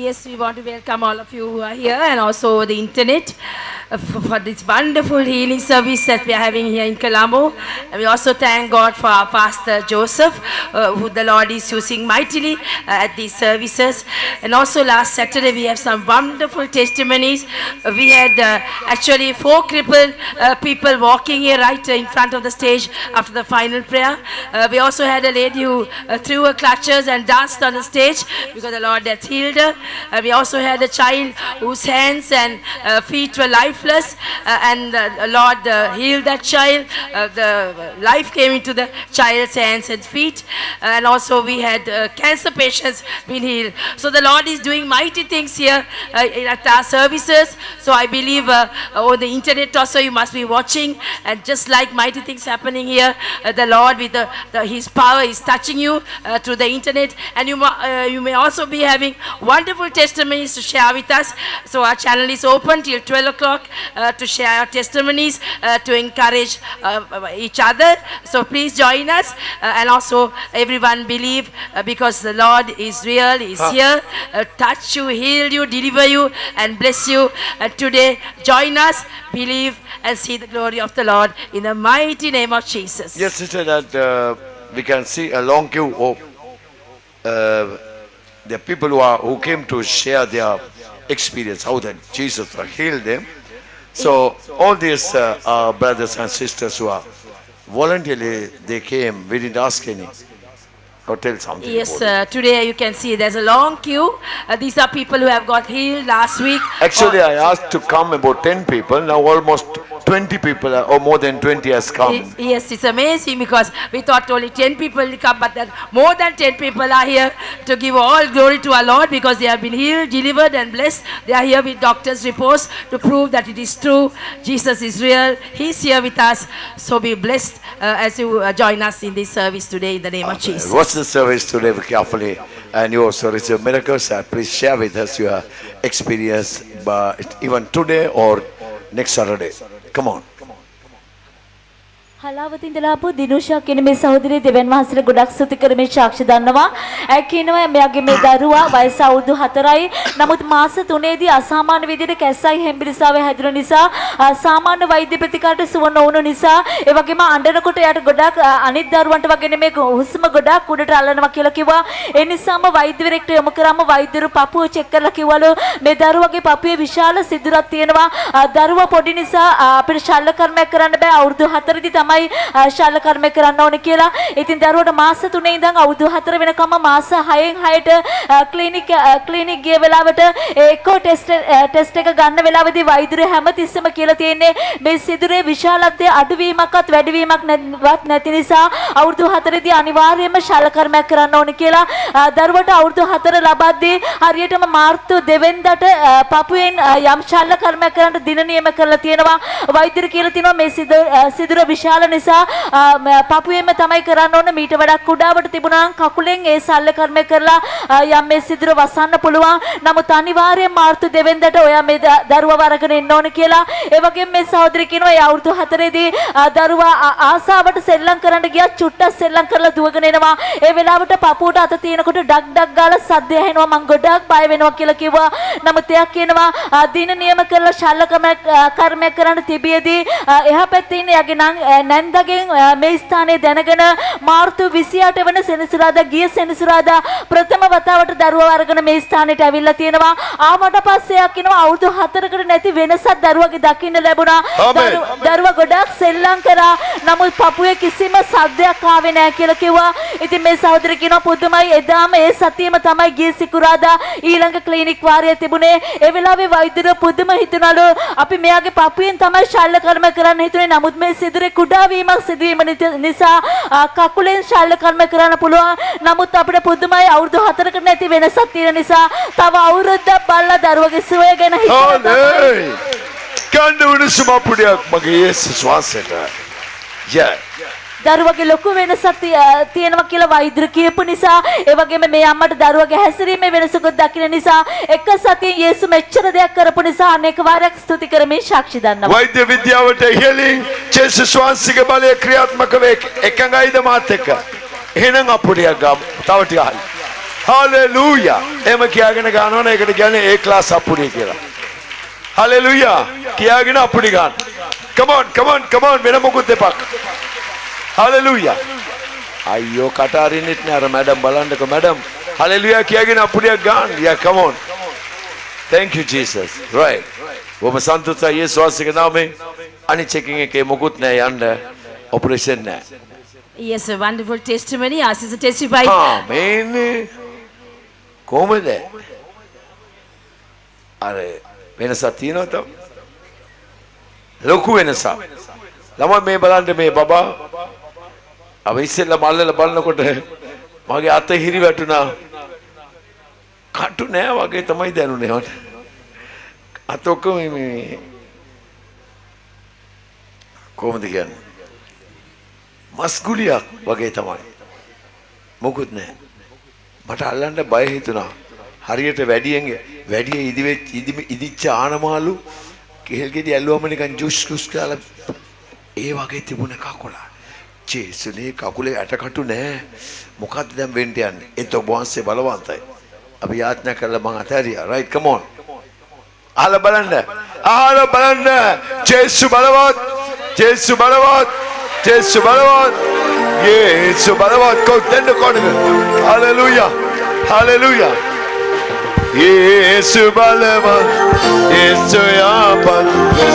Yes, we want to welcome all of you who are here and also the internet for this wonderful healing service that we are having here in Colombo. And we also thank God for our Pastor Joseph, who the Lord is using mightily at these services. And also last Saturday we have some wonderful testimonies. We had actually 4 crippled people walking here right in front of the stage after the final prayer. We also had a lady who threw her clutches and danced on the stage because the Lord had healed her. We also had a child whose hands and feet were lifeless, and the Lord healed that child. The life came into the child's hands and feet, and also we had cancer patients being healed. So the Lord is doing mighty things here at our services. So I believe on the internet also you must be watching, and just like mighty things happening here, the Lord with His power is touching you through the internet, and you may also be having wonderful testimonies to share with us. So our channel is open till 12 o'clock to share our testimonies, to encourage each other. So please join us, and also everyone believe, because the Lord is real, is here, touch you, heal you, deliver you and bless you. Today join us, believe and see the glory of the Lord in the mighty name of Jesus. Yes, sister, that we can see a long queue of the people who came to share their experience, how that Jesus healed them. So all these brothers and sisters who are voluntarily, they came, we didn't ask any. Or tell something. Yes, today you can see there's a long queue. These are people who have got healed last week. Actually, I asked to come about 10 people. Now almost 20 people or more than 20 has come. Yes, it's amazing because we thought only 10 people will come, but more than 10 people are here to give all glory to our Lord because they have been healed, delivered and blessed. They are here with doctors' reports to prove that it is true. Jesus is real. He's here with us. So be blessed as you join us in this service today in the name of Jesus. Watch the service today carefully, and you also receive miracles. Please share with us your experience, even today or next Saturday. Come on. Halawatha ඉඳලා ආපු දිනුෂා කියන මේ සහෝදරිය දෙවන් වහන්සේට ගොඩක් ස්තුති කරමින් සාක්ෂි දන්නවා. ඇය කියනවා මෙයාගේ මේ දරුවා වයස අවුරුදු 4යි. නමුත් මාස 3ේදී අසාමාන්‍ය විදිහට කැස්සයි හෙම්බිරිසාවේ හැදුන නිසා සාමාන්‍ය වෛද්‍ය ප්‍රතිකාරට සුව නොවුණු නිසා ඒ වගේම අඬනකොට එයාට ගොඩක් අනිත් දරුවන්ට වගේ නෙමේ හුස්ම ගොඩක් උඩට අල්ලනවා කියලා කිව්වා. ඒ නිසාම වෛද්‍යවරයෙක්ට යොමු කරාම වෛද්‍යරු පපුව චෙක් කරලා කිව්වලු මේ දරුවගේ පපුවේ විශාල සිදුරක් තියෙනවා. දරුවා පොඩි නිසා අපිට ශල්‍ය කර්මයක් කරන්න බෑ. අවුරුදු 4දී තමයි ශල්‍ය කර්මය කරන්න ඕනේ කියලා. ඉතින් දරුවට මාස 3 ඉඳන් අවුරුදු 4 වෙනකම් මාස 6න් 6ට ක්ලිනික් ගිය වෙලාවට ඒකෝ ටෙස්ට් එක ගන්න වෙලාවේදී වෛද්‍යරු හැමතිස්සෙම කියලා තියෙන්නේ මේ සිදුරේ විශාලත්වයේ අඩුවීමක්වත් වැඩිවීමක් නැති නිසා අවුරුදු 4දී අනිවාර්යයෙන්ම ශල්‍ය කර්මයක් කරන්න ඕනේ කියලා. දරුවට අවුරුදු 4 ලබද්දී හරියටම මාර්තු 2 වෙනිදාට පපුවෙන් යම් ශල්‍ය කර්මයක් කරන්න දින නියම කරලා තියෙනවා. වෛද්‍යරු කියලා තියෙනවා මේ සිදුර විශාල නිසා පපුවෙන්ම තමයි කරන්න ඕන. මීට වඩා කුඩාවට තිබුණා නම් කකුලෙන් ඒ ශල්‍ය කර්මය කරලා යම් මේ සිදුර වසන්න පුළුවන්. නමුත් අනිවාර්යයෙන් මාර්තු 2 වෙනිදාට ඔයා මේ දරුවා වරගෙන එන්න ඕන කියලා. ඒ වගේම මේ සහෝදරිය කියනවා ඒ අවුරුදු 4ේදී දරුවා ආසාවට සෙල්ලම් කරන්න ගියා. චුට්ටක් සෙල්ලම් කරලා දුවගෙන එනවා. ඒ වෙලාවට පපුවට අත තියෙනකොට ඩක් ඩක් ගාලා සද්ද ඇහෙනවා. මං ගොඩක් බය වෙනවා කියලා කිව්වා. නමුත් එයා කියනවා දින නියම කරලා ශල්‍ය කර්මයක් කරන්න තිබියදී එහා පැත්තේ ඉන්න යගේ නැන්දගෙන් මේ ස්ථානයේ දැනගෙන මාර්තු 28 වන සෙනසුරාදා ගිය සෙනසුරාදා ප්‍රථම වතාවට දරුවා අරගෙන මේ ස්ථානෙට ඇවිල්ලා තියෙනවා. ආවට පස්සේ යා කියනවා අවුරුදු 4කට නැති වෙනසක් දරුවගේ දකින්න ලැබුණා. දරුවා ගොඩක් සෙල්ලම් කරා. නමුත් පපුවේ කිසිම සද්දයක් ආවේ නැහැ කියලා කිව්වා. ඉතින් මේ සහෝදරිය කියනවා පුදුමයි. එදාම ඒ සතියේම තමයි ගිය සිකුරාදා ඊළඟ ක්ලිනික් වාරය තිබුණේ. ඒ වෙලාවේ වෛද්‍යවරු පුදුම හිතනලු අපි මෙයාගේ පපුවෙන් තමයි ශල්‍ය කර්ම කරන්න හිතුනේ. නමුත් මේ සිදුරේ කුඩා වීමක් සිදුවීම නිසා කකුලෙන් ශල්‍ය කර්ම කරන්න පුළුවන්. නමුත් අපිට පුදුමයි අවුරුදු 4කට නැති වෙනසක් තියෙන නිසා තව අවුරුද්දක් බලලා දරුවගේ සුවය ගැන හිතන්න. කන්න උණුසුම අපුඩියක් මගේ යේසුස් වහන්සේට. දරුවගේ ලොකු වෙනසක් තියෙනවා කියලා වෛද්‍යරු කියපු නිසා ඒ වගේම මේ අම්මට දරුවගේ හැසිරීමේ වෙනසකුත් දකින්න නිසා එක සතියෙන් යේසු මෙච්චර දෙයක් කරපු නිසා අනේක වාරයක් ස්තුති කරමින් සාක්ෂි දන්නවා. වෛද්‍ය විද්‍යාවට healing යේසුස් වහන්සේගේ බලය ක්‍රියාත්මක වේ එකඟයිද මාත් එක්ක? එහෙනම් අපුඩියක් ගමු. තව ටිකක්. Hallelujah. එම කියාගෙන ගන්නවනේ ඒකට කියන්නේ A class අප්පුඩිය කියලා. Hallelujah. කියාගෙන අප්පුඩි ගන්න. Come on, come on, come on. වෙන මොකුත් දෙපක්. Hallelujah. අයියෝ කට අරින්නෙත් නෑ අර මැඩම් බලන්නකෝ මැඩම්. Hallelujah කියාගෙන අප්පුඩියක් ගන්න. Yeah, come on. Thank you Jesus. Right. ඔබ සන්තුෂ්ටයි යේසුස් වහන්සේගේ නාමයෙන්. අනිත් චෙකින් එකේ මොකුත් නෑ යන්න. ඔපරේෂන් නෑ. Yes, a wonderful testimony. Our sister testified. ආමේන්. කොහොමද? අර වෙනසක් තියෙනවද? ලොකු වෙනසක්. ළමයි මේ බලන්න මේ බබා අව ඉස්සෙල්ලා මල්ලලා බලනකොට මගේ අත හිරි වැටුණා. කටු නෑ වගේ තමයි දැනුනේ මට. අත ඔක්කොම මේ කොහොමද කියන්නේ? මස්ගුලියක් වගේ තමයි. මොකුත් නෑ. මට අල්ලන්න බය හිතුණා. හරියට වැඩිය ඉදිච්ච ආනමාලු කෙහෙල් ගෙඩි ඇල්ලුවම නිකන් ජුස් ජුස් කාලා ඒ වගේ තිබුණ කකුල. ජේසුනේ කකුලේ ඇටකටු නෑ. මොකද්ද දැන් වෙන්න යන්නේ? ඒත් ඔබ වහන්සේ බලවන්තයි. අපි යාඥා කරලා මං අතහැරියා. right, come on. අහලා බලන්න. ජේසු බලවත්. ජේසු බලවත්. ජේසු බලවත්. Yesu බලවත් කොටෙන්ද කොටක. Hallelujah. Hallelujah. Yesu බලවත්. Yesu යාපත්.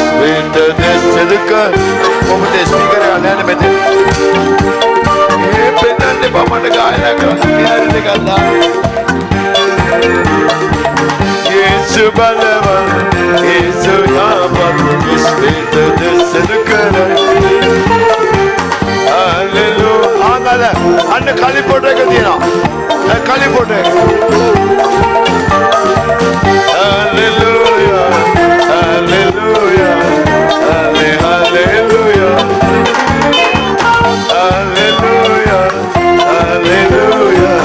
ස්පීට දෙසදක. කොහොමද ස්පීකර් එක නැන්නේ මෙතන? ඒ පෙන්නන්නේ බමඩ ගායනා කරලා කියලා දෙකලා. Yesu බලවත්. Yesu යාපත්. ස්පීට දෙසදක. Hallelujah. අන්න කලිපොට එක තියෙනවා. කලිපොට එක. Hallelujah. Hallelujah. Hallelujah. Hallelujah. Hallelujah.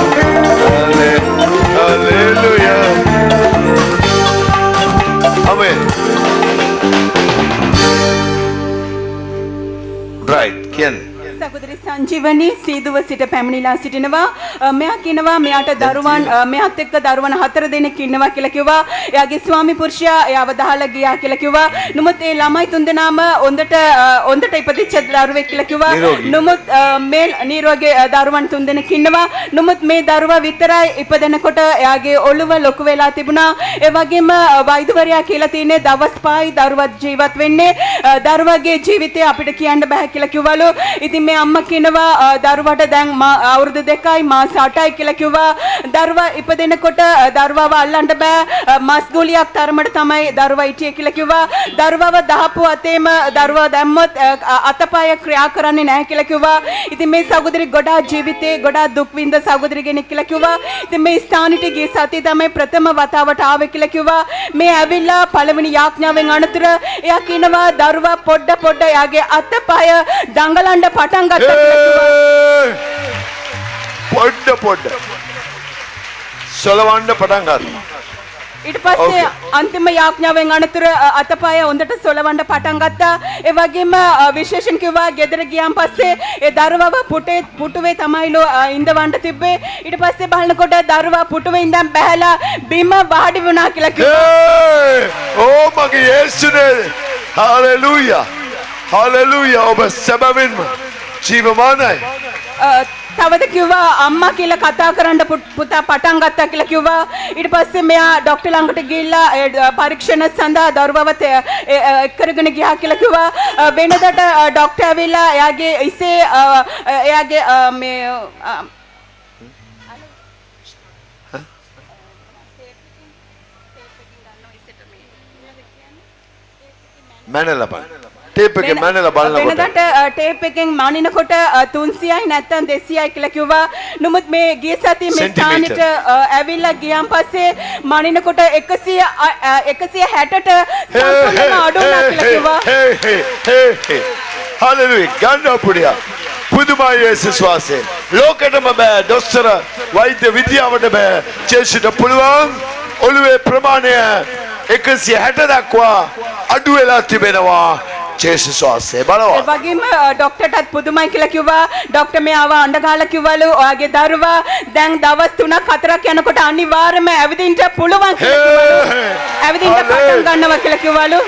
Hallelujah. Amen. Right. Ken. සහෝදරි සංජීවනි සීදුව සිට පැමිණිලා සිටිනවා. මෙයා කියනවා මෙයාට දරුවන් මෙයාත් එක්ක දරුවන් 4 දෙනෙක් ඉන්නවා කියලා කිව්වා. එයාගේ ස්වාමි පුරුෂයා එයාව දහලා ගියා කියලා කිව්වා. නමුත් ඒ ළමයි තුන්දෙනාම හොඳට ඉපදිච්ච දරුවෙක් කියලා කිව්වා. නමුත් මේ නිරෝගී දරුවන් තුන්දෙනෙක් ඉන්නවා. නමුත් මේ දරුවා විතරයි ඉපදෙනකොට එයාගේ ඔළුව ලොකු වෙලා තිබුණා. ඒ වගේම වෛද්‍යවරයා කියලා තියෙන්නේ දවස් 5යි දරුවත් ජීවත් වෙන්නේ. දරුවාගේ ජීවිතය අපිට කියන්න බෑ කියලා කිව්වලු. ඉතින් මේ අම්මා කියනවා දරුවාට දැන් අවුරුදු 2යි මාස 8යි කියලා කිව්වා. දරුවා ඉපදෙනකොට දරුවාව අල්ලන්න බෑ. මස් ගුලියක් තරමට තමයි දරුවා හිටියේ කියලා කිව්වා. දරුවාව දහපු අතේම දරුවා දැම්මොත් අතපය ක්‍රියා කරන්නේ නැහැ කියලා කිව්වා. ඉතින් මේ සහෝදරි ගොඩාක් ජීවිතේ ගොඩාක් දුක් විඳ සහෝදරි කෙනෙක් කියලා කිව්වා. ඉතින් මේ ස්ථානෙට ගිය සතිය තමයි ප්‍රථම වතාවට ආවේ කියලා කිව්වා. මේ ඇවිල්ලා පළවෙනි යාඥාවෙන් අනතුර එයා කියනවා දරුවා පොඩ එයාගේ අතපය දඟලන්න පටන් ගත්තා පොඩ්ඩ සොලවන්න පටන් ගත්තා. ඊට පස්සේ අන්තිම යාඥාවෙන් අනතුර අතපය හොඳට සොලවන්න පටන් ගත්තා. ඒ වගේම විශේෂයෙන් කිව්වා ගෙදර ගියාන් පස්සේ ඒ දරුවව පුටුවේ තමයිලෝ ඉඳවන්න තිබ්බේ. ඊට පස්සේ බලනකොට දරුවා පුටුවේ ඉඳන් බැහැලා බිම වාඩි වුණා කියලා කිව්වා. ඕ මගේ යේසුනේ. හalleluya. හalleluya. ඔබ සැබවින්ම ජීවමානයි. තවද කිව්වා අම්මා කියලා කතා කරන්න පුතා පටන් ගත්තා කියලා කිව්වා. ඊට පස්සේ මෙයා ડોක්ටර් ළඟට ගිහිල්ලා පරීක්ෂණ සඳහා දරුවව කරගෙන ගියා කියලා කිව්වා. වෙනදට ડોක්ටර් ඇවිල්ලා එයාගේ ඉසේ එයාගේ මේ මැනලපන් ටේප් එකේ මැනලා බලනකොට වෙනදට ටේප් එකෙන් මනිනකොට 300යි නැත්නම් 200යි කියලා කිව්වා. නමුත් මේ ගිය සතියේ මේ ස්ථානෙට ඇවිල්ලා ගියාන් පස්සේ මනිනකොට 160ට සම්පූර්ණයෙන්ම අඩු වුණා කියලා කිව්වා. හalleluya. ගන්න පුඩියා. පුදුමයි යේසුස් වාසේ. ලෝකෙටම බෑ දොස්තර වෛද්‍ය විද්‍යාවට බෑ. ජේසුට පුළුවන් ඔළුවේ ප්‍රමාණය 160 දක්වා අඩු වෙලා තිබෙනවා. ජේසුස් වහන්සේ ඒ බලවත්. වගේම ඩොක්ටර්ටත් පුදුමයි කියලා කිව්වා. ඩොක්ටර් මෙයාව අඬ ගහලා කිව්වලු ඔයාගේ දරුවා දැන් දවස් 3ක් 4ක් යනකොට අනිවාර්යයෙන්ම ඇවිදින්න පුළුවන් කියලා කිව්වලු. ඇවිදින්න පටන් ගන්නවා කියලා කිව්වලු.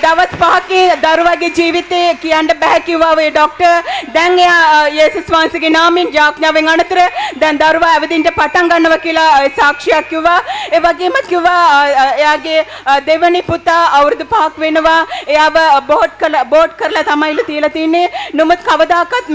දවස් 5ක දරුවාගේ ජීවිතේ කියන්න බෑ කිව්වා ඔය ඩොක්ටර්. දැන් එයා යේසුස් වහන්සේගේ නාමයෙන් යාඥාවෙන් අනතුර දැන් දරුවා ඇවිදින්න පටන් ගන්නවා කියලා සාක්ෂියක් කිව්වා. ඒ වගේම කිව්වා එයාගේ දෙවනි පුතා අවුරුදු 5ක් වෙනවා. එයාව බෝඩ් කරලා තමයිලු තියලා තින්නේ. නමුත් කවදාකවත්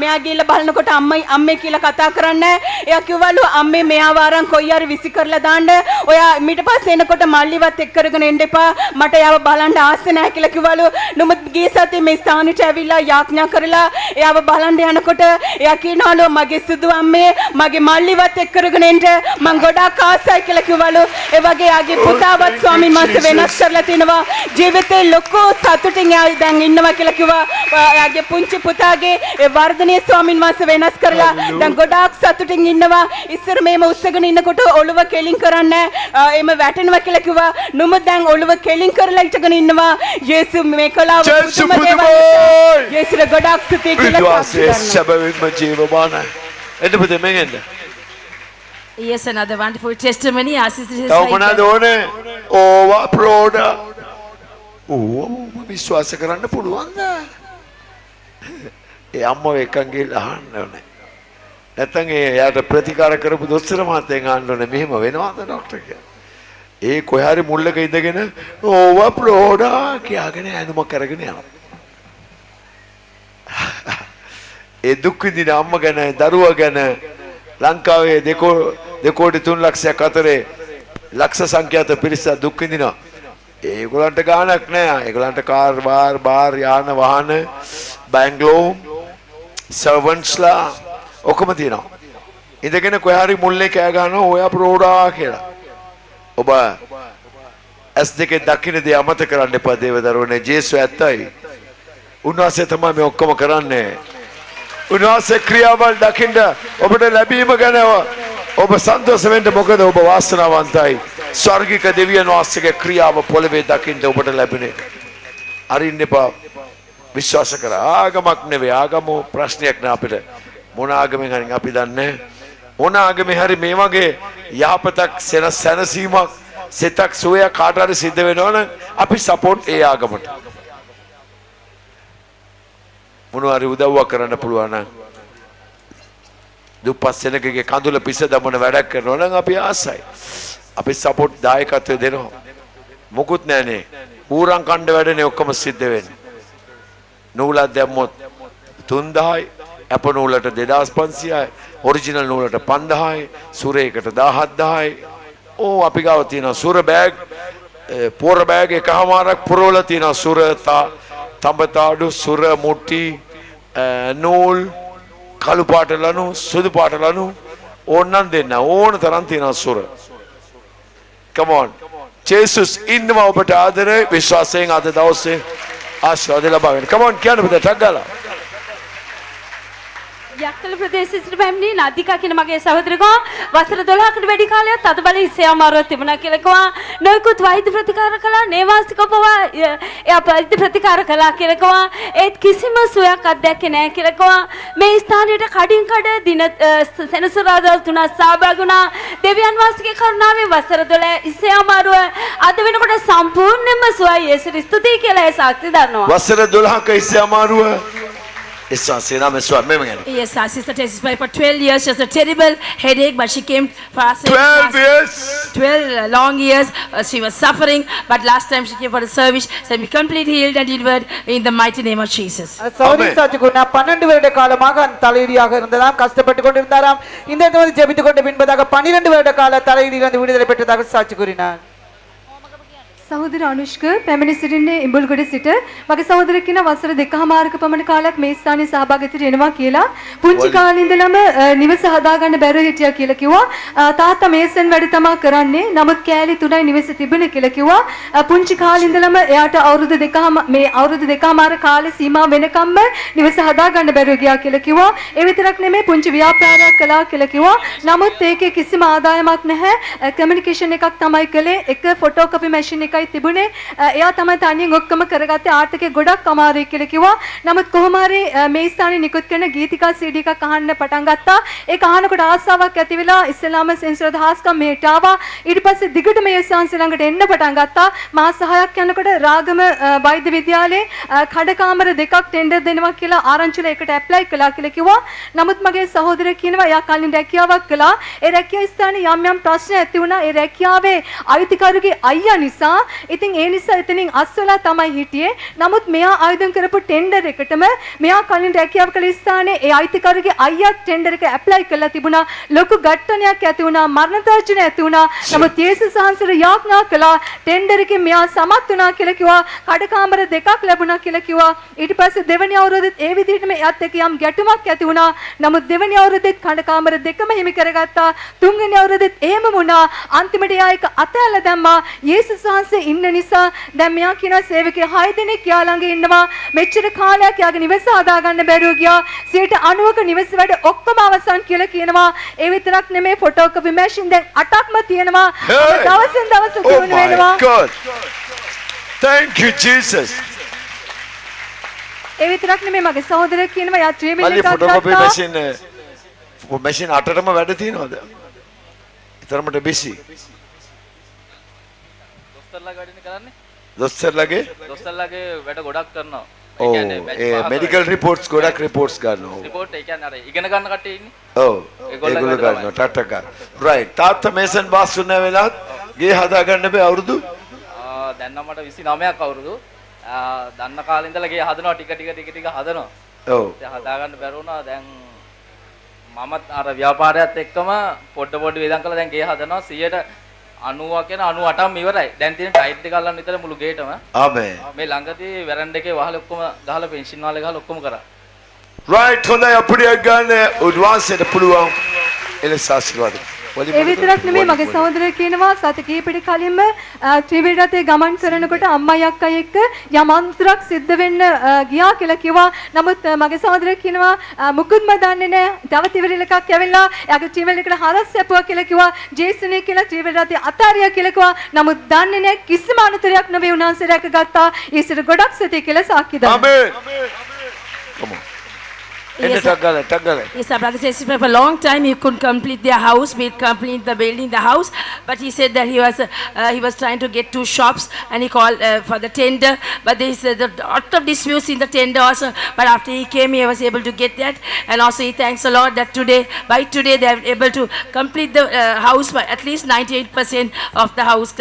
මෙයා ගිහලා බලනකොට අම්මේ කියලා කතා කරන්නේ නැහැ. එයා කිව්වලු අම්මේ මෙයාව අරන් කොයි හරි විසි කරලා දාන්න. ඔයා ඊට පස්සේ එනකොට මල්ලිවත් එක්ක කරගෙන එන්න එපා. මට එයාව බලන්න ආස නැහැ කියලා කිව්වලු. නමුත් ගිය සතියේ මේ ස්ථානෙට ඇවිල්ලා යාඥා කරලා එයාව බලන්න යනකොට එයා කියනවලු මගේ සුදු අම්මේ මගේ මල්ලිවත් එක්ක කරගෙන එන්න මං ගොඩාක් ආසයි කියලා කිව්වලු. ඒ වගේ එයාගේ පුතාවත් ස්වාමීන් වහන්සේ වෙනස් කරලා තිනවා. ජීවිතේ ලොකු සතුටින් එයා දැන් ඉන්නවා කියලා කිව්වා. එයාගේ පුංචි පුතාගේ ඒ වර්ධනීය ස්වාමීන් වහන්සේ වෙනස් කරලා දැන් ගොඩාක් සතුටින් ඉන්නවා. ඉස්සර මේම උස්සගෙන ඉන්නකොට ඔළුව කෙලින් කරන්නේ එම වැටෙනවා කියලා කිව්වා. නමුත් දැන් ඔළුව කෙලින් කරලා ඉඳගෙන ඉන්නවා. යේසු මේ කලාව පුදුම දේවල්. යේසුට ගොඩාක් ස්තුතියි කියලා විශ්වාසයේ සැබවින්ම ජීවමානයි. එන්න පුතේ මෙහෙන්ද. Yes, another wonderful testimony. Our sister is තව like මොනවද ඕනේ? ඕවා ප්‍රෝඩා. ඕව විශ්වාස කරන්න පුළුවන්ද? ඒ අම්මෝ එකන් ගිහලා අහන්න ඕනේ. නැත්නම් එයාට ප්‍රතිකාර කරපු දොස්තර මහත්තයන් අහන්න ඕනේ මෙහෙම වෙනවද ડોක්ටර් කියලා. ඒ කොහේ මුල්ලක ඉඳගෙන ඕව ප්‍රෝඩා කියාගෙන ඇඳුම කරගෙන යනවා. ඒ දුක් විඳින අම්ම ගැන දරුවා ගැන ලංකාවේ 2.3 අතරේ ලක්ෂ සංඛ්‍යාත පිරිස දුක් විඳිනවා. ඒගොල්ලන්ට ගාණක් නෑ. ඒගොල්ලන්ට කාර් බාර් යාන වාහන බැංගලෝ සර්වන්ට්ස්ලා ඔක්කොම තියෙනවා. ඉඳගෙන කොහේ හරි මුල්ලේ කෑ ගන්නවා ඔයා ප්‍රෝඩා කියලා. ඔබ ඇස් දෙකේ දකින්න දේ අමතක කරන්න එපා දේවදරුවනේ. ජේසුස් ඇත්තයි. උන්වහන්සේ තමයි මේ ඔක්කොම කරන්නේ. උන්වහන්සේ ක්‍රියාවල් දකින්න ඔබට ලැබීම ගැන ඔබ සන්තෝෂ වෙන්න. මොකද ඔබ වාසනාවන්තයි. ස්වර්ගික දෙවියන් වහන්සේගේ ක්‍රියාව පොළවේ දකින්න ඔබට ලැබෙන එක. අරින්න එපා. විශ්වාස කර. ආගමක් නෙවෙයි. ආගම ප්‍රශ්නයක් නෑ අපිට. මොන ආගමෙන් හරි අපි දන්නේ මොන ආගමේ හරි මේ වගේ යහපතක් සැනසීමක් සිතක් සෝයා කාට හරි සිද්ධ වෙනවනම් අපි සපෝට් ඒ ආගමට. මොනවා හරි උදව්වක් කරන්න පුළුවන් නම් දුප්පත් සෙනගගේ කඳුල පිස දමන වැඩක් කරනවා නම් අපි ආසයි. අපි සපෝට් දායකත්වය දෙනවා. මොකුත් නැහනේ. ඌරන් කණ්ඩ වැඩනේ ඔක්කොම සිද්ධ වෙන්නේ. නූලක් දැම්මොත් 3000යි, අප නූලට 2500යි, ඔරිජිනල් නූලට 5000යි, සුරේකට 17000යි. ඕ අපි ගාව තියෙනවා සුර බෑග්, පොර බෑග් එකමාරක් පුරවලා තියෙනවා සුර තඹතාඩු, සුර මුට්ටි, නූල්, කළු පාට ලනු, සුදු පාට ලනු ඕනනම් දෙන්න ඕන තරම් තියෙනවා සුර. come on. ජේසුස් ඉන්නවා ඔබට ආදරේ විශ්වාසයෙන් අද දවසේ ආශිර්වාද ලබා ගන්න. come on කියන්න බෑ ටක් ගාලා. යක්කල ප්‍රදේශයේ සිට පැමිණි නාදිකා කියන මගේ සහෝදරකෝ වසර 12කට වැඩි කාලයක් අද බල හිසේ අමාරුවක් තිබුණා කියලා කිව්වා. නොයෙකුත් වෛද්‍ය ප්‍රතිකාර කළා, නේවාසික පවා එයා වෛද්‍ය ප්‍රතිකාර කළා කියලා කිව්වා. ඒත් කිසිම සුවයක් අත්දැකේ නැහැ කියලා කිව්වා. මේ ස්ථානයට කඩින් කඩ දින සෙනසුරාදා තුනක් සහභාගී වුණා. දෙවියන් වහන්සේගේ කරුණාවෙන් වසර 12 හිසේ අමාරුව අද වෙනකොට සම්පූර්ණයෙන්ම සුවයි. ඒසට ස්තුතියි කියලා ඒ සාක්ෂි දන්නවා. වසර 12ක හිසේ අමාරුව Yes, our sister testified for 12 years. She has a terrible headache, but she came for us. 12 years. 12 long years. She was suffering, but last time she came for the service, so we completely healed and delivered in the mighty name of Jesus. சௌரி சாட்சிக்குன்னா 12 வருட காலமாக தலையிடியாக இருந்ததாம், கஷ்டப்பட்டு கொண்டிருந்தாராம். இந்த இடத்தில் ஜெபித்துக் கொண்டு பின்பதாக 12 வருட கால தலையிடியிலிருந்து விடுதலை பெற்றதாக சாட்சி கூறினார். සහෝදර අනුෂ්ක පැමිණි සිටින්නේ ඉඹුල්ගොඩ සිට. මගේ සහෝදරයෙක් කියන වසර 2කමාරක පමණ කාලයක් මේ ස්ථානයේ සහභාගීත්වයට එනවා කියලා. පුංචි කාලේ ඉඳලම නිවස හදාගන්න බැරුව හිටියා කියලා කිව්වා. තාත්තා මේසන් වැඩ තමයි කරන්නේ. නමුත් කෑලි 3යි නිවසේ තිබුණේ කියලා කිව්වා. පුංචි කාලේ ඉඳලම එයාට අවුරුදු 2කමාර කාලේ සීමා වෙනකම්ම නිවස හදාගන්න බැරුව ගියා කියලා කිව්වා. ඒ විතරක් නෙමෙයි පුංචි ව්‍යාපාරයක් කළා කියලා කිව්වා. නමුත් ඒකේ කිසිම ආදායමක් නැහැ. කමියුනිකේෂන් එකක් තමයි කළේ. එක ෆොටෝකොපි මැෂින් එකක් එකයි තිබුණේ. එයා තමයි තනියෙන් ඔක්කොම කරගත්තේ. ආර්ථිකය ගොඩක් අමාරුයි කියලා කිව්වා. නමුත් කොහොම හරි මේ ස්ථානයේ නිකුත් කරන ගීතිකා CD එකක් අහන්න පටන් ගත්තා. ඒක අහනකොට ආසාවක් ඇති වෙලා ඉස්ලාම සෙන්සර් දහස්කම් මෙහෙට ආවා. ඊට පස්සේ දිගටම මේ සංස ළඟට එන්න පටන් ගත්තා. මාස 6ක් යනකොට රාගම වෛද්‍ය විද්‍යාලයේ කඩකාමර දෙකක් ටෙන්ඩර් දෙනවා කියලා ආරංචිලා එකට ඇප්ලයි කළා කියලා කිව්වා. නමුත් මගේ සහෝදරයා කියනවා එයා කලින් රැකියාවක් කළා. ඒ රැකියාව ස්ථානයේ යම් යම් ප්‍රශ්න ඇති වුණා. ඒ රැකියාවේ අයිතිකරුගේ අයියා නිසා ඉතින් ඒ නිසා එතනින් අස්වලා තමයි හිටියේ. නමුත් මෙයා ආයෝජන කරපු ටෙන්ඩර් එකටම මෙයා කලින් රැකියාව කළ ස්ථානයේ ඒ අයිතිකරුගේ අයියා ටෙන්ඩර් එක ඇප්ලයි කළා තිබුණා. ලොකු ගැටණයක් ඇති වුණා. මරණ තර්ජනය ඇති වුණා. නමුත් යේසුස් වහන්සේට යාඥා කළා ටෙන්ඩර් එකේ මෙයා සමත් වුණා කියලා කිව්වා. කඩකාමර දෙකක් ලැබුණා කියලා කිව්වා. ඊට පස්සේ දෙවෙනි අවුරුද්දෙත් ඒ විදිහටම එයත් එක්ක යම් ගැටුමක් ඇති වුණා. නමුත් දෙවෙනි අවුරුද්දෙත් කඩකාමර දෙකම හිමි කරගත්තා. තුන්වෙනි අවුරුද්දෙත් එහෙම වුණා. අන්තිමට එයා ඒක අතහැරලා දැම්මා. යේසුස් වහන්සේ ඉන්න නිසා දැන් මෙයා කියනවා සේවකයෝ 6 දෙනෙක් යා ළඟ ඉන්නවා. මෙච්චර කාලයක් යාගේ නිවස හදාගන්න බැරුව ගියා. 90%ක නිවස වැඩ ඔක්කොම අවසන් කියලා කියනවා. ඒ විතරක් නෙමෙයි ෆොටෝකෝපි මැෂින් දැන් 8ක්ම තියෙනවා. දවසින් දවස Oh දිනු my වෙනවා. God. Thank you, Jesus. ඒ විතරක් නෙමෙයි මගේ සහෝදරයෙක් කියනවා යා ත්‍රිවිල් මල්ලි එකක් ෆොටෝකෝපි ගත්තා. මැෂින් 8ටම වැඩ තියෙනවද? ඊතරමට බිසි. දොස්තරලා වැඩනේ කරන්නේ. දොස්තරලාගේ දොස්තරලාගේ වැඩ ගොඩක් කරනවා. ඔව් ඒ මෙඩිකල් රිපෝට්ස් ගොඩක් රිපෝට්ස් ගන්නවා. රිපෝට් ඒ කියන්නේ අර ඉගෙන ගන්න කට්ටිය ඉන්නේ. ඔව් ඒගොල්ලෝ ගන්නවා ටට්ටක. රයිට්. තාත්තා මේසන් බාස් වුණ වෙලාවත් ගේ හදා ගන්න බෑ අවුරුදු. දැන් නම් මට 29ක් අවුරුදු. දන්න කාලේ ඉඳලා ගේ හදනවා ටික හදනවා. ඔව්. දැන් හදා ගන්න බැරි වුණා. දැන් මමත් අර ව්‍යාපාරයත් එක්කම පොඩ වේදම් කළා දැන් ගේ හදනවා 90ක් කියන 98ම ඉවරයි. දැන් තියෙන ටයිට් එක අල්ලන්න විතර මුළු ගේටම. ආමේන්. මේ ළඟදී වැරන්ඩ එකේ වහල ඔක්කොම ගහලා පෙන්ෂන් වාලේ ගහලා ඔක්කොම කරා. රයිට් හොඳයි අපිට ගන්න උඩ්වාන්සේට පුළුවන් එලෙස ආශිර්වාද. ඒ විතරක් නෙමෙයි මගේ සහෝදරයා කියනවා සති කිහිපෙට කලින්ම ත්‍රිවිල් රථේ ගමන් කරනකොට අම්මයි අක්කයි එක්ක යම් අන්තරක් සිද්ධ වෙන්න ගියා කියලා කිව්වා. නමුත් මගේ සහෝදරයා කියනවා මුකුත්ම දන්නේ නැහැ. තව ත්‍රිවිල් එකක් ඇවිල්ලා එයාගේ ත්‍රිවිල් එකට හරස් යපුවා කියලා කිව්වා. ජේසුනේ කියලා ත්‍රිවිල් රථේ අතාරියා කියලා කිව්වා. නමුත් දන්නේ නැහැ කිසිම අනුතරයක් නෙවෙයි උන්වහන්සේ රැකගත්තා. ඊසර ගොඩක් සතිය කියලා සාක්ෂි දානවා. ආමේන්. Come on. Yes, Tagala. Yes, our brother says for a long time he couldn't complete their house, complete the building, the house. But he said that he was trying to get 2 shops and he called for the tender. But there is a lot of disputes in the tender also. But after he came, he was able to get that. And also he thanks the Lord that by today they are able to complete the house, by at least 98% of the house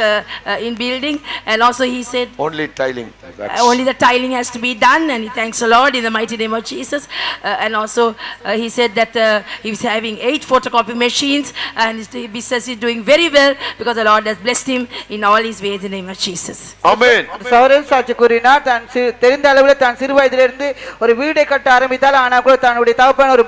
in building. And also he said Only tiling. only the tiling has to be done, and he thanks the Lord in the mighty name of Jesus. And also he said that he was having 8 photocopy machines, and his business is doing very well because the Lord has blessed him in all his ways in the name of Jesus. Amen. Sauran சாட்சி கூறினார் தான் தெரிந்த அளவில் தான் சிறு வயதிலிருந்து ஒரு வீடை கட்ட ஆரம்பித்தால் ஆனால் கூட தன்னுடைய தகப்பன் ஒரு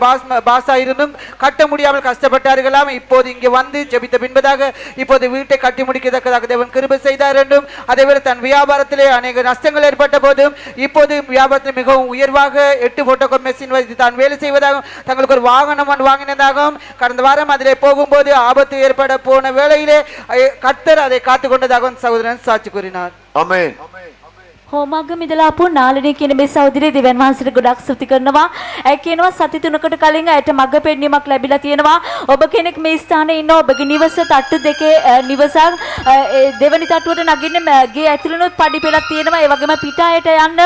பாஸா இருந்தும் கட்ட முடியாமல் கஷ்டப்பட்டார்களாம். இப்போது இங்கே வந்து ஜெபித்த பின்பதாக இப்போது வீட்டை கட்டி முடிக்கத்தக்கதாக தேவன் கிருபை செய்தார் என்றும் அதேவேளை தன் வியாபாரத்திலே அநேக நஷ்டங்கள் ஏற்பட்ட போதும் இப்போது வியாபாரத்தில் மிகவும் உயர்வாக 8 போட்டோகாப்பி மெஷின் வைத்து தான் வேலை செய்வதாகவும் தங்களுக்கு ஒரு வாகனம் வாங்கினதாகவும் கடந்த வாரம் அதிலே போகும்போது ஆபத்து ஏற்பட போன வேளையிலே கர்த்தர் அதை காத்துக் கொண்டதாகவும் சகோதரன் சாட்சி கூறினார். Amen. හෝමග්ගම ඉඳලා ආපු නාලිනී කියන මේ සහෝදරිය දෙවියන් වහන්සේට ගොඩක් ස්තුති කරනවා. ඇය කියනවා සති 3කට කලින් ඇයට මඟ පෙන්වීමක් ලැබිලා තියෙනවා. ඔබ කෙනෙක් මේ ස්ථානයේ ඉන්න ඔබගේ නිවස තට්ටු දෙකේ නිවසක් දෙවනි තට්ටුවට නගින්න ගේ ඇතුළෙනුත් පඩි පෙළක් තියෙනවා. ඒ වගේම පිටායට යන්න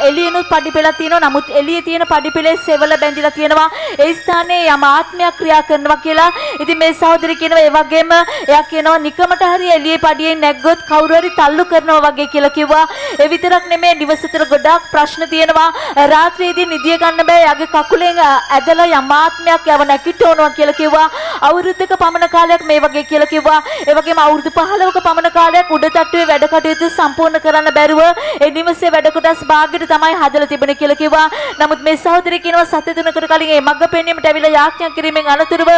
එළියෙනුත් පඩි පෙළක් තියෙනවා. නමුත් එළියේ තියෙන පඩි පෙළේ සෙවල බැඳිලා තියෙනවා. ඒ ස්ථානයේ යම් ආත්මයක් ක්‍රියා කරනවා කියලා. ඉතින් මේ සහෝදරිය කියනවා ඒ වගේම එයා කියනවා නිකමට හරි එළියේ පඩියෙන් නැග්ගොත් කවුරු හරි තල්ලු කරනවා වගේ කියලා කිව්වා. විතරක් නෙමෙයි නිවසතර ගොඩාක් ප්‍රශ්න තියෙනවා. රාත්‍රියේදී නිදිය ගන්න බෑ. යගේ කකුලෙන් ඇදලා යම් ආත්මයක් යව නැගිටවනවා කියලා කිව්වා. අවුරුද්දක පමණ කාලයක් මේ වගේ කියලා කිව්වා. ඒ වගේම අවුරුදු 15ක පමණ කාලයක් උඩ තට්ටුවේ වැඩ කටයුතු සම්පූර්ණ කරන්න බැරුව ඒ නිවසේ වැඩ කොටස් භාගයට තමයි හදලා තිබුණේ කියලා කිව්වා. නමුත් මේ සහෝදරිය කියනවා සත්‍ය තුනකට කලින් මේ මග්ග පෙන්වීමට ඇවිල්ලා යාඥා කිරීමෙන් අනතුරුව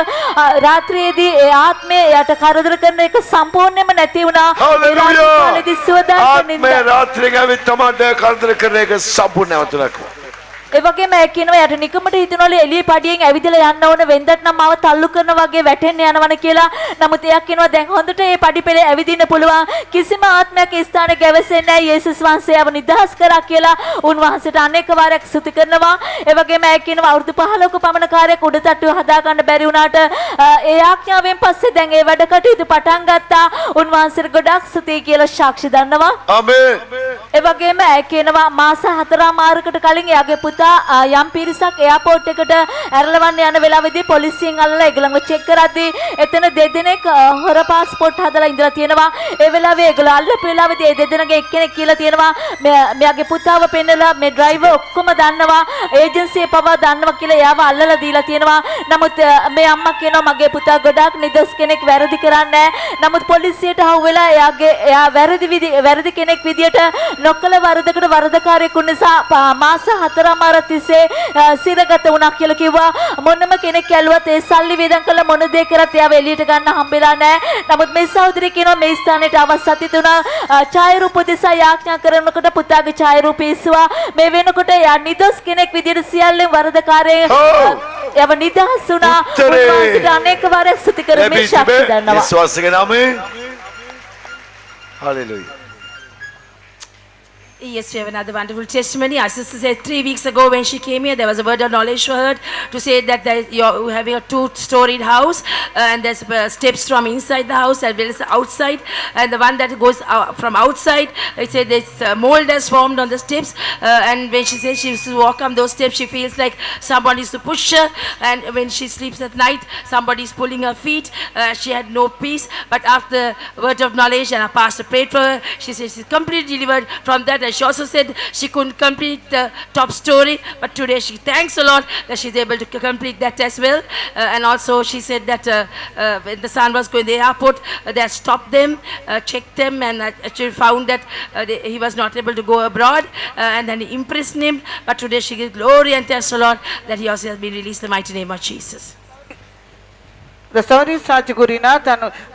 රාත්‍රියේදී ඒ ආත්මය එයාට කරදර කරන එක සම්පූර්ණයෙන්ම නැති වුණා. ඒ රාත්‍රියේදී සුවදායක නින්ද ආත්මය රාත්‍රියේ තමයි කරදර කරන එක සම්පූර්ණ නැවතුණා. ඒ වගේම කියනවා යට නිකමට හිතනවලු එළිය පඩියෙන් ඇවිදලා යන්න ඕන වෙන්දට නම් මාව තල්ලු කරනවා වගේ වැටෙන්න යනවන කියලා. නමුත් එයා කියනවා දැන් හොඳට මේ පඩි පෙළේ ඇවිදින්න පුළුවන්. කිසිම ආත්මයක් ඒ ස්ථානේ ගැවසෙන්නේ නැහැ. යේසුස් වහන්සේව නිදහස් කරා කියලා උන්වහන්සේට අනේක වාරයක් ස්තුති කරනවා. ඒ වගේම එයා කියනවා අවුරුදු 15ක පමණ කාර්යයක් උඩ තට්ටුව හදා ගන්න බැරි වුණාට ඒ ආඥාවෙන් පස්සේ දැන් ඒ වැඩ කටයුතු පටන් ගත්තා. උන්වහන්සේට ගොඩක් ස්තුතියි කියලා සාක්ෂි දන්නවා. ආමේන්. ඒ වගේම කියනවා මාස 4මාරකට කලින් එයාගේ පුතා යම් පිරිසක් එයාපෝට් එකට ඇරලවන්න යන වෙලාවේදී පොලිසියෙන් අල්ලලා ඒගොල්ලන්ව චෙක් කරද්දී එතන දෙදෙනෙක් හොර පාස්පෝර්ට් හදලා ඉඳලා තියෙනවා. ඒ වෙලාවේ ඒගොල්ලෝ අල්ලපු වෙලාවේදී ඒ දෙදෙනාගේ එක්කෙනෙක් කියලා තියෙනවා මෙයාගේ පුතාව පෙන්නලා මේ ඩ්‍රයිවර් ඔක්කොම දන්නවා ඒජන්සිය පවා දන්නවා කියලා එයාව අල්ලලා දීලා තියෙනවා. නමුත් මේ අම්මා කියනවා මගේ පුතා ගොඩාක් නිදොස් කෙනෙක් වැරදි කරන්නේ නැහැ. නමුත් පොලිසියට හවු වෙලා එයා වැරදි කෙනෙක් විදියට නොකල වරදකට වරදකාරයෙකු නිසා මාස 4මාර තිස්සේ සිරගත වුණා කියලා කිව්වා. මොනම කෙනෙක් ඇලුවත් ඒ සල්ලි වේදම් කළ මොන දේ කරත් එයාව එළියට ගන්න හම්බෙලා නැහැ. නමුත් මේ සහෝදරිය කියනවා මේ ස්ථානයට අවසත් තුනා ඡායරූප දිසා යාඥා කරනකොට පුතාගේ ඡායරූපය ඉස්සුවා. මේ වෙනකොට එයා නිදොස් කෙනෙක් විදියට සියල්ලෙන් වරදකාරයෙක් එයාව නිදහස් වුණා. උන්වහන්සේට අනේක වාරයක් ස්තුති කරමින් ශක්තිය දන්නවා. විශ්වාසයෙන් ආමේන්. Hallelujah. Yes, we have another wonderful testimony. Our sister said 3 weeks ago when she came here, there was a word of knowledge for her to say that you're having a 2-storied house and there's steps from inside the house as well as outside. And the one that goes from outside, it said this mold has formed on the steps. And when she says she used to walk on those steps, she feels like somebody used to push her. And when she sleeps at night, somebody is pulling her feet. She had no peace. But after word of knowledge and our pastor prayed for her, she says she's completely delivered from that. She also said she couldn't complete the top story, but today she thanks the Lord that she's able to complete that as well. And also she said that when the son was going to the airport, they had stopped them, checked them, and actually found that he was not able to go abroad, and then he imprisoned him. But today she gives glory and thanks the Lord that he also has been released in the mighty name of Jesus. இந்த சௌரி சாட்சி கூறினா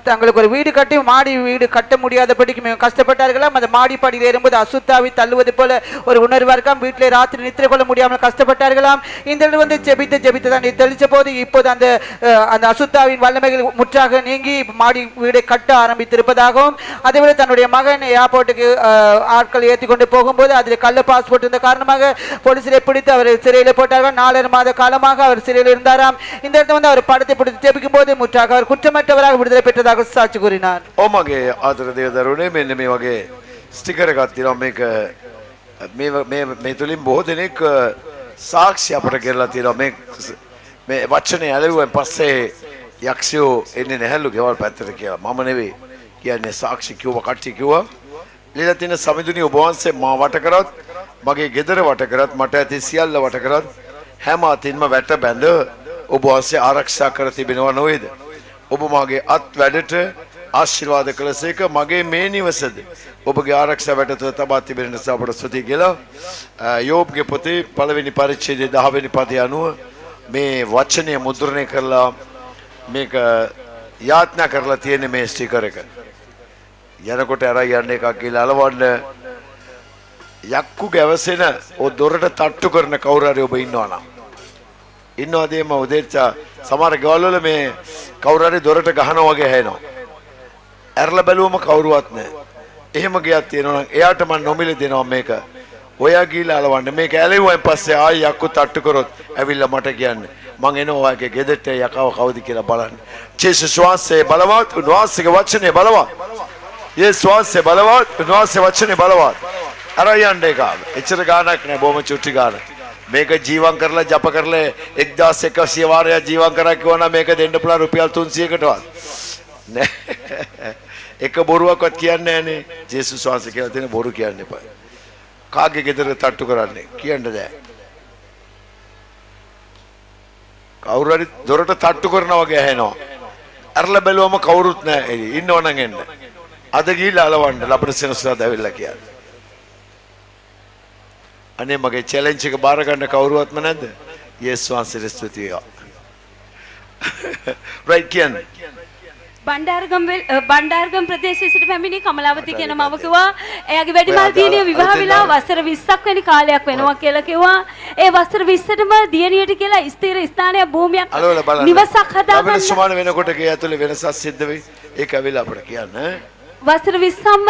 தங்களுக்கு ஒரு வீடு கட்டி மாடி வீடு கட்ட முடியாதபடிக்கு மிகவும் கஷ்டப்பட்டார்களாம். அந்த மாடி படியில் ஏறும்போது அசுத்தாவி தள்ளுவது போல ஒரு உணர்வா இருக்காம். வீட்டிலே ராத்திரி நித்திரை கொள்ள முடியாமல் கஷ்டப்பட்டார்களாம். இந்த வந்து ஜெபித்து தான் தெளிச்ச போது இப்போது அந்த அசுத்தாவின் வல்லமைகள் முற்றாக நீங்கி மாடி வீடை கட்ட ஆரம்பித்திருப்பதாகவும், அதேபோல தன்னுடைய மகன் ஏர்போர்ட்டுக்கு ஆட்கள் ஏற்றி கொண்டு போகும்போது அதில் கள்ள பாஸ்போர்ட் இருந்த காரணமாக போலீசிலே பிடித்து அவர் சிறையில் போட்டார்கள். 4 மாத காலமாக அவர் சிறையில் இருந்தாராம். இந்த இடத்துல வந்து அவர் படத்தை பிடித்து ஜெபிக்கும் මුත්‍රාක அவர் குற்றமற்றவராக விடுதலை பெற்றதாக சாட்சி கூறினார். ඔමගේ ආදර දේවදරුවනේ මෙන්න මේ වගේ ස්ටිකර් එකක් තියෙනවා. මේක මේ තුලින් බොහෝ දෙනෙක් සාක්ෂි අපට කරලා තියෙනවා. මේ වචනේ ඇලුවෙන් පස්සේ යක්ෂයෝ එන්නේ නැහැලු ගෙවල් පැත්තට කියලා. මම නෙවෙයි කියන්නේ සාක්ෂි කිව්ව කට්ටිය කිව්වා. লীලා තියෙන සමිඳුනි ඔබ වහන්සේ මා වට කරත් මගේ ගෙදර වට කරත් මට ඇති සියල්ල වට කරත් හැම අතින්ම වැට බැඳ ඔබ වහන්සේ ආරක්ෂා කර තිබෙනවා නොවේද? ඔබ මාගේ අත් වැඩට ආශිර්වාද කළසේක මගේ මේ නිවසද ඔබගේ ආරක්ෂා වැටත තබා තිබෙන නිසා අපට ස්තුතියි කියලා යෝබ්ගේ පොතේ පළවෙනි පරිච්ඡේදයේ 10 වෙනි පදය අනුව මේ වචනය මුද්‍රණය කරලා මේක යාඥා කරලා තියෙන මේ ස්ටිකර් එක. යනකොට අරයි යන්න එකක් කියලා අලවන්න යක්කු ගැවසෙන ඔය දොරට තට්ටු කරන කවුරු හරි ඔබ ඉන්නවා නම් ඉන්නවදේම උදේට සමහර ගෙවල් වල මේ කවුරු හරි දොරට ගහනවා වගේ හැෙනවා. ඇරලා බැලුවම කවුරුවත් නැහැ. එහෙම ගියක් තියෙනවා නම් එයාට මම නොමිලේ දෙනවා මේක. ඔයා ගිහලා අලවන්න. මේක ඇලෙවුවෙන් පස්සේ ආයි යක්කු තට්ටු කරොත් ඇවිල්ලා මට කියන්නේ මං එනවා ඔයාගේ ගෙදරට යකව කවුද කියලා බලන්න. ජේසුස් වහන්සේ බලවත්, උන්වහන්සේගේ වචනේ බලවත්. යේසුස් වහන්සේ බලවත්, උන්වහන්සේ වචනේ බලවත්. අර යන්න එක. එච්චර ගාණක් නෑ, බොහොම චුට්ටි ගාණක්. මේක ජීවම් කරලා ජප කරලා 1100 වාරයක් ජීවම් කරා කිව්වනම් මේක දෙන්න පුළුවන් රුපියල් 300කටවත් නෑ. එක බොරුවක්වත් කියන්නේ නෑනේ. ජේසුස් වහන්සේ කියලා තියෙන බොරු කියන්න එපා. කාගේ ගෙදර තට්ටු කරන්නේ කියන්න බෑ. කවුරු හරි දොරට තට්ටු කරනවා වගේ ඇහෙනවා. අරලා බැලුවම කවුරුත් නෑ. ඉන්නවනම් එන්න. අද ගිහිල්ලා අලවන්න ලබන සෙනසුරාදා ඇවිල්ලා කියන්නේ. අනේ මගේ චැලෙන්ජ් එක බාර ගන්න කවුරුවත්ම නැද්ද? යේසුස් වහන්සේට ස්තුතියි. රයිට් කියන්නේ. බණ්ඩාරගම ප්‍රදේශයේ සිට පැමිණි කමලාවති කියන මව කිව්වා එයාගේ වැඩිමල් දියණිය විවාහ වෙලා වසර 20ක් වැනි කාලයක් වෙනවා කියලා කිව්වා. ඒ වසර 20ටම දියණියට කියලා ස්ථිර ස්ථානයක් භූමියක් නිවසක් හදාගන්න සමාන වෙනකොට ගේ ඇතුලේ වෙනසක් සිද්ධ වෙයි. ඒක ඇවිල්ලා අපිට කියන්න. වසර 20ක්ම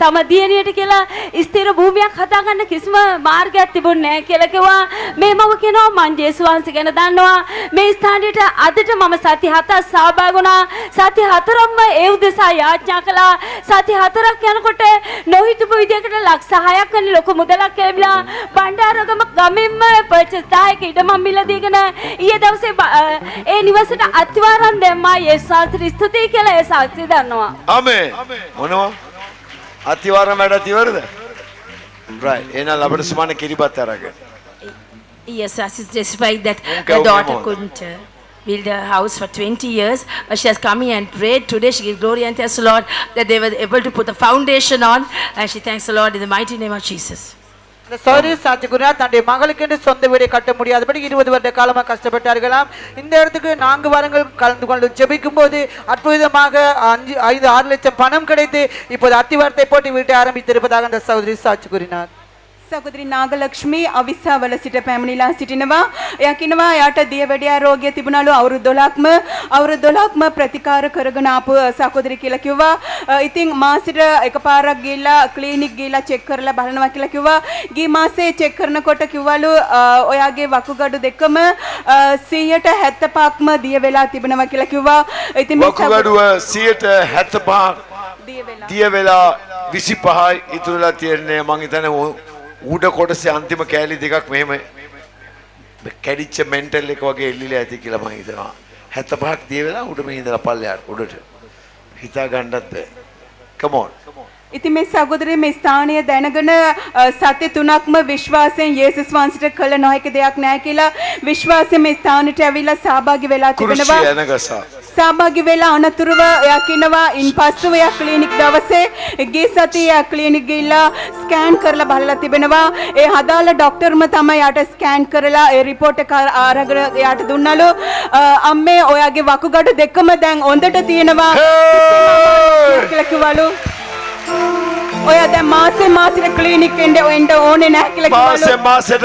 තම දියණියට කියලා ස්ථිර භූමියක් හදාගන්න කිසිම මාර්ගයක් තිබුණේ නැහැ කියලා කිව්වා. මේ මම කියනවා මං ජේසුස් වහන්සේ ගැන දන්නවා. මේ ස්ථානයට අදට මම සති 7ක් සහභාගී වුණා. සති 4ක්ම ඒ උදෙසා යාඥා කළා. සති 4ක් යනකොට නොහිතපු විදියකට ලක්ෂ 6ක් වැනි ලොකු මුදලක් ලැබිලා බණ්ඩාරගම ගමින්ම පර්චේස් 10ක ඉඩම මිල දීගෙන ඊයේ දවසේ ඒ නිවසට අත්වාරම් දැම්මා. යේසුස් වහන්සේට ස්තුතියි කියලා ඒ සාක්ෂිය දන්නවා. ආමේන්. මොනවා අතිවාරම වැඩ ඉවරද? right එහෙනම් අපිට සමාන කිරිබත් අරගෙන. Yes, as is testified that the daughter couldn't build a house for 20 years. But she has come here and prayed. Today she gives glory and thanks the Lord that they were able to put the foundation on. And she thanks the Lord in the mighty name of Jesus. இந்த சௌரி சாட்சிக்குரிய தன்னுடைய மகளுக்கு சொந்த வீடை கட்ட முடியாதபடி 20 வருட காலமாக கஷ்டப்பட்டார்களாம். இந்த இடத்துக்கு 4 வாரங்கள் கலந்து கொண்டு ஜெபிக்கும் போது அற்புதமாக 5-6 லட்சம் பணம் கிடைத்து இப்போது அத்திவாரத்தை போட்டு வீட்டை ஆரம்பித்திருப்பதாக அந்த சௌதரி சாட்சி கூறினார். සහෝදරි නාගලක්ෂ්මී අවිස්සාවල සිට පැමිණිලා සිටිනවා. එයා කියනවා එයාට දියවැඩියා රෝගය තිබුණලු අවුරුදු 12ක්ම ප්‍රතිකාර කරගෙන ආපු සහෝදරි කියලා කිව්වා. ඉතින් මාසෙට එකපාරක් ගිහිල්ලා ක්ලිනික් ගිහිල්ලා චෙක් කරලා බලනවා කියලා කිව්වා. ගිය මාසේ චෙක් කරනකොට කිව්වලු ඔයාගේ වකුගඩු දෙකම 175ක්ම දිය වෙලා තිබෙනවා කියලා කිව්වා. ඉතින් මේ වකුගඩුව 175ක් දිය වෙලා 25යි ඉතුරුලා තියෙන්නේ. මං හිතන්නේ උඩ කොටසේ අන්තිම කෑලි දෙකක් මෙහෙම කැඩිච්ච මෙන්ටල් එක වගේ එල්ලිලා ඇති කියලා මම හිතනවා. 75ක් දිය වෙලා උඩ මෙහි ඉඳලා පල්ලෙහාට උඩට හිතා ගන්නත් බැහැ. come on. ඉතින් මේ සහෝදරේ මේ ස්ථානීය දැනගෙන සති 3ක්ම විශ්වාසයෙන් යේසුස් වහන්සේට කළ නොහැකි දෙයක් නැහැ කියලා විශ්වාසයෙන් මේ ස්ථානෙට ඇවිල්ලා සහභාගී වෙලා තිබෙනවා. සහභාගී වෙලා අනතුරුව එයා කියනවා ඉන්පස්සෙ එයා ක්ලිනික් දවසේ ගිය සතියේ එයා ක්ලිනික් ගිහිල්ලා ස්කෑන් කරලා බලලා තිබෙනවා. ඒ හදාලා ડોක්ටර්ම තමයි යාට ස්කෑන් කරලා ඒ රිපෝට් එක අරගෙන එයාට දුන්නලු. අම්මේ ඔයාගේ වකුගඩු දෙකම දැන් හොඳට තියෙනවා කියලා කිව්වලු. ඔයා දැන් මාසෙට ක්ලිනික් එන්න ඕනේ නැහැ කියලා කිව්වලු. මාසෙට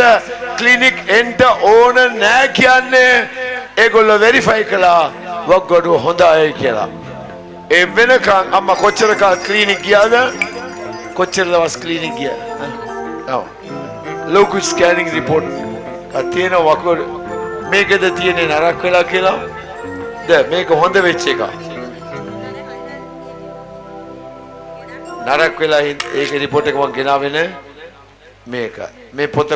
ක්ලිනික් එන්න ඕන නැහැ කියන්නේ ඒගොල්ලෝ වෙරිෆයි කළා වකුගඩුව හොඳයි කියලා. ඒ වෙනකන් අම්මා කොච්චර කාල ක්ලිනික් ගියාද? කොච්චර දවස් ක්ලිනික් ගියාද? ඔව්. ලොකු ස්කෑනින් රිපෝට් තියෙන වකුගඩු මේකද තියෙන්නේ නරක වෙලා කියලා. දැන් මේක හොඳ වෙච්ච එක. නරක වෙලා ඒක රිපෝට් එක මම ගෙනාවේ නෑ. මේක මේ පොත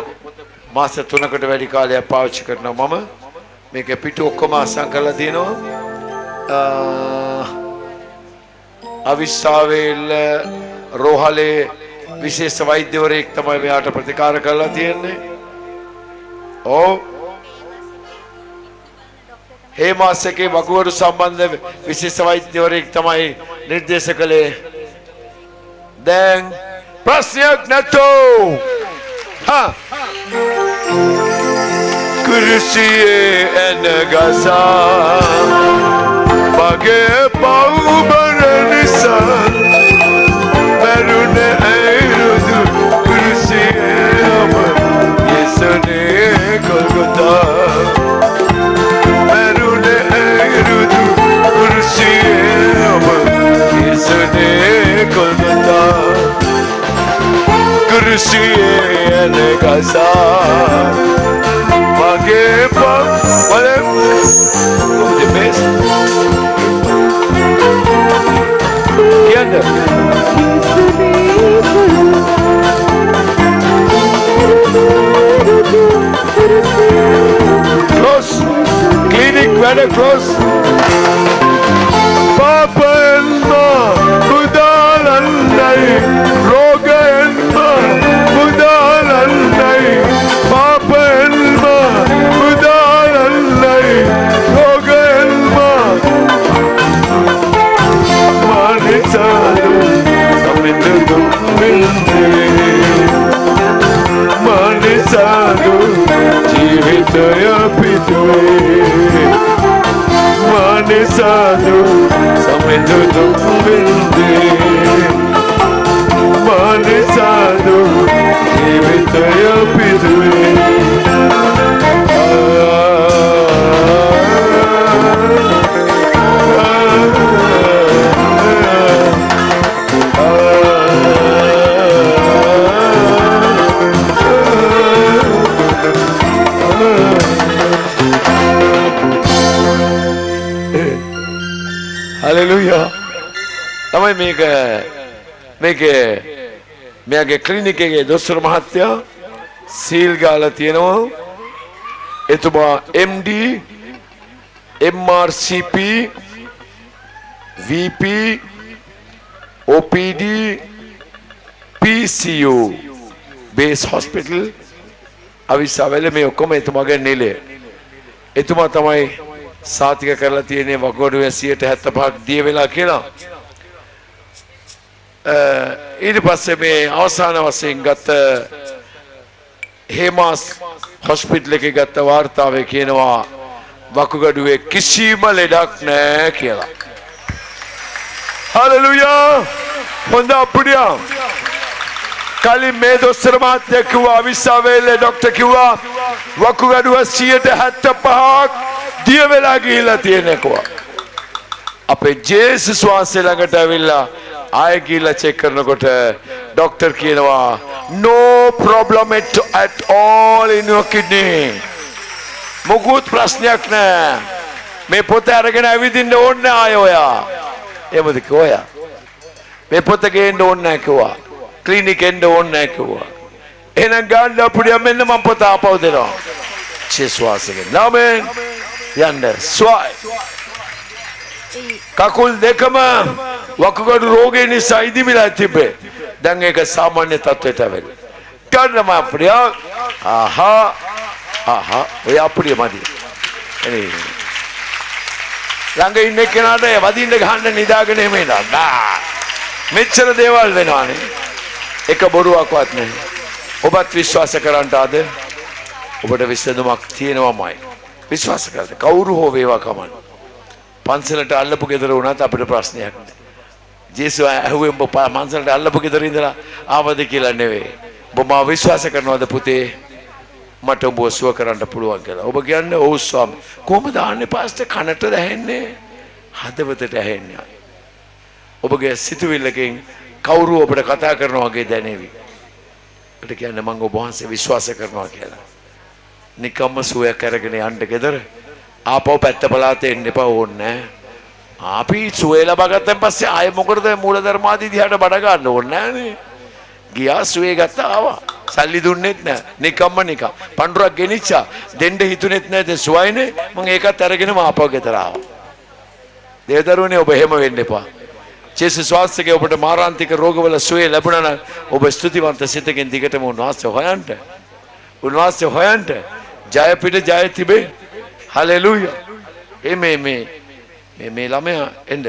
මාස 3කට වැඩි කාලයක් පාවිච්චි කරනවා මම. මේක පිටු ඔක්කොම අසං කරලා තියෙනවා. අවිස්සාවේල රෝහලේ විශේෂ වෛද්‍යවරයෙක් තමයි මෙයාට ප්‍රතිකාර කරලා තියෙන්නේ. ඔව්. මේ මාසයේ වකුගඩු සම්බන්ධ විශේෂ වෛද්‍යවරයෙක් තමයි නිර්දේශ කළේ. දැන් ප්‍රශ්නයක් නැතෝ. හා කුරුසියේ එන ගසා මගේ පවුබර නිසා මරුනේ ඇරුදු කුරුසියේ ඔබ යසනේ කොල්ගොතා මරුනේ ඇරුදු කුරුසියේ ඔබ යසනේ කොල්ගොතා කුරුසියේ එන ගසා Mage pam, wale, oh the best. Kianda. Close. Clinic very close. Papa enma, kudal allai, roga enma, kudal allai. Papa enma, kudal allai, roga enma. Manitadu, samindu dumminde. Manitadu, jivitaya pitwe. මනිසාදු Samindu දුක් විඳේ මනිසාදු ජීවිතය පිදුවේ Hallelujah. තමයි මේකේ clinic එකේ දොස්තර මහත්තයා සීල් ගාලා තියෙනවා. එතුමා MD MRCP VP OPD PCU base hospital අවිස්සාවල මේ ඔක්කොම එතුමාගේ නෙලේ. එතුමා තමයි සාතික කරලා තියෙන්නේ වගොඩුවේ 75ක් දිය වෙලා කියලා. ඊට පස්සේ මේ අවසාන වශයෙන් ගත්ත හේමාස් හොස්පිටල් එකේ ගත්ත වාර්තාවේ කියනවා වකුගඩුවේ කිසිම ලෙඩක් නැහැ කියලා. හalleluya. හොඳ අපුඩියා. කලින් මේ දොස්තර මහත්තයා කිව්වා අවිස්සාවේලේ ડોක්ටර් කිව්වා වකුගඩුව 75ක් දිය වෙලා ගිහිල්ලා තියෙනකෝ. අපේ ජේසුස් වහන්සේ ළඟට ඇවිල්ලා ආයෙ ගිහිල්ලා චෙක් කරනකොට ડોක්ටර් කියනවා no problem at all in your kidney. මොකුත් ප්‍රශ්නයක් නැහැ. මේ පොත අරගෙන ඇවිදින්න ඕනේ ආයෙ ඔයා. එහෙමද කිව්වා? මේ පොත ගේන්න ඕනේ නැහැ කිව්වා. ක්ලිනික් එන්න ඕනේ නැහැ කිව්වා. එහෙනම් ගන්න අපුඩිය මෙන්න මම පොත ආපහු දෙනවා. ජේසුස් වහන්සේගේ නාමයෙන් යන්න ස්වයි කකුල් දෙකම වකුගඩු රෝගය නිසා ඉදිමිලා තිබේ. දැන් ඒක සාමාන්‍ය තත්ත්වයට ඇවිල්ලා. ගන්නම අප්‍රිය ඔය අප්‍රිය මදි. එනේ ළඟ ඉන්න කෙනාට වදින්න ගහන්න නිදාගෙන එමෙ නෑ. මෙච්චර දේවල් වෙනවානේ. එක බොරුවක්වත් නැහැ. ඔබත් විශ්වාස කරන්න ආද? ඔබට විසඳුමක් තියෙනවමයි. විශ්වාස කරන්න. කවුරු හෝ වේවා කමන්න. පන්සලට අල්ලපු ගෙදර වුණත් අපිට ප්‍රශ්නයක් නැහැ. ජේසුස් ඇහුවේ ඔබ පන්සලට අල්ලපු ගෙදර ඉඳලා ආවද කියලා නෙවෙයි. ඔබ මා විශ්වාස කරනවද පුතේ? මට ඔබව සුව කරන්න පුළුවන් කියලා. ඔබ කියන්නේ ඔව් ස්වාමී. කොහොමද ආන්නේ පාස්ටර් කනට ඇහෙන්නේ? හදවතට ඇහෙන්නේ. ඔබගේ සිතුවිල්ලකින් කවුරු ඔබට කතා කරනවා වගේ දැනෙවි. ඒකට කියන්නේ මම ඔබ වහන්සේ විශ්වාස කරනවා කියලා. නිකම්ම සුවයක් අරගෙන යන්න ගෙදර. ආපහු පැත්ත පළාතේ එන්න එපා ඕනේ. අපි සුවය ලබා ගත්තන් පස්සේ ආයෙ මොකටද මූලධර්මාදී දිහාට බඩ ගන්න ඕනේ නෑනේ. ගියා සුවේ ගත්තා ආවා. සල්ලි දුන්නෙත් නෑ. නිකම්ම නිකම්. පඳුරක් ගෙනිච්චා. දෙන්න හිතුනෙත් නෑ දැන් සුවයිනේ. මම ඒකත් අරගෙනම ආපහු ගෙදර ආවා. දේවදරුවනේ ඔබ එහෙම වෙන්න එපා. ජේසුස් වහන්සේගේ ඔබට මාරාන්තික රෝගවල සුවය ලැබුණා නම් ඔබ ස්තුතිවන්ත සිතකින් දිගටම උන්වහන්සේ හොයන්න. උන්වහන්සේ හොයන්න. ජය පිට ජය තිබේ. හලෙලූයා. මේ ළමයා එන්න.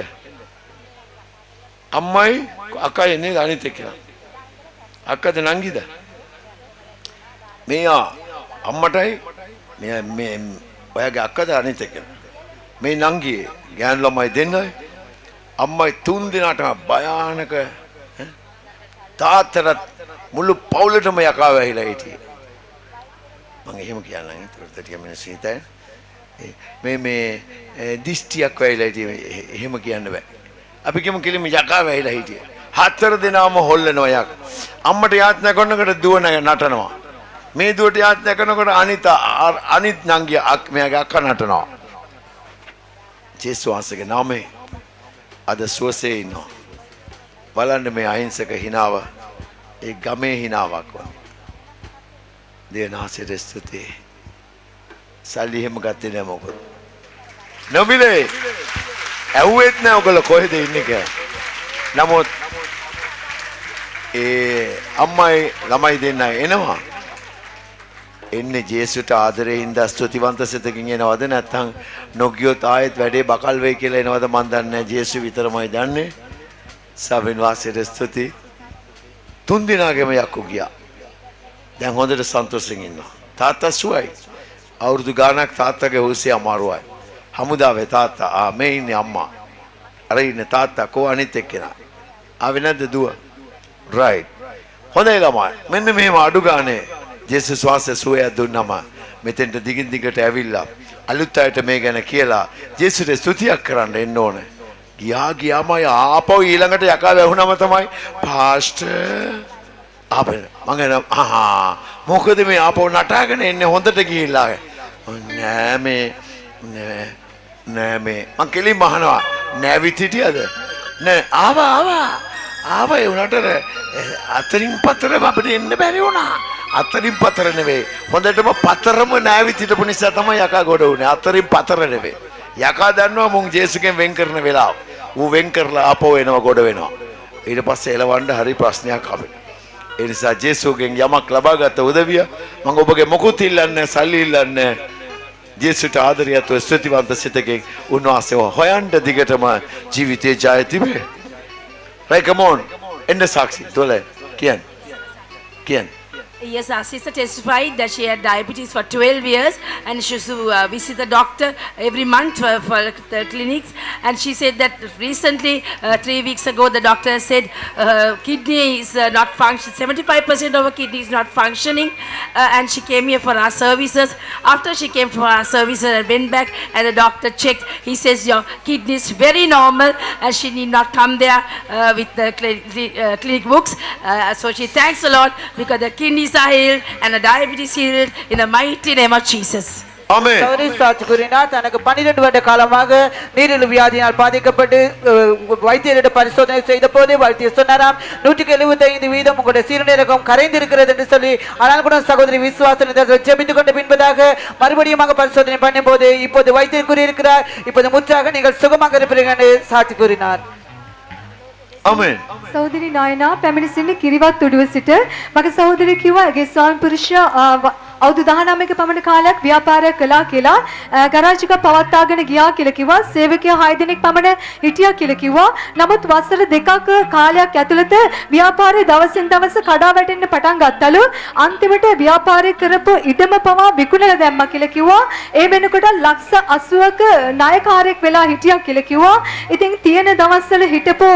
අම්මයි අක්කයි එන්නේ අනිත් එක්ක. අක්කද නංගිද? මෙයා අම්මටයි මේ ඔයාගේ අක්කද අනිත් එක්ක. මේ නංගියේ ගෑනු ළමයි දෙන්නයි. අම්මයි තුන් දිනටම භයානක තාත්තට මුළු පවුලටම යකා වැහිලා හිටියේ. මම එහෙම කියන්නම් ඒකට ටික මිනිස්සු හිතයි. මේ දිස්තියක් වැහිලා හිටියේ එහෙම කියන්න බෑ. අපි කියමු කිලිම යකා වැහිලා හිටියේ. 4 දිනම හොල්ලනවා යක්. අම්මට යාඥා කරනකොට දුව නටනවා. මේ දුවට යාඥා කරනකොට අනිත් නංගිය මෙයාගේ අක්කා නටනවා. ජේසුස් වහන්සේගේ නාමයෙන් අද සුවසේ ඉන්නවා. බලන්න මේ අහිංසක හිනාව ඒ ගමේ හිනාවක් වගේ. දේනාසෙට ස්තුතියි. සල්ලි එහෙම ගත්තේ නෑ මොකද? නොමිලේ ඇහුවෙත් නෑ ඔයගොල්ලෝ කොහෙද ඉන්නේ කියලා. නමුත් අම්මයි ළමයි දෙන්නයි එනවා. එන්නේ ජේසුට ආදරෙින්ද ස්තුතිවන්ත සිතකින් එනවද නැත්නම් නොගියොත් ආයෙත් වැඩේ බකල් වෙයි කියලා එනවද මන් දන්නේ නැහැ. ජේසු විතරමයි දන්නේ. සබින් වාසයට ස්තුති. 3 දිනකම යක්කු ගියා. දැන් හොඳට සන්තෝෂෙන් ඉන්නවා. තාත්තා සුවයි. අවුරුදු ගාණක් තාත්තගේ හොස්සේ අමාරුවයි. හමුදාවේ තාත්තා මේ ඉන්නේ අම්මා. අර ඉන්නේ තාත්තා කෝ අනිත් එක්කෙනා. ආවේ නැද්ද දුව? right. හොඳයි ළමයි. මෙන්න මෙහෙම අඩු ගානේ ජේසුස් වාසය සුවය දුන්නම මෙතෙන්ට දිගින් දිගට ඇවිල්ලා අලුත් අයට මේ ගැන කියලා ජේසුට ස්තුතියක් කරන්න එන්න ඕනේ. ගියාම ආපහු ඊළඟට යකා වැහුනම තමයි පාස්ටර් ආපේ මම මොකද මේ ආපහු නටාගෙන එන්නේ හොඳට ගිහිල්ලා නෑ මේ මං කෙලින්ම අහනවා නෑවිත් හිටියද නෑ ආවා ඒ උනට අතරින් පතරම අපිට එන්න බැරි වුණා අතරින් පතර නෙවෙයි හොඳටම පතරම නෑවිත් හිටපු නිසා තමයි යකා ගොඩ වුනේ අතරින් පතර නෙවෙයි යකා දන්නවා මුන් ජේසුගෙන් වෙන් කරන වෙලාව ඌ වෙන් කරලා ආපහු එනවා ගොඩ වෙනවා ඊට පස්සේ එලවන්න හරි ප්‍රශ්නයක් අපිට ඒ නිසා ජේසුගෙන් යමක් ලබාගත් උදවිය මම ඔබගේ මොකුත් ඉල්ලන්නේ සල්ලි ඉල්ලන්නේ ජේසුට ආදරයත් ස්තුතිවන්ත සිතකින් උන්වහන්සේව හොයන්න දිගටම ජීවිතේ ජය තිබේ right come on එන්න සාක්ෂි තොල කියන්න Yes, our sister testified that she had diabetes for 12 years and she used to visit the doctor every month for the clinics. And she said that recently, 3 weeks ago, the doctor said kidney is not functioning, 75% of her kidney is not functioning. And she came here for our services. After she came for our services and went back and the doctor checked, he says your kidney is very normal and she need not come there with the clinic books. So she thanks the Lord because the kidneys are healed and the diabetes healed in the mighty name of Jesus. Amen. சௌரி சாட்சி கூறினார் தனக்கு 12 வருட காலமாக நீரிழிவு வியாதியினால் பாதிக்கப்பட்டு வைத்தியரிடம் பரிசோதனை செய்த போது வைத்தியர் சொன்னாராம் 175% உங்களுடைய சிறுநீரகம் கரைந்திருக்கிறது என்று சொல்லி ஆனால் கூட சகோதரி விசுவாசத்தில் ஜெபித்து கொண்ட பின்பதாக மறுபடியும் பரிசோதனை பண்ணும்போது இப்போது வைத்தியர் கூறியிருக்கிறார் இப்போது முற்றாக நீங்கள் சுகமாக இருப்பீர்கள் என்று சாட்சி கூறினார் Amen. සහෝදරි නායනා පැමිණ සිටින කිරිවත් උඩුව සිට මගේ සහෝදරිය කිව්වා ඒගේ ස්වාමි පුරුෂයා අවුරුදු 19ක පමණ කාලයක් ව්‍යාපාරයක් කළා කියලා ගරාජ් එක පවත්වාගෙන ගියා කියලා කිව්වා සේවකයා 6 දිනක් පමණ හිටියා කියලා කිව්වා නමුත් වසර දෙකක කාලයක් ඇතුළත ව්‍යාපාරේ දවසින් දවස කඩා වැටෙන්න පටන් ගත්තලු අන්තිමට ව්‍යාපාරේ කරපු ඉඩම පවා විකුණලා දැම්මා කියලා කිව්වා ඒ වෙනකොට ලක්ෂ 80ක ණයකාරයෙක් වෙලා හිටියා කියලා කිව්වා ඉතින් තියෙන දවස්වල හිටපු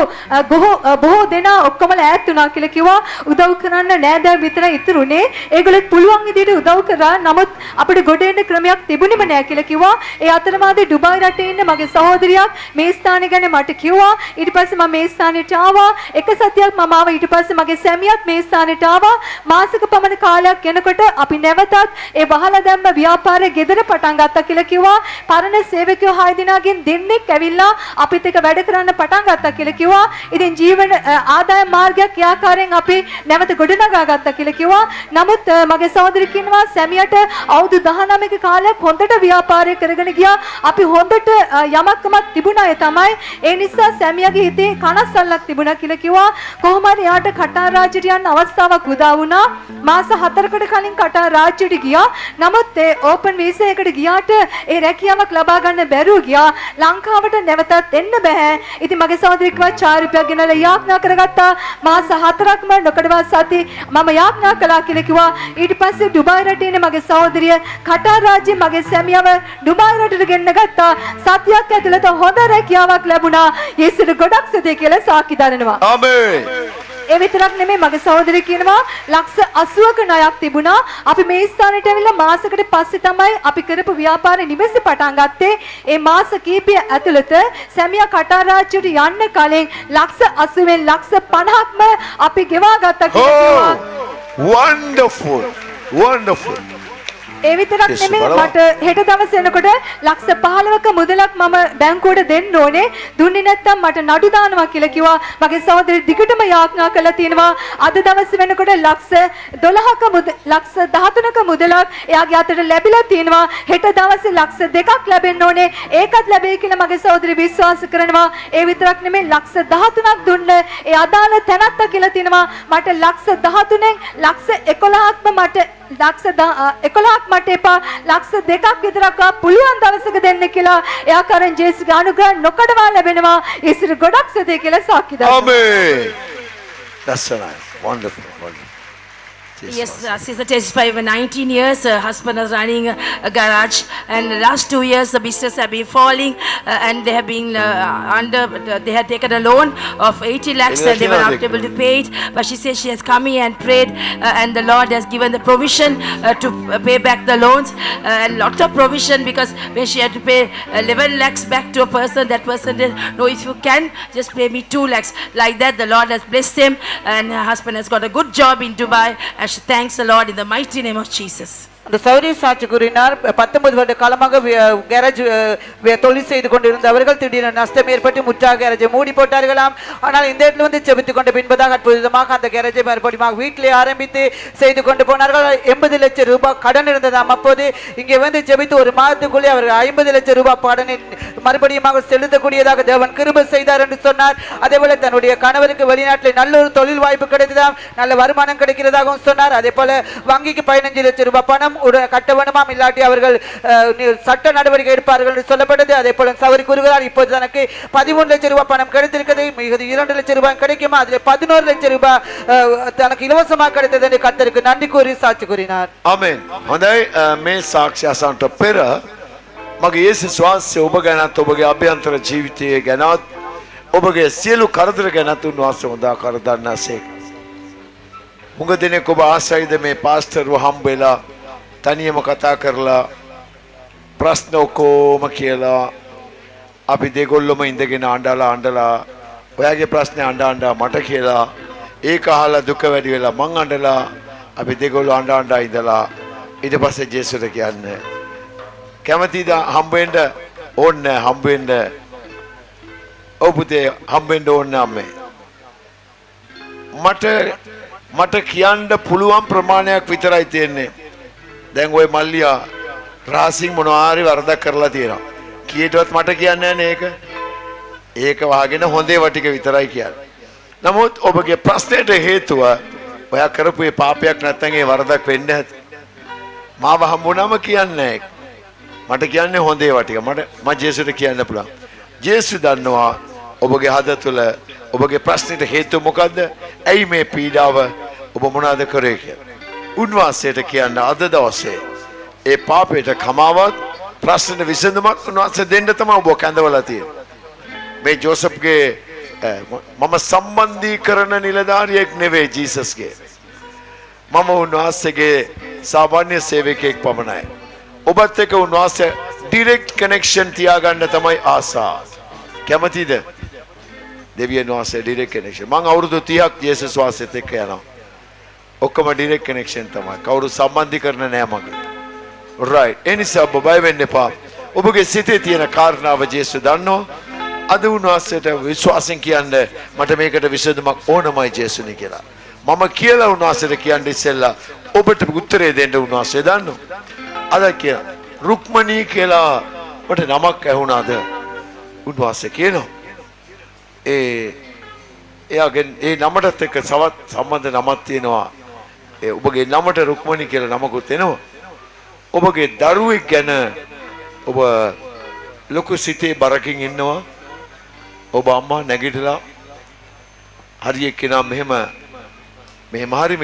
බොහෝ දෙනා ඔක්කොම ඈත් වුණා කියලා කිව්වා උදව් කරන්න නෑදෑ විතර ඉතුරුනේ ඒගොල්ලෝ පුළුවන් විදිහට උදව් කරා නමුත් අපිට ගොඩ එන්න ක්‍රමයක් තිබුණෙම නෑ කියලා කිව්වා ඒ අතරමාදී ඩුබායි රටේ ඉන්න මගේ සහෝදරියක් මේ ස්ථානය ගැන මට කිව්වා ඊට පස්සේ මම මේ ස්ථානෙට ආවා එක සතියක් මම ආවා ඊට පස්සේ මගේ සැමියාත් මේ ස්ථානෙට ආවා මාසික පමණ කාලයක් යනකොට අපි නැවතත් ඒ වහලා දැම්ම ව්‍යාපාරය ගෙදර පටන් ගත්තා කියලා කිව්වා පරණ සේවකයෝ 6 දිනාගෙන් දෙන්නෙක් ඇවිල්ලා අපිත් එක්ක වැඩ කරන්න පටන් ගත්තා කියලා කිව්වා ඉතින් ජීවන ආදාය මාර්ගයක් ක්‍රියාකාරයෙන් අපි නැවත ගොඩනගා ගත්තා කියලා කිව්වා නමුත් මගේ සහෝදරිය කියනවා සැමියාට අවුරුදු 19ක කාලයක් හොඳට ව්‍යාපාරය කරගෙන ගියා අපි හොඳට යමක්කමක් තිබුණා ඒ තමයි ඒ නිසා සැමියාගේ හිතේ කනස්සල්ලක් තිබුණා කියලා කිව්වා කොහොම හරි යාට කටාර් රාජ්‍යයට යන්න අවස්ථාවක් උදා වුණා මාස 4කට කලින් කටාර් රාජ්‍යයට ගියා නමුත් ඒ ඕපන් වීසා එකට ගියාට ඒ රැකියාවක් ලබා ගන්න බැරුව ගියා ලංකාවට නැවතත් එන්න බෑ ඉතින් මගේ සහෝදරිය කිව්වා චාරිපයක් ගෙනලා යාඥා කරගත්තා මාස 4ක්ම නොකඩවා සති මම යාඥා කළා කියලා කිව්වා ඊට පස්සේ ඩුබායි රටේ ඉන්න මගේ සහෝදරිය කටාර් රාජ්‍යයේ මගේ සැමියාව ඩුබායි රටට ගෙන්න ගත්තා සතියක් ඇතුළත හොඳ රැකියාවක් ලැබුණා යේසුට ගොඩක් සතේ කියලා සාක්ෂි දරනවා Amen. ඒ විතරක් නෙමෙයි මගේ සහෝදරිය කියනවා ලක්ෂ 80ක ණයක් තිබුණා අපි මේ ස්ථානෙට ඇවිල්ලා මාසෙකට පස්සේ තමයි අපි කරපු ව්‍යාපාරේ නිවෙස්ස පටන් ගත්තේ ඒ මාස කීපය ඇතුළත සැමියා කටාර් රාජ්‍යයට යන්න කලින් ලක්ෂ 80ෙන් ලක්ෂ 50ක්ම අපි ගෙවා ගත්තා කියලා කිව්වා Wonderful. Wonderful. ඒ විතරක් නෙමෙයි මට හෙට දවස් වෙනකොට ලක්ෂ 15ක මුදලක් මම බැංකුවට දෙන්න ඕනේ දුන්නේ නැත්නම් මට නඩු දානවා කියලා කිව්වා මගේ සහෝදරිය දිගටම යාඥා කළා තියෙනවා අද දවස් වෙනකොට ලක්ෂ 13ක මුදලක් එයාගේ අතට ලැබිලා තියෙනවා හෙට දවසේ ලක්ෂ 2ක් ලැබෙන්න ඕනේ ඒකත් ලැබෙයි කියලා මගේ සහෝදරිය විශ්වාස කරනවා ඒ විතරක් නෙමෙයි ලක්ෂ 13ක් දුන්න ඒ අදාළ තැනත්තා කියලා තියෙනවා මට ලක්ෂ 13න් ලක්ෂ 11ක්ම මට ලක්ෂ 11ක් මට එපා ලක්ෂ 2ක් විතරක් පුළුවන් දවසක දෙන්න කියලා එයා කරන් ජේසුගේ අනුග්‍රහ නොකඩවා ලැබෙනවා ඊසිර ගොඩක් සතේ කියලා සාක්ෂි දෙනවා Amen. That's so nice. Wonderful. Wonderful. Yes, sister testified for 19 years. Her husband is running a garage, and the last 2 years the business have been falling, and they have been they had taken a loan of 80 lakhs and they were not able to pay it. But she says she has come here and prayed, and the Lord has given the provision to pay back the loans, and lot of provision, because when she had to pay 11 lakhs back to a person, that person said, no, if you can, just pay me 2 lakhs. Like that, the Lord has blessed him, and her husband has got a good job in Dubai, and she thanks the Lord in the mighty name of Jesus. அந்த சௌரி சாட்சி கூறினார் 19 வருட காலமாக garage தொழில் செய்து கொண்டிருந்தவர்கள் திடீரென நஷ்டம் ஏற்பட்டு முற்றாக கேரேஜை மூடி போட்டார்களாம். ஆனால் இந்த இடத்துல வந்து ஜெபித்து கொண்ட பின்பதாக அற்புதமாக அந்த கேரேஜை மறுபடியும் வீட்டிலே ஆரம்பித்து செய்து கொண்டு போனார்கள். 80 லட்சம் ரூபாய் கடன் இருந்ததாம். அப்போது இங்கே வந்து ஜெபித்து ஒரு மாதத்துக்குள்ளே அவர்கள் 50 லட்சம் ரூபாய் கடனை மறுபடியும் செலுத்தக்கூடியதாக தேவன் கிருபை செய்தார் என்று சொன்னார். அதே போல தன்னுடைய கணவருக்கு வெளிநாட்டில் நல்ல ஒரு தொழில் வாய்ப்பு கிடைத்ததாம், நல்ல வருமானம் கிடைக்கிறதாகவும் சொன்னார். அதே போல வங்கிக்கு 15 லட்சம் ரூபாய் பணம் கட்ட வேண்டுமாம், இல்லாட்டி அவர்கள் சட்ட நடவடிக்கை எடுப்பார்கள் என்று சொல்லப்பட்டது. அதே போல சவரி கூறுகிறார், இப்போது தனக்கு 13 லட்சம் ரூபாய் பணம் கிடைத்திருக்கிறது, மிக 2 லட்சம் ரூபாய் கிடைக்குமா, அதில் 11 லட்சம் ரூபாய் தனக்கு இலவசமாக கிடைத்தது என்று கர்த்தருக்கு நன்றி கூறி சாட்சி கூறினார். ආමෙන්. හොඳයි මේ සාක්ෂි අසන්නට පෙර මගේ යේසුස් වහන්සේ ඔබ ගැනත් ඔබගේ අභ්‍යන්තර ජීවිතය ගැනත් ඔබගේ සියලු කරදර ගැනත් උන්වහන්සේ හොඳා කර දන්නාසේක. හුඟ දෙනෙක් ඔබ ආසයිද මේ පාස්ටර්ව හම්බ වෙලා තනියම කතා කරලා ප්‍රශ්න ඔක්කොම කියලා අපි දෙගොල්ලොම ඉඳගෙන අඬලා ඔයාගේ ප්‍රශ්නේ අඬ මට කියලා ඒක අහලා දුක වැඩි වෙලා මං අඬලා අපි දෙගොල්ලෝ අඬ ඉඳලා ඊට පස්සේ ජේසුට කියන්නේ කැමතිද හම්බ වෙන්න ඕනේ හම්බ වෙන්න ඔව් පුතේ හම්බ වෙන්න ඕනේ අම්මේ මට කියන්න පුළුවන් ප්‍රමාණයක් විතරයි තියෙන්නේ. දැන් ওই මල්ලියා රාසින් මොනවාරි වරදක් කරලා තියෙනවා. කීයටවත් මට කියන්නේ නැහැ ඒක වහගෙන හොඳේ වටික විතරයි කියන්නේ. නමුත් ඔබගේ ප්‍රශ්නෙට හේතුව ඔයා කරපු ඒ පාපයක් නැත්නම් ඒ වරදක් වෙන්න ඇති. මාව හම්බුනම කියන්නේ මට කියන්නේ හොඳේ වටික. මම ජේසුට කියන්න පුළුවන්. ජේසු දන්නවා ඔබගේ හද තුළ ඔබගේ ප්‍රශ්නෙට හේතුව මොකද්ද? ඇයි මේ පීඩාව ඔබ මොනවාද කරේ කියලා. උන්වහන්සේට කියන්න අද දවසේ ඒ පාපයට කමාවත් ප්‍රශ්නෙට විසඳුමක් උන්වහන්සේ දෙන්න තමයි ඔබ කැඳවලා තියෙන්නේ. මේ ජෝසප්ගේ මම සම්බන්ධීකරණ නිලධාරියෙක් නෙවෙයි ජීසස්ගේ. මම උන්වහන්සේගේ සාමාන්‍ය සේවකයෙක් පමණයි. ඔබත් එක්ක උන්වහන්සේ ඩිරෙක්ට් කනෙක්ෂන් තියාගන්න තමයි ආසා. කැමතිද? දෙවියන් වහන්සේ ඩිරෙක්ට් කනෙක්ෂන්. මම අවුරුදු 30ක් ජේසස් වහන්සේත් එක්ක යනවා. ඔක්කොම ඩිරෙක්ට් කනෙක්ෂන් තමයි. කවුරු සම්බන්ධීකරණ නෑ මගේ. රයිට්. ඒ නිසා ඔබ බය වෙන්න එපා. ඔබගේ සිතේ තියෙන කාරණාව ජේසු දන්නවා. අද උන්වහන්සේට විශ්වාසයෙන් කියන්න මට මේකට විසඳුමක් ඕනමයි ජේසුනි කියලා. මම කියලා උන්වහන්සේට කියන්න ඉස්සෙල්ලා ඔබට උත්තරේ දෙන්න උන්වහන්සේ දන්නවා. අද කියලා රුක්මනී කියලා මට නමක් ඇහුණාද? උන්වහන්සේ කියනවා. එයාගේ ඒ නමටත් එක්ක සම්බන්ධ නමක් තියෙනවා. ඒ ඔබගේ නමට රුක්මනී කියලා නමකුත් එනවා. ඔබගේ දරුවෙක් ගැන ඔබ ලොකු සිතේ බරකින් ඉන්නවා. ඔබ අම්මා නැගිටලා හරි එක්කෙනා මෙහෙම හරි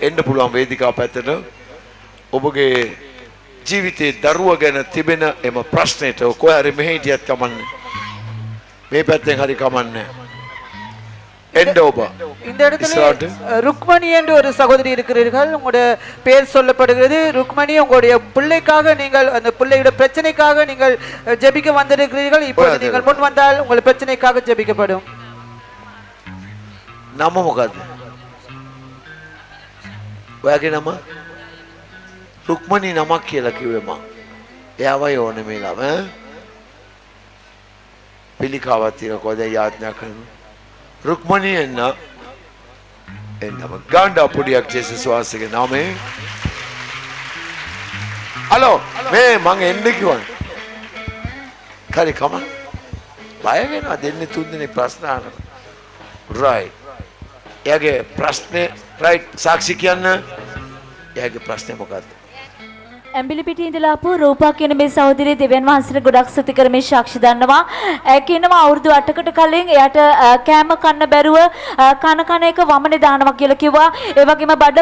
එන්න පුළුවන් වේදිකාව පැත්තට ඔබගේ ජීවිතේ දරුවා ගැන තිබෙන එම ප්‍රශ්නෙට කොහේ හරි මෙහෙ හිටියත් කමන්නේ. මේ පැත්තෙන් හරි කමන්නේ. எந்த ஓபா இந்த இடத்துல ருக்மணி என்று ஒரு சகோதரி இருக்கிறீர்கள். உங்களுடைய பெயர் சொல்லப்படுகிறது ருக்மணி. உங்களுடைய பிள்ளைக்காக நீங்கள் அந்த பிள்ளையோட பிரச்சனைக்காக நீங்கள் ஜெபிக்க வந்திருக்கிறீர்கள். இப்போது நீங்கள் முன் வந்தால் உங்கள் பிரச்சனைக்காக ஜெபிக்கப்படும். நாம මොකද්ද? ඔයාගේ නම රුක්මනී නමක් කියලා කිව්වේ මම. එයාවයි ඕනේ මේ ළම. පිළිකාවක් තියෙන කොහෙද යාඥා කරනවා. රුක්මනී එන්නම ගාණ්ඩා පොඩියක් ජේසුස් වහන්සේගේ නාමයෙන්. හලෝ මේ මං එන්න කිව්වනේ. හරි කම. බය වෙනවා දෙන්නේ තුන් දෙනෙක් ප්‍රශ්න අහනවා. රයිට්. එයාගේ ප්‍රශ්නේ රයිට් සාක්ෂි කියන්න. එයාගේ ප්‍රශ්නේ මොකද්ද? ඇඹිලි පිටින් ඉඳලා ආපු රූපා කියන මේ සහෝදරිය දෙවියන් වහන්සේට ගොඩක් ස්තුති කරමින් සාක්ෂි දන්නවා. කියනවා අවුරුදු 8කට කලින් එයාට කෑම කන්න බැරුව කන එක වමනේ දානවා කියලා කිව්වා. ඒ වගේම බඩ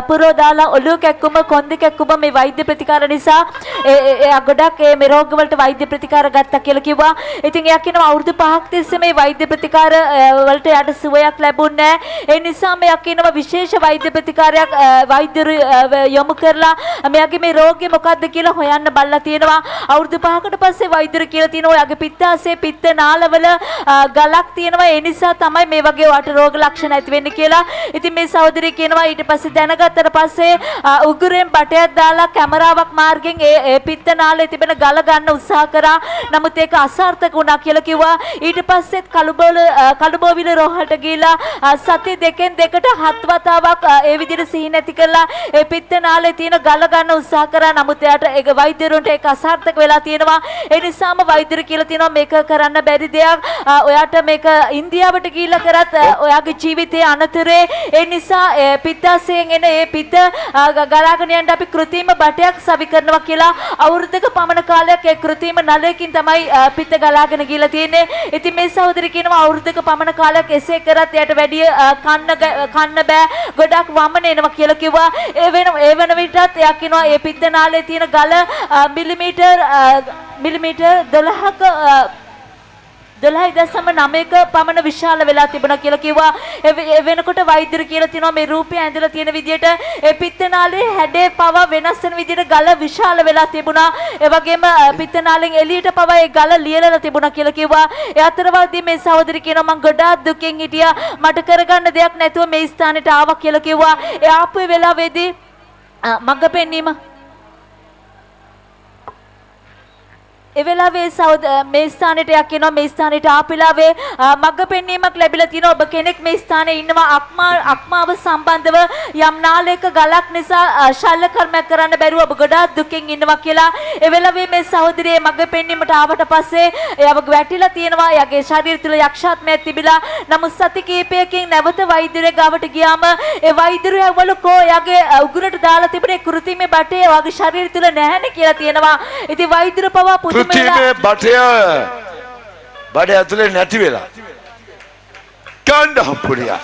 පුරෝ දාලා ඔළුව කැක්කුම කොන්දේ කැක්කුම මේ වෛද්‍ය ප්‍රතිකාර නිසා එයා ගොඩක් මේ රෝග වලට වෛද්‍ය ප්‍රතිකාර ගත්තා කියලා කිව්වා. ඉතින් එයා කියනවා අවුරුදු 5ක් තිස්සේ මේ වෛද්‍ය ප්‍රතිකාර වලට එයාට සුවයක් ලැබුණේ නැහැ. ඒ නිසා මෙයා කියනවා විශේෂ වෛද්‍ය ප්‍රතිකාරයක් වෛද්‍යරු යොමු කරලා මෙයාගේ මේ රෝගේ මොකද්ද කියලා හොයන්න බලලා තියෙනවා. අවුරුදු 5කට පස්සේ වෛද්‍යරු කියලා තියෙනවා ඔයාගේ පිත්තාශයේ පිත්ත නාලවල ගලක් තියෙනවා. ඒ නිසා තමයි මේ වගේ වට රෝග ලක්ෂණ ඇති වෙන්නේ කියලා. ඉතින් මේ සහෝදරිය කියනවා ඊට පස්සේ දැනගත්තට පස්සේ උගුරෙන් බටයක් දාලා කැමරාවක් මාර්ගෙන් ඒ පිත්ත නාලේ තිබෙන ගල ගන්න උත්සාහ කරා. නමුත් ඒක අසාර්ථක වුණා කියලා කිව්වා. ඊට පස්සෙත් කළුබෝවිල රෝහලට ගිහිලා සති දෙකෙන් දෙකට 7 වතාවක් ඒ විදිහට සිහි නැති කරලා ඒ පිත්ත නාලේ තියෙන ගල ගන්න උත්සාහ කරා. නමුත් එයාට ඒක වෛද්‍යරුන්ට ඒක අසාර්ථක වෙලා තියෙනවා. ඒ නිසාම වෛද්‍යරු කියලා තියෙනවා මේක කරන්න බැරි දෙයක්. ඔයාට මේක ඉන්දියාවට ගිහිල්ලා කරත් ඔයාගේ ජීවිතයේ අනතුරේ ඒ නිසා පිත්තාශයෙන් එන ඒ පිත්ත ගලාගෙන යන්න අපි කෘත්‍රිම බටයක් සවි කරනවා කියලා අවුරුද්දක පමණ කාලයක් ඒ කෘත්‍රිම නලයකින් තමයි පිත්ත ගලාගෙන ගිහිල්ලා තියෙන්නේ. ඉතින් මේ සහෝදරිය කියනවා අවුරුද්දක පමණ කාලයක් එසේ කරත් එයාට වැඩි කන්න බෑ ගොඩක් වමන එනවා කියලා කිව්වා. ඒ වෙන විටත් එයා කියනවා ඒ පිත්ත නාලේ තියෙන ගල මිලිමීටර් 12.9ක පමණ විශාල වෙලා තිබුණා කියලා කිව්වා. ඒ වෙනකොට වෛද්‍යරු කියලා තිනවා මේ රූපය ඇඳලා තියෙන විදිහට ඒ පිත්ත නාලේ හැඩේ පවා වෙනස් වෙන විදිහට ගල විශාල වෙලා තිබුණා. ඒ වගේම පිත්ත නාලෙන් එළියට පවා ඒ ගල ලියලලා තිබුණා කියලා කිව්වා. ඒ අතරවාදී මේ සහෝදරිය කියනවා මං ගොඩාක් දුකින් හිටියා. මට කරගන්න දෙයක් නැතුව මේ ස්ථානෙට ආවා කියලා කිව්වා. ඒ ආපු වෙලාවේදී මඟ පෙන්වීම ඒ වෙලාවේ මේ ස්ථානෙට යක් කියනවා මේ ස්ථානෙට ආපිලාවේ මඟ පෙන්වීමක් ලැබිලා තිනවා. ඔබ කෙනෙක් මේ ස්ථානයේ ඉන්නවා අක්මාව සම්බන්ධව යම් නාලයක ගලක් නිසා ශල්‍ය කර්මයක් කරන්න බැරුව ඔබ ගොඩාක් දුකින් ඉන්නවා කියලා. ඒ වෙලාවේ මේ සහෝදරිය මඟ පෙන්වීමට ආවට පස්සේ එයාව වැටිලා තියෙනවා. එයාගේ ශරීරය තුල යක්ෂාත්මයක් තිබිලා. නමුත් සති කීපයකින් නැවත වෛද්‍යරයෙක් ගාවට ගියාම ඒ වෛද්‍යරු ඇව්වලු කෝ එයාගේ උගුරට දාලා තිබුණේ කෘත්‍රිම බටේ එයාගේ ශරීරය තුල නැහැනේ කියලා තියෙනවා. ඉතින් වෛද්‍යරු පවා කෘත්‍රිම බටය බඩ ඇතුලේ නැති වෙලා කණ්ඩ හම්පුරියා.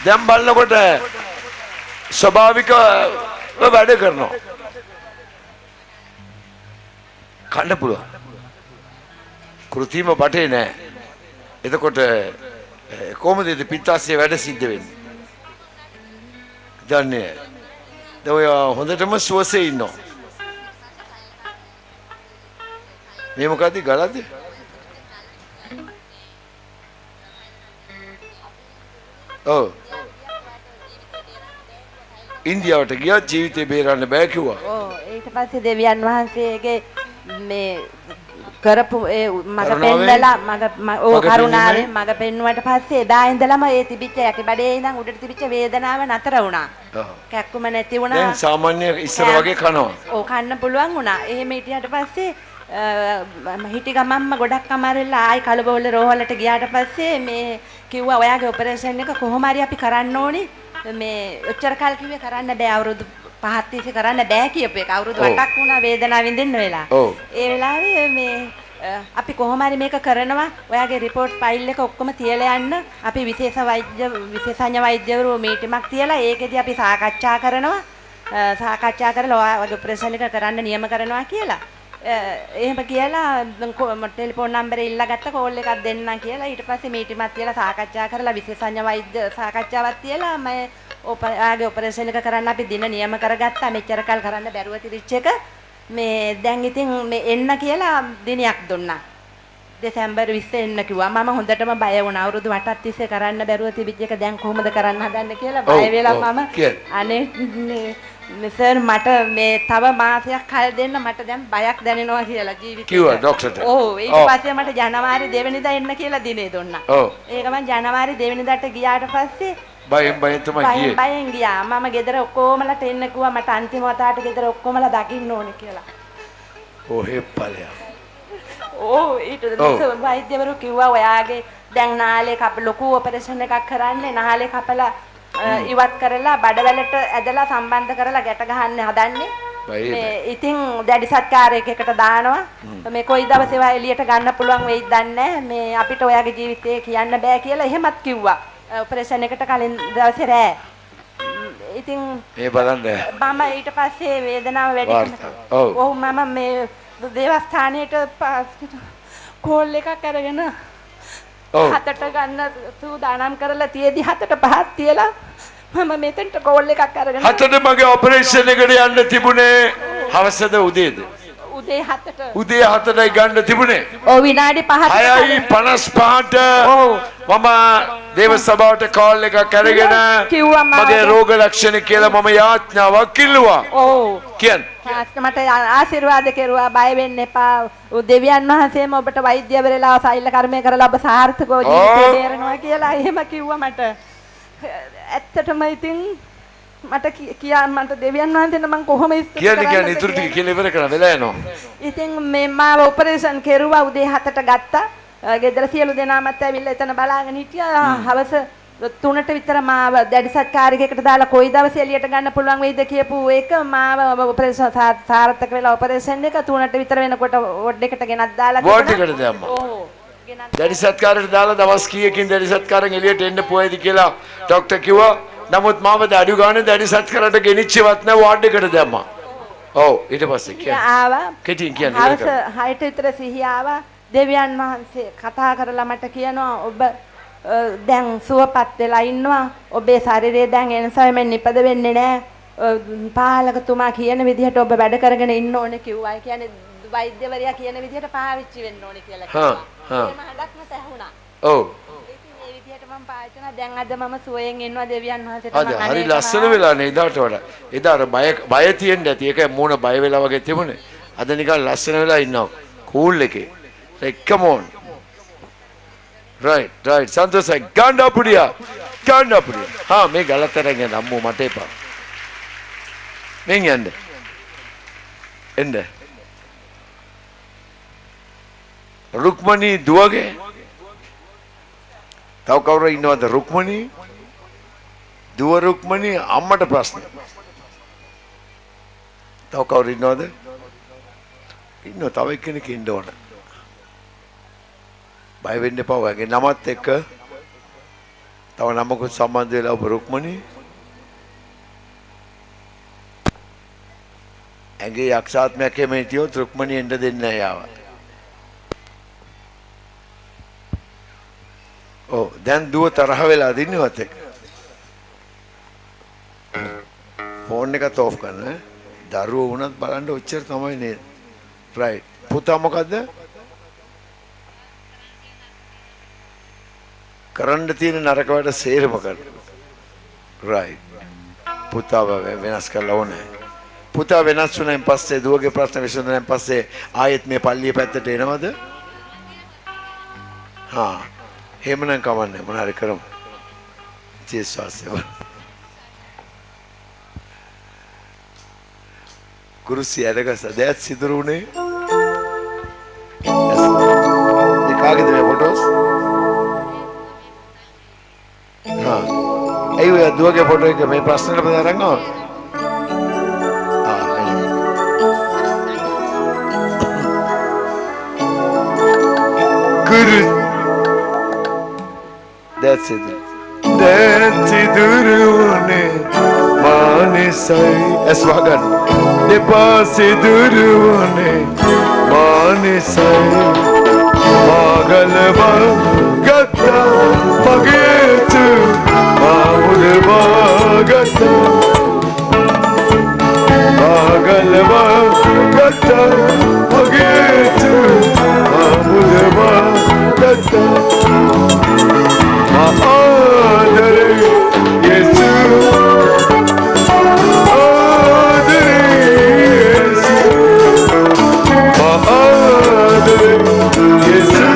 දැන් බලනකොට ස්වභාවික වැඩ කරනවා. කන්න පුළුවන්. කෘත්‍රිම බටේ නෑ. එතකොට කොහොමද ඉතින් පිත්තාශයේ වැඩ සිද්ධ වෙන්නේ? දන්නේ නෑ. දැන් ඔය හොඳටම සුවසේ ඉන්නවා. මේ මොකද්ද ගලද? ඔව්. ඉන්දියාවට ගියා ජීවිතේ බේරන්න බෑ කිව්වා. ඔව් ඊට පස්සේ දෙවියන් වහන්සේගේ මේ කරපු ඒ මග පෙන්නලා කරුණාවෙන් මග පෙන්නුවට පස්සේ එදා ඉඳලම ඒ තිබිච්ච යකි බඩේ ඉඳන් උඩට තිබිච්ච වේදනාව නතර වුණා. කැක්කුම නැති වුණා. දැන් සාමාන්‍ය ඉස්සර වගේ කනවා. ඔව් කන්න පුළුවන් වුණා. එහෙම හිටියට පස්සේ හිටි ගමම්ම ගොඩක් අමාරුලා ආයි කලබෝල රෝහලට ගියාට පස්සේ මේ කිව්වා ඔයාගේ ඔපරේෂන් එක කොහොම හරි අපි කරන්න ඕනේ. මේ ඔච්චර කල් කිව්වේ කරන්න බෑ අවුරුදු 5ක් තිස්සේ කරන්න බෑ කියපු එක. අවුරුදු 8ක් වුණා වේදනාව විඳින්න වෙලා. ඒ වෙලාවේ මේ අපි කොහොම හරි මේක කරනවා. ඔයාගේ රිපෝට් ෆයිල් එක ඔක්කොම තියලා යන්න. අපි විශේෂඥ වෛද්‍යවරු මීටිමක් තියලා ඒකෙදි අපි සාකච්ඡා කරනවා. සාකච්ඡා කරලා ඔයාගේ ඔපරේෂන් එක කරන්න නියම කරනවා කියලා. එහෙම කියලා ටෙලිෆෝන් නම්බරේ ඉල්ලගත්ත කෝල් එකක් දෙන්නම් කියලා. ඊට පස්සේ මීටිමක් තියලා සාකච්ඡා කරලා විශේෂඥ වෛද්‍ය සාකච්ඡාවක් තියලා මම ඔයාගේ ඔපරේෂන් එක කරන්න අපි දින නියම කරගත්තා. මෙච්චර කල් කරන්න බැරුව තිරිච්ච එක මේ දැන් ඉතින් මේ එන්න කියලා දිනයක් දුන්නා. දෙසැම්බර් 20 එන්න කිව්වා. මම හොඳටම බය වුණා. අවුරුදු 8ක් තිස්සේ කරන්න බැරුව තිබිච්ච එක දැන් කොහොමද කරන්න හදන්නේ කියලා බය වෙලා මම අනේ සර් මට මේ තව මාසයක් කල් දෙන්න මට දැන් බයක් දැනෙනවා කියලා ජීවිතේ කිව්වා ડોක්ටර්ට. ඔව් ඊට පස්සේ මට ජනවාරි 2 වෙනිදා එන්න කියලා දිනේ දුන්නා. ඒක මම ජනවාරි 2 වෙනිදාට ගියාට පස්සේ බයෙන් තමයි ගියේ. බයෙන් ගියා. මම ගෙදර ඔක්කොමලට එන්න කිව්වා මට අන්තිම වතාවට ගෙදර ඔක්කොමලා දකින්න ඕනේ කියලා. ඔහෙ ඵලයක්. ඕ ඊට වෛද්‍යවරු කිව්වා ඔයාගේ දැන් නාලේ ලොකු ඔපරේෂන් එකක් කරන්නේ නාලේ කපලා ඉවත් කරලා බඩවැලට ඇදලා සම්බන්ධ කරලා ගැට ගහන්න හදන්නේ. මේ ඉතින් දැඩි සත්කාරයකට දානවා. මේ කොයි දවසේවා එළියට ගන්න පුළුවන් වෙයිද දන්නේ මේ අපිට ඔයාගේ ජීවිතේ කියන්න බෑ කියලා එහෙමත් කිව්වා. ඔපරේෂන් එකට කලින් දවසේ රෑ. ඉතින් මේ බලන්න මම ඊට පස්සේ වේදනාව වැඩි ඔව් මම මේ දේවස්ථානයට කෝල් එකක් අරගෙන හතට ගන්න සූදානම් කරලා තියේදී 7ට 5ක් තියලා මම මෙතෙන්ට කෝල් එකක් අරගෙන හතට මගේ ඔපරේෂන් එකට යන්න තිබුණේ හවසද උදේද? උදේ 7ට. උදේ 7ටයි ගන්න තිබුණේ. ඔව් විනාඩි 5ක්. 6:55ට මම දේව සභාවට කෝල් එකක් අරගෙන කිව්වා මගේ රෝග ලක්ෂණ කියලා මම යාඥාවක් කිල්ලුවා. ඔව්. කියන්න. මට ආශිර්වාද කෙරුවා බය වෙන්න එපා. දෙවියන් වහන්සේම ඔබට වෛද්‍යවරයලා සෛල කර්මය කරලා ඔබ සාර්ථකව ජීවිතේ බේරනවා කියලා එහෙම කිව්වා මට. ඇත්තටම ඉතින් මට මට දෙවියන් වහන්සේට මම කොහොම කියන්නේ ඉතුරු ටික කියලා ඉවර කරා වෙලා යනවා. ඉතින් මේ මාව ඔපරේෂන් කෙරුවා උදේ 7ට ගත්තා. ගෙදර සියලු දෙනාමත් ඇවිල්ලා එතන බලාගෙන හිටියා. හවස 3ට විතර මාව දැඩි සත්කාරයකට දාලා කොයි දවසේ එළියට ගන්න පුළුවන් වෙයිද කියපු එක මාව ඔපරේෂන් සාර්ථක වෙලා ඔපරේෂන් එක 3ට විතර වෙනකොට වොඩ් එකට ගෙනත් දාලා වොඩ් එකට දැම්මා. ඔව්. දැඩි සත්කාරයට දාලා දවස් කීයකින් දැඩි සත්කාරෙන් එළියට එන්න පොයේද කියලා ડોක්ටර් කිව්වා. නමුත් මාව අඩු ගානේ දැඩි සත්කාරයට ගෙනිච්චවත් නැ වොඩ් එකට දැම්මා. ඔව් ඊට පස්සේ කියන්නේ ආවා. කෙටියෙන් කියන්නේ හවස 6ට විතර සිහිය ආවා. දෙවියන් වහන්සේ කතා කරලා මට කියනවා ඔබ දැන් සුවපත් වෙලා ඉන්නවා. ඔබේ ශරීරය දැන් එන්සයිමෙන් නිපද වෙන්නේ නැහැ. පාලකතුමා කියන විදිහට ඔබ වැඩ කරගෙන ඉන්න ඕනේ කිව්වා. ඒ කියන්නේ වෛද්‍යවරයා කියන විදිහට පාවිච්චි වෙන්න ඕනේ කියලා කිව්වා. එහෙම හඩක් නැත ඇහුණා. ඔව්. ඉතින් මේ විදිහට මම පාවිච්චි කරනවා. දැන් අද මම සුවයෙන් ඉන්නවා දෙවියන් වහන්සේට අද හරි ලස්සන වෙලා නේ එදාට වඩා. එදා අර බය තියෙන්න ඇති. ඒක මූණ බය වෙලා වගේ තිබුණේ. අද නිකන් ලස්සන වෙලා ඉන්නවා. කූල් එකේ. Like, come on. Right. Santosa, Ganda Pudia. Ha, me Galatarang and Ammu Matepa. Ming end. Rukmani Duage. Taukara in the Rukmani. Dua Rukmani, Amata Prasna. Taukara in other. You Tawakin Kindona. බය වෙන්න එපා. ඔයගේ නමත් එක්ක තව නමකුත් සම්බන්ධ වෙලා ඔබ රුක්මනි ඇගේ යක්ෂාත්මයක් එහෙම හිටියොත් රුක්මනි එන්න දෙන්නේ නැහැ යාව. ඔව් දැන් දුව තරහ වෙලා දින්නවත් එක්ක ෆෝන් එකත් ඕෆ් කරන්න. දරුවෝ වුණත් බලන්න ඔච්චර තමයි නේද? රයිට්. පුතා මොකද්ද? කරන්න තියෙන නරක වැඩ සේරම කරන. රයිට්. පුතාව වෙනස් කරලා ඕනේ. පුතා වෙනස් වුණාන් පස්සේ දුවගේ ප්‍රශ්න විසඳුණාන් පස්සේ ආයෙත් මේ පල්ලිය පැත්තට එනවද? හා. එහෙමනම් කවන්නේ මොන හරි කරමු. ජීසස්ව. කුරුසිය අරග සදයත් සිදුරුනේ. දෙකාගේද මේ ෆොටෝස්? අයියෝ දුවගේ ෆොටෝ එක මේ ප්‍රශ්නෙට පදාරන් ආවා. Guru. That's it. That's it. Durune manisai. Eswagan. Depasi durune manisai. Magalva gatta pagetu. Amulva gatta. Magalva gatta pagetu. Amulva gatta. Maadare Yesu. Maadare Yesu. Maadare Yesu.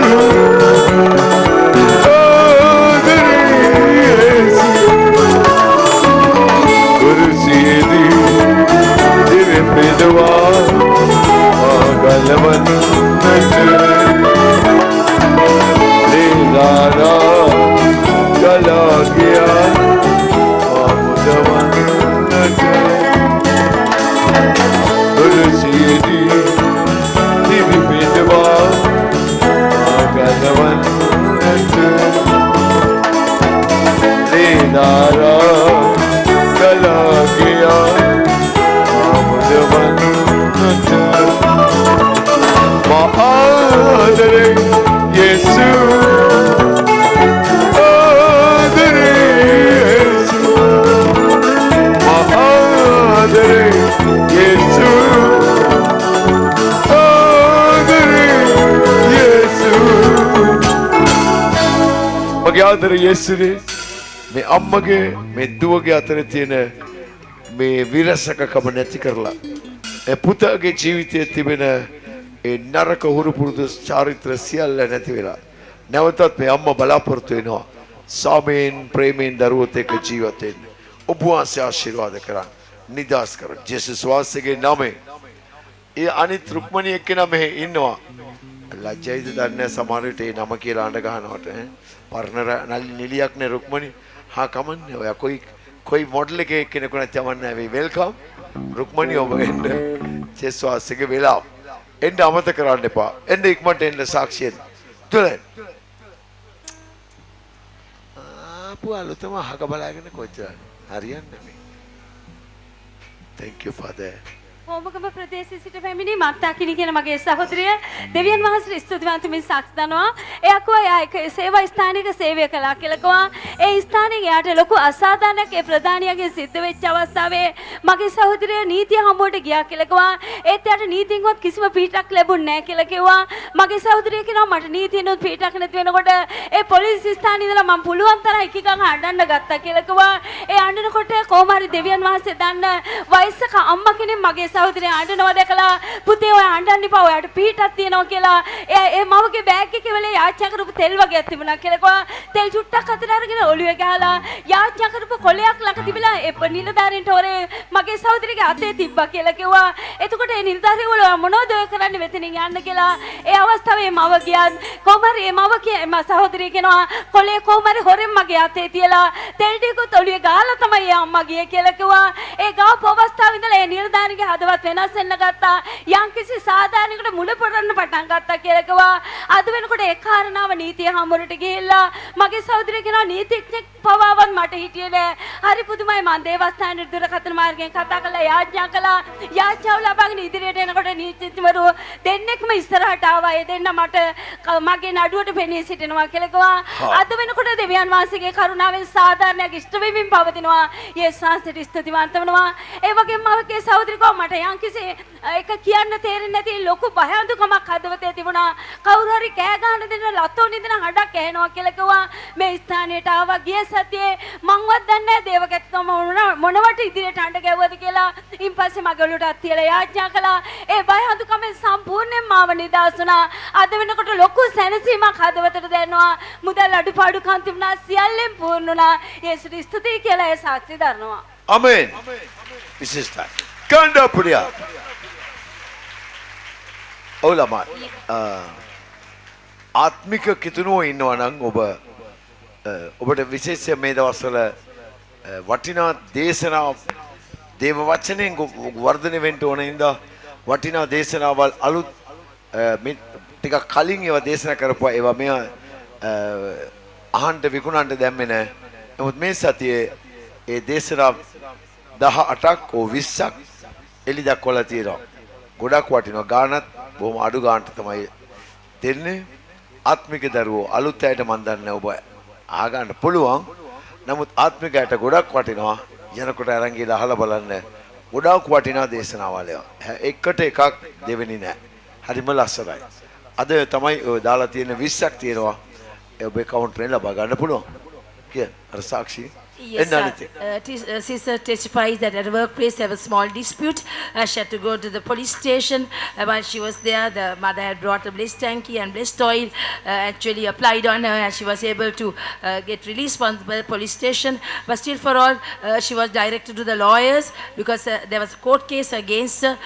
Dara चला गया आमद वन्नत महादरे यीशु आदरे यीशु महादरे यीशु आदरे यीशु මගේ ආදර යේසුනේ මේ අම්මගේ මේ දුවගේ අතරේ තියෙන මේ විරසකකම නැති කරලා ඒ පුතාගේ ජීවිතයේ තිබෙන ඒ නරක හුරු පුරුදු චාරිත්‍ර සියල්ල නැති වෙලා නැවතත් මේ අම්මා බලාපොරොත්තු වෙනවා සාමයෙන් ප්‍රේමයෙන් දරුවොත් එක්ක ජීවත් වෙන්න ඔබ වහන්සේ ආශිර්වාද කරන්න නිදාස් කරන්න ජේසුස් වහන්සේගේ නාමයෙන් ඒ අනිත් රුක්මනී එක්කෙනා මෙහෙ ඉන්නවා ලැජ්ජයිද දන්නේ සමහර විට ඒ නම කියලා අඬ ගන්නවට පර්ණර නිලියක් නේ රුක්මනී හා කමන්නේ ඔයා කොයි මොඩල් එකේ කෙනෙකුට යවන්නේ නැහැ වෙල්කම් රුක්මනී ඔබ එන්න ජේසුස් වහන්සේගේ වෙලාව එන්න අමතක කරන්න එපා එන්න ඉක්මනට එන්න සාක්ෂියෙන් තුලෙන් පුවාලු තම අහක බලාගෙන කොච්චර හරියන්නේ මේ thank you father හෝමගම ප්‍රදේශයේ සිට පැමිණි මත්තාකිනි කියන මගේ සහෝදරිය දෙවියන් වහන්සේට ස්තුතිවන්ත මේ සාක්ෂි දනවා. එයා කිව්වා එයා එක සේවා ස්ථානික සේවය කළා කියලා කිව්වා. ඒ ස්ථානයේ එයාට ලොකු අසාධාරණයක් ඒ ප්‍රධානියාගේ සිද්ධ වෙච්ච අවස්ථාවේ මගේ සහෝදරිය නීතිය හමුවට ගියා කියලා කිව්වා. ඒත් එයාට නීතියෙන්වත් කිසිම පිටක් ලැබුණ නැහැ කියලා කිව්වා. මගේ සහෝදරිය කියනවා මට නීතියෙන්වත් පිටක් නැති වෙනකොට ඒ පොලිස් ස්ථානයේ ඉඳලා මම පුළුවන් තරම් එකකන් අඬන්න ගත්තා කියලා කිව්වා. ඒ අඬනකොට කොහොම හරි දෙවියන් වහන්සේ දන්න වයසක අම්මා කෙනෙක් මගේ සහෝදරිය අඬනවා දැකලා පුතේ ඔය අඬන්න එපා ඔයාට පිටක් තියෙනවා කියලා ඒ මවගේ බෑග් එකේ වෙලේ යාච්චා කරපු තෙල් වගේක් තිබුණා කියලා කිව්වා. තෙල් චුට්ටක් අතට අරගෙන ඔළුවේ ගහලා යාච්චා කරපු කොලයක් ළඟ තිබිලා ඒ නිලධාරීන්ට හොරේ මගේ සහෝදරියගේ අතේ තිබ්බා කියලා කිව්වා. එතකොට ඒ නිලධාරියෝ මොනවද ඔය කරන්නේ මෙතනින් යන්න කියලා ඒ අවස්ථාවේ මව ගියා. කොහොම හරි ඒ මම සහෝදරිය කියනවා කොලේ කොහොම හරි හොරෙන් මගේ අතේ තියලා තෙල් ටිකත් ඔළුවේ ගහලා තමයි ඒ අම්මා ගියේ කියලා කිව්වා. ඒ ගාපු අවස්ථාවේ ඉඳලා ඒ නිලධාරියගේ හදවත් වෙනස් වෙන්න ගත්තා. යම්කිසි සාධාරණයකට මුල පුරන්න පටන් ගත්තා කියලා කිව්වා. අද වෙනකොට ඒ කාරණාව නීතිය හමුරට ගිහිල්ලා මගේ සහෝදරිය කියනවා නීතිඥෙක් පවාවත් මට හිටියේ නෑ. හරි පුදුමයි මම දේවස්ථානයේ දුරකථන මාර්ගයෙන් කතා කරලා යාඥා කළා. යාඥාව ලබාගෙන ඉදිරියට එනකොට නීතිඥවරු දෙන්නෙක්ම ඉස්සරහට ආවා. ඒ දෙන්න මට මගේ නඩුවට පෙනී සිටිනවා කියලා කිව්වා. අද වෙනකොට දෙවියන් වහන්සේගේ කරුණාවෙන් සාධාරණයක් ඉෂ්ට වෙමින් පවතිනවා. යේසුස් වහන්සේට ස්තුතිවන්ත වෙනවා. ඒ වගේම මගේ සහෝදරියකෝ මට යම්කිසි එක කියන්න තේරෙන්නේ නැති ලොකු භයානකමක් හදවතේ තිබුණා. කවුරු හරි කෑ ගහන දෙන ලතෝ නිදන හඬක් ඇහෙනවා කියලා කිව්වා. මේ ස්ථානයට ආවා ගිය සතියේ මංවත් දන්නේ නැහැ දේවකැත්තම මොනවට ඉදිරියට හඬ ගැවුවද කියලා. ඊපස්සේ මගේ ඔළුවටත් තියලා යාඥා කළා. ඒ භයානකමෙන් සම්පූර්ණයෙන්ම මාව නිදහස් වුණා. අද වෙනකොට ලොකු සැනසීමක් හදවතට දැනෙනවා. මුදල් අඩුපාඩුකම් තිබුණා සියල්ලෙන් පූර්ණ වුණා. යේසුට ස්තුතියි කියලා ඒ සාක්ෂි දරනවා. Amen. විශේෂයි. කණ්ඩාපුරියා. ඔලමයි. ආත්මික කිතුණුව ඉන්නවා නම් ඔබට විශේෂයෙන් මේ දවස්වල වටිනා දේශනා දේව වචනෙන් වර්ධනය වෙන්න ඕන ඉඳා වටිනා දේශනාවල් අලුත් ටිකක් කලින් ඒවා දේශනා කරපුවා ඒවා මෙයා අහන්න විකුණන්න දැම්මේ නැහැ. නමුත් මේ සතියේ ඒ දේශනා 18ක් හෝ 20ක් එලි දක්වලා තියෙනවා. ගොඩක් වටිනවා. ගානත් බොහොම අඩු ගානට තමයි දෙන්නේ. ආත්මික දරුවෝ අලුත් අයට මන් දන්නේ ඔබ ආගන්න පුළුවන්. නමුත් ආත්මිකයට ගොඩක් වටිනවා. යනකොට අරන් ගිහලා අහලා බලන්න. ගොඩක් වටිනා දේශනාවල් ඒවා. එකට එකක් දෙවෙනි නෑ. හරිම ලස්සනයි. අද තමයි ඔය දාලා තියෙන 20ක් තියෙනවා. ඔබේ කවුන්ටරේ ලබා ගන්න පුළුවන්. කිය අර සාක්ෂි Yes, sister testifies that at a workplace there was a small dispute. She had to go to the police station. While she was there, the mother had brought a blessed tanky and blessed oil, actually applied on her, and she was able to get released from the police station. But still for all, she was directed to the lawyers because there was a court case against her.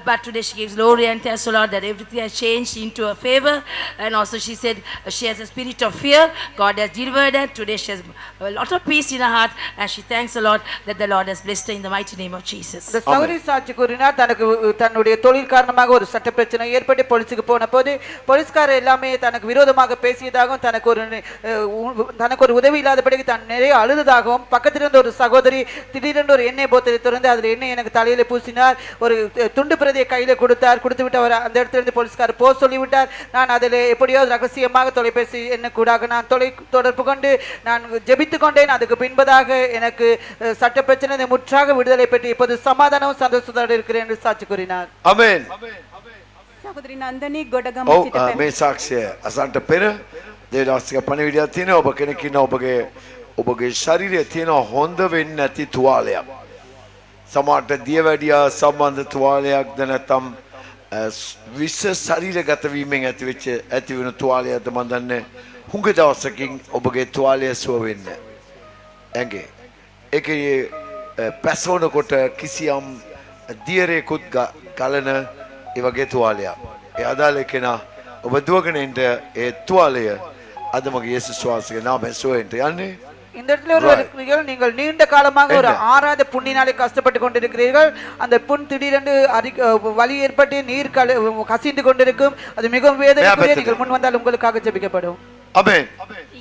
But today she gives glory and thanks to Lord that everything has changed into her favor. And also she said she has a spirit of fear. God has delivered her. Today she has a lot of peace in her heart. heart, and she thanks the Lord that the Lord has blessed her in the mighty name of Jesus. இந்த சௌரி சாட்சி கூறினார் தனக்கு தன்னுடைய தொழில் காரணமாக ஒரு சட்ட பிரச்சனை ஏற்பட்டு போலீஸுக்கு போன போது போலீஸ்காரர் எல்லாமே தனக்கு விரோதமாக பேசியதாகவும் தனக்கு ஒரு உதவி இல்லாதபடிக்கு தான் நிறைய அழுததாகவும் பக்கத்தில் இருந்த ஒரு சகோதரி திடீரென்று ஒரு எண்ணெய் போத்தலை திறந்து அதில் எண்ணெய் எனக்கு தலையில பூசினார், ஒரு துண்டு பிரதியை கையில கொடுத்து விட்டு அவர் அந்த இடத்துல இருந்து போலீஸ்காரர் போக சொல்லிவிட்டார். நான் அதில் எப்படியோ ரகசியமாக தொலைபேசி என்ன கூடாக நான் தொடர்பு கொண்டு நான் ஜெபித்து கொண்டேன். அதுக்கு பின்பதாக எனக்கு சட்ட பிரச்சனை முற்றாக விடுதலை பெற்று இப்போது சமாதானமும் சந்தோஷத்தோடு இருக்கிறேன் என்று சாட்சி கூறினார். ආමෙන්. සහෝදරි නන්දනී ගොඩගම ඔව් සිට මේ සාක්ෂිය අසන්ට පෙර දේවදාසික පණිවිඩයක් තියෙනවා. ඔබ කෙනෙක් ඉන්නවා ඔබගේ ශරීරයේ තියෙන හොඳ වෙන්නේ නැති තුවාලයක්. සමහරට දියවැඩියා සම්බන්ධ තුවාලයක්ද නැත්නම් විස ශරීරගත වීමෙන් ඇති වෙන තුවාලයක්ද මන් දන්නේ. හුඟ දවසකින් ඔබගේ තුවාලය සුව වෙන්නේ ඇඟේ. ඒකේ පැසවනකොට කිසියම් දියරේකුත් ගලන ඒ වගේ තුවාලයක්. ඒ අදාළ කෙනා ඔබ දුවගෙන එන්න ඒ තුවාලය අද මගේ යේසුස් වහන්සේගේ නාමයෙන් සුවෙන්ට යන්නේ. இந்த இடத்துல ஒரு இருக்கிறீர்கள், நீங்கள் நீண்ட காலமாக ஒரு ஆறாத புண்ணினாலே கஷ்டப்பட்டு கொண்டிருக்கிறீர்கள். அந்த புண் திடீரென்று வலி ஏற்பட்டு நீர் கசிந்து கொண்டிருக்கும். அது மிகவும் வேதனைக்குரிய. நீங்கள் முன் வந்தால் உங்களுக்காக ஜெபிக்கப்படும். Amen.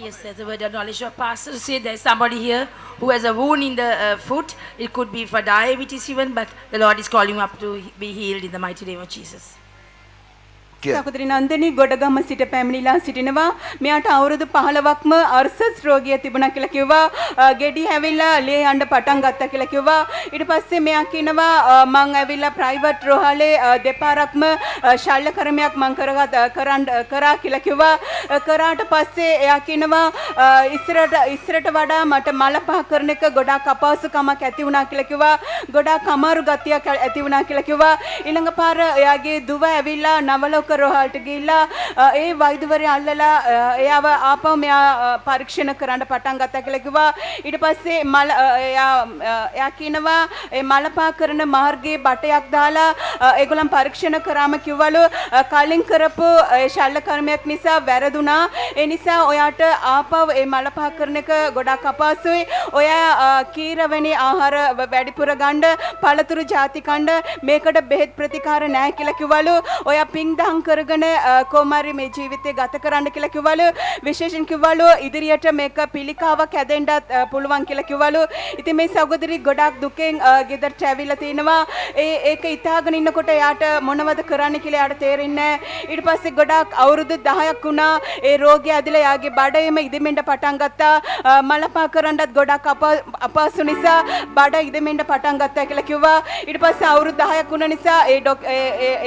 Yes, there's a word of knowledge. Your pastor said there's somebody here who has a wound in the foot. It could be for diabetes even, but the Lord is calling you up to be healed in the mighty name of Jesus. සහෝදරි නන්දනී Godagama සිට පැමිණිලා සිටිනවා. මෙයාට අවුරුදු 15ක්ම අර්සස් රෝගිය තිබුණා කියලා කිව්වා. ගෙඩි හැවිලා ලේ යන්න පටන් ගත්තා කියලා කිව්වා. ඊට පස්සේ මෙයා කියනවා මං ඇවිල්ලා ප්‍රයිවට් රෝහලේ දෙපාරක්ම ශල්‍ය කර්මයක් මං කරා කියලා කිව්වා. කරාට පස්සේ එයා කියනවා ඉස්සරට වඩා මට මල පහ කරන එක ගොඩාක් අපහසුකමක් ඇති වුණා කියලා කිව්වා. ගොඩාක් අමාරු ගතියක් ඇති වුණා කියලා කිව්වා. ඊළඟ පාර එයාගේ දුව ඇවිල්ලා නවලෝක රෝහලට ගිහිල්ලා ඒ වෛද්‍යවරයා අල්ලලා එයාව ආපහු මෙයා පරීක්ෂණ කරන්න පටන් ගත්තා කියලා කිව්වා. ඊට පස්සේ එයා කියනවා ඒ මලපා කරන මාර්ගයේ බටයක් දාලා ඒගොල්ලන් පරීක්ෂණ කරාම කිව්වලු කලින් කරපු ඒ ශල්‍ය කර්මයක් නිසා වැරදුනා. ඒ නිසා ඔයාට ආපහු ඒ මලපා කරන එක ගොඩක් අපහසුයි. ඔයා කීරවැනි ආහාර වැඩිපුර ගන්න, පළතුරු ಜಾති කන්න, මේකට බෙහෙත් ප්‍රතිකාර නැහැ කියලා කිව්වලු. ඔයා පිං දහම් කරගෙන කොමාරි මේ ජීවිතේ ගත කරන්න කියලා කිව්වලු. විශේෂයෙන් කිව්වලු ඉදිරියට මේක පිළිකාවක් හැදෙන්නත් පුළුවන් කියලා කිව්වලු. ඉතින් මේ සහෝදරි ගොඩක් දුකෙන් ගෙදරට ඇවිල්ලා තිනවා. ඒක ඉතාලගෙන ඉන්නකොට එයාට මොනවද කරන්න කියලා එයාට තේරෙන්නේ නැහැ. ඊට පස්සේ ගොඩක් අවුරුදු 10ක් වුණා. ඒ රෝගය ඇදලා එයාගේ බඩේම ඉදෙමින්ට පටන් ගත්තා. මලපා කරන්නත් ගොඩක් අපහසු නිසා බඩ ඉදෙමින්ට පටන් ගත්තා කියලා කිව්වා. ඊට පස්සේ අවුරුදු 10ක් වුණ නිසා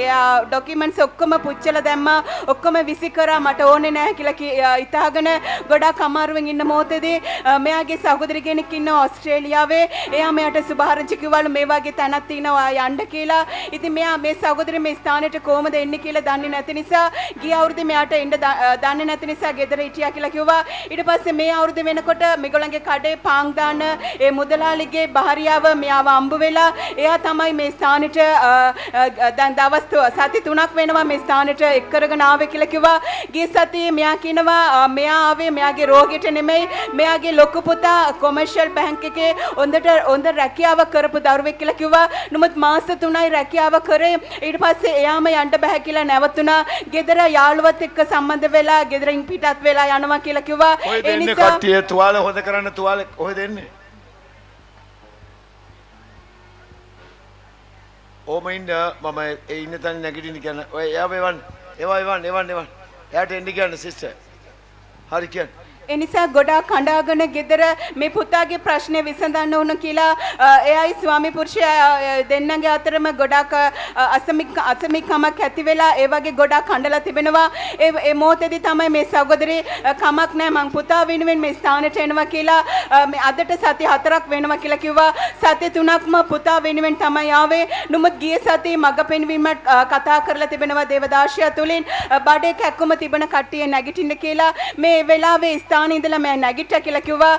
එයා ડોකියුමන්ට්ස් ඔක්කොම පුච්චලා දැම්මා. ඔක්කොම විසි කරා. මට ඕනේ නැහැ කියලා ඉතාලගෙන ගොඩක් අමාරුවෙන් ඉන්න මොහොතේදී මෙයාගේ සහෝදරි කෙනෙක් ඉන්නවා ඕස්ට්‍රේලියාවේ. එයා මෙයාට සුභාරංචි කිව්වලු මේ වගේ තැනක් තියෙනවා යන්න කියලා. ඉතින් මෙයා මේ සහෝදරි මේ ස්ථානෙට කොහොමද එන්නේ කියලා දන්නේ නැති නිසා ගිය අවුරුද්දේ මෙයාට එන්න දන්නේ නැති නිසා ගෙදර හිටියා කියලා කිව්වා. ඊට පස්සේ මේ අවුරුද්ද වෙනකොට මේගොල්ලන්ගේ කඩේ පාන් දාන ඒ මුදලාලිගේ භාර්යාව මෙයාව අම්බ වෙලා එයා තමයි මේ ස්ථානෙට දැන් දවස් සති 3ක් වෙනවා මේ ස්ථානෙට එක් කරගෙන ආවේ කියලා කිව්වා. ගිය සතියේ මෙයා කියනවා මෙයා ආවේ මෙයාගේ රෝගයට නෙමෙයි, මෙයාගේ ලොකු පුතා කොමර්ෂල් බැංක් එකේ හොඳ රැකියාව කරපු දරුවෙක් කියලා කිව්වා. නමුත් මාස 3යි රැකියාව කරේ. ඊට පස්සේ එයාම යන්න බෑ කියලා නැවතුණා. ගෙදර යාළුවත් එක්ක සම්බන්ධ වෙලා ගෙදරින් පිටත් වෙලා යනවා කියලා කිව්වා. ඒ නිසා කට්ටිය තුවාල හොද කරන්න තුවාල කොහෙද එන්නේ? ඕම ඉන්න මම ඒ ඉන්න තැන නැගිටින්න කියන ඔය එයාව එවන්න. එයාට එන්න කියන්න සිස්ටර්. හරි කියන්න. ඒ නිසා ගොඩාක් කණ්ඩාගෙන ගෙදර මේ පුතාගේ ප්‍රශ්නේ විසඳන්න ඕන කියලා එයයි ස්වාමි පුරුෂයා දෙන්නගේ අතරම ගොඩාක් අසමිකමක් ඇති වෙලා ඒ වගේ ගොඩාක් කණ්ඩලා තිබෙනවා. ඒ මොහොතේදී තමයි මේ සහෝදරි කමක් නැහැ මං පුතා වෙනුවෙන් මේ ස්ථානෙට එනවා කියලා මේ අදට සති 4ක් වෙනවා කියලා කිව්වා. සති 3ක්ම පුතා වෙනුවෙන් තමයි ආවේ. නමුත් ගිය සතියේ මග පෙන්වීම කතා කරලා තිබෙනවා දේවදාසියා තුලින් බඩේ කැක්කුම තිබෙන කට්ටිය නැගිටින්න කියලා. මේ වෙලාවේ ස්ථානේ ඉඳලා මම නැගිට්ටා කියලා කිව්වා.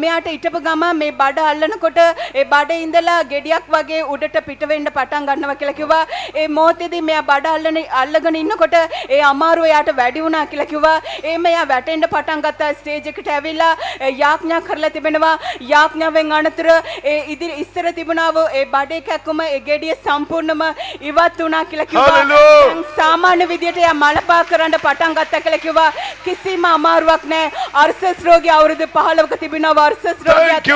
මෙයාට හිටපු ගම මේ බඩ අල්ලනකොට ඒ බඩේ ඉඳලා ගෙඩියක් වගේ උඩට පිට වෙන්න පටන් ගන්නවා කියලා කිව්වා. ඒ මොහොතේදී මෙයා බඩ අල්ලගෙන ඉන්නකොට ඒ අමාරුව එයාට වැඩි වුණා කියලා කිව්වා. මෙයා වැටෙන්න පටන් ගත්තා. ස්ටේජ් එකට ඇවිල්ලා යාඥා කරලා තිබෙනවා. යාඥාවෙන් අනතුර ඉදිරි ඉස්සර තිබුණා වූ ඒ බඩේ කැක්කුම ඒ ගෙඩිය සම්පූර්ණම ඉවත් වුණා කියලා කිව්වා. දැන් සාමාන්‍ය විදියට එයා මලපා කරන්න පටන් ගත්තා කියලා කිව්වා. කිසිම අමාරුවක් නැහැ. අර්සස් රෝගී අවුරුදු 15ක තිබුණා. අර්සස් රෝගිය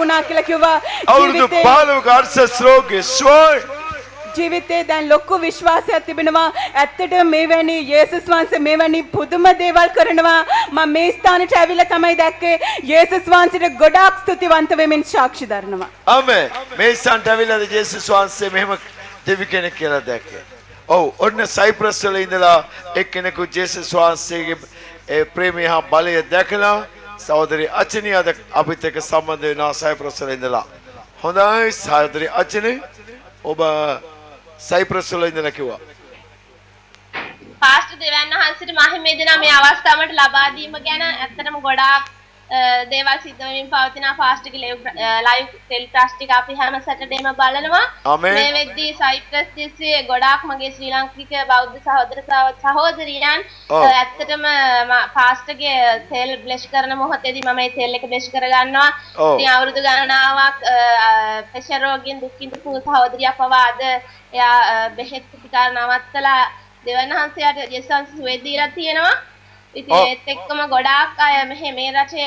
වුණා කියලා කිව්වා. අවුරුදු 15ක අර්සස් රෝගී සුවයි. ජීවිතේ දැන් ලොකු විශ්වාසයක් තිබෙනවා. ඇත්තටම මේවැනි යේසුස් වහන්සේ මේවැනි පුදුම දේවල් කරනවා. මම මේ ස්ථානෙට ඇවිල්ලා තමයි දැක්කේ. යේසුස් වහන්සේට ගොඩාක් ස්තුතිවන්ත වෙමින් සාක්ෂි දරනවා. ආමෙන්. මේ ස්ථානට ඇවිල්ලා යේසුස් වහන්සේ මෙහෙම දෙවි කෙනෙක් කියලා දැක්කේ. ඔව් ඔන්න සයිප්‍රස් වල ඉඳලා එක්කෙනෙකු යේසුස් වහන්සේගේ ඒ ප්‍රේමය හා බලය දැකලා සහෝදරි අචිනී අද අපිත් එක්ක සම්බන්ධ වෙනවා සයිප්‍රස් වල ඉඳලා. හොඳයි සහෝදරි අචිනී ඔබ සයිප්‍රස් වල ඉඳලා කිව්වා. පාස්ටර් දෙවන්න හන්සිට මහිමේ දෙනා මේ අවස්ථාවට ලබා දීම ගැන ඇත්තටම ගොඩාක් දේවල් සිද්ධ වෙමින් පවතිනවා. පාස්ටර්ගේ ලයිව් ටෙලිකාස්ට් එක අපි හැම සැටර්ඩේම බලනවා. මේ වෙද්දී සයිප්‍රස් දෙස්සේ ගොඩාක් මගේ ශ්‍රී ලාංකික බෞද්ධ සහෝදර සහෝදරියන් ඇත්තටම පාස්ටර්ගේ තෙල් බ්ලෙෂ් කරන මොහොතේදී මම මේ තෙල් එක බ්ලෙෂ් කර ගන්නවා. ඉතින් අවුරුදු ගණනාවක් ප්‍රෙෂර් රෝගීන් දුක් විඳපු සහෝදරියක් පවා අද එයා බෙහෙත් ප්‍රතිකාර නවත්තලා දෙවන්න හන්සයාට යසන්ස් සුවය දීලා තියෙනවා. ඉතින් ඒත් එක්කම ගොඩාක් අය මේ රටේ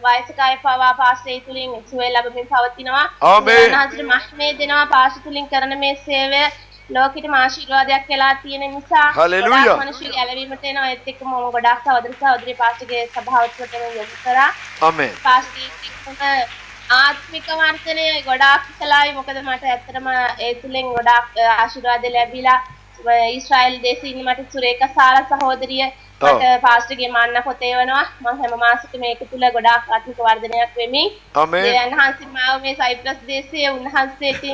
වයසක අය පවා පාස්ටර් තුලින් සුවය ලැබෙමින් පවතිනවා. දෙවන්න හන්සට මහිමේ දෙනවා පාස්ටර් තුලින් කරන මේ සේවය ලෝකෙටම ආශිර්වාදයක් වෙලා තියෙන නිසා හලෙලූයා. මිනිස්සු ගැලවීමට එනවා. ඒත් එක්කම මම ගොඩාක් සහෝදර සහෝදරි පාස්ටර්ගේ සභාවට යොමු කරා. ආමෙන්. පාස්ටර් ආත්මික වර්ධනය ගොඩාක් කළායි. මොකද මට ඇත්තටම ඒ තුලින් ගොඩාක් ආශිර්වාද ලැබිලා ඊශ්‍රායල් දේශේ ඉන්න මට සුරේකා සාලා සහෝදරිය මට පාස්ටර්ගේ මන්න පොතේ වෙනවා. මම හැම මාසෙකම මේක තුල ගොඩාක් ආත්මික වර්ධනයක් වෙමි. ආමෙන්. ඒ අන්හන්සේ මාව මේ සයිප්‍රස් දේශයේ උන්වහන්සේට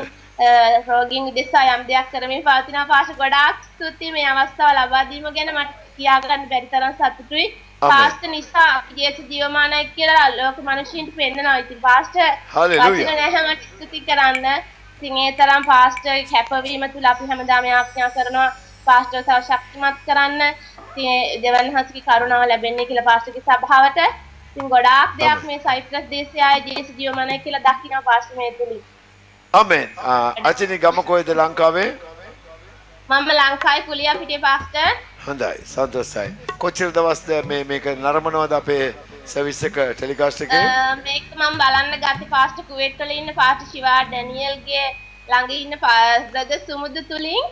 රෝගීන් උදෙසා යම් දෙයක් කරමින් පවතිනවා. පාස්ටර් ගොඩාක් ස්තුතියි මේ අවස්ථාව ලබා දීම ගැන. මට කියා ගන්න බැරි තරම් සතුටුයි. පාස්ටර් නිසා ජේසු ජීවමානයි කියලා ලෝක මිනිස්සුන්ට පෙන්නනවා. ඉතින් පාස්ටර් වචන නැහැ මට ස්තුති කරන්න. ඉතින් ඒ තරම් පාස්ටර් කැපවීම තුල අපි හැමදාම යාඥා කරනවා පාස්ටර් තව ශක්තිමත් කරන්න. ඉතින් දෙවන්හස්ගේ කරුණාව ලැබෙන්නේ කියලා පාස්ටර්ගේ සභාවට. ඉතින් ගොඩාක් දෙයක් මේ සයිප්‍රස් දේශයේ ආයේ ජේසු ජීවමානයි කියලා දකින්න පාස්ටර් මේ තුලින්. ආමෙන්. අචිනී ගම කොහෙද ලංකාවේ? මම ලංකාවේ කුලියාපිටිය පාස්ටර්. හොඳයි සන්තෝෂයි. කොච්චර දවස්ද මේක නරඹනවද අපේ සර්විස් එක ටෙලිකාස්ට් එකේ? මේක මම බලන්න ගත්තේ පාස්ටර් කුවේට් වල ඉන්න පාස්ටර් ශිවා ඩැනියල්ගේ ළඟ ඉන්න බ්‍රදර් සුමුදු තුලින්.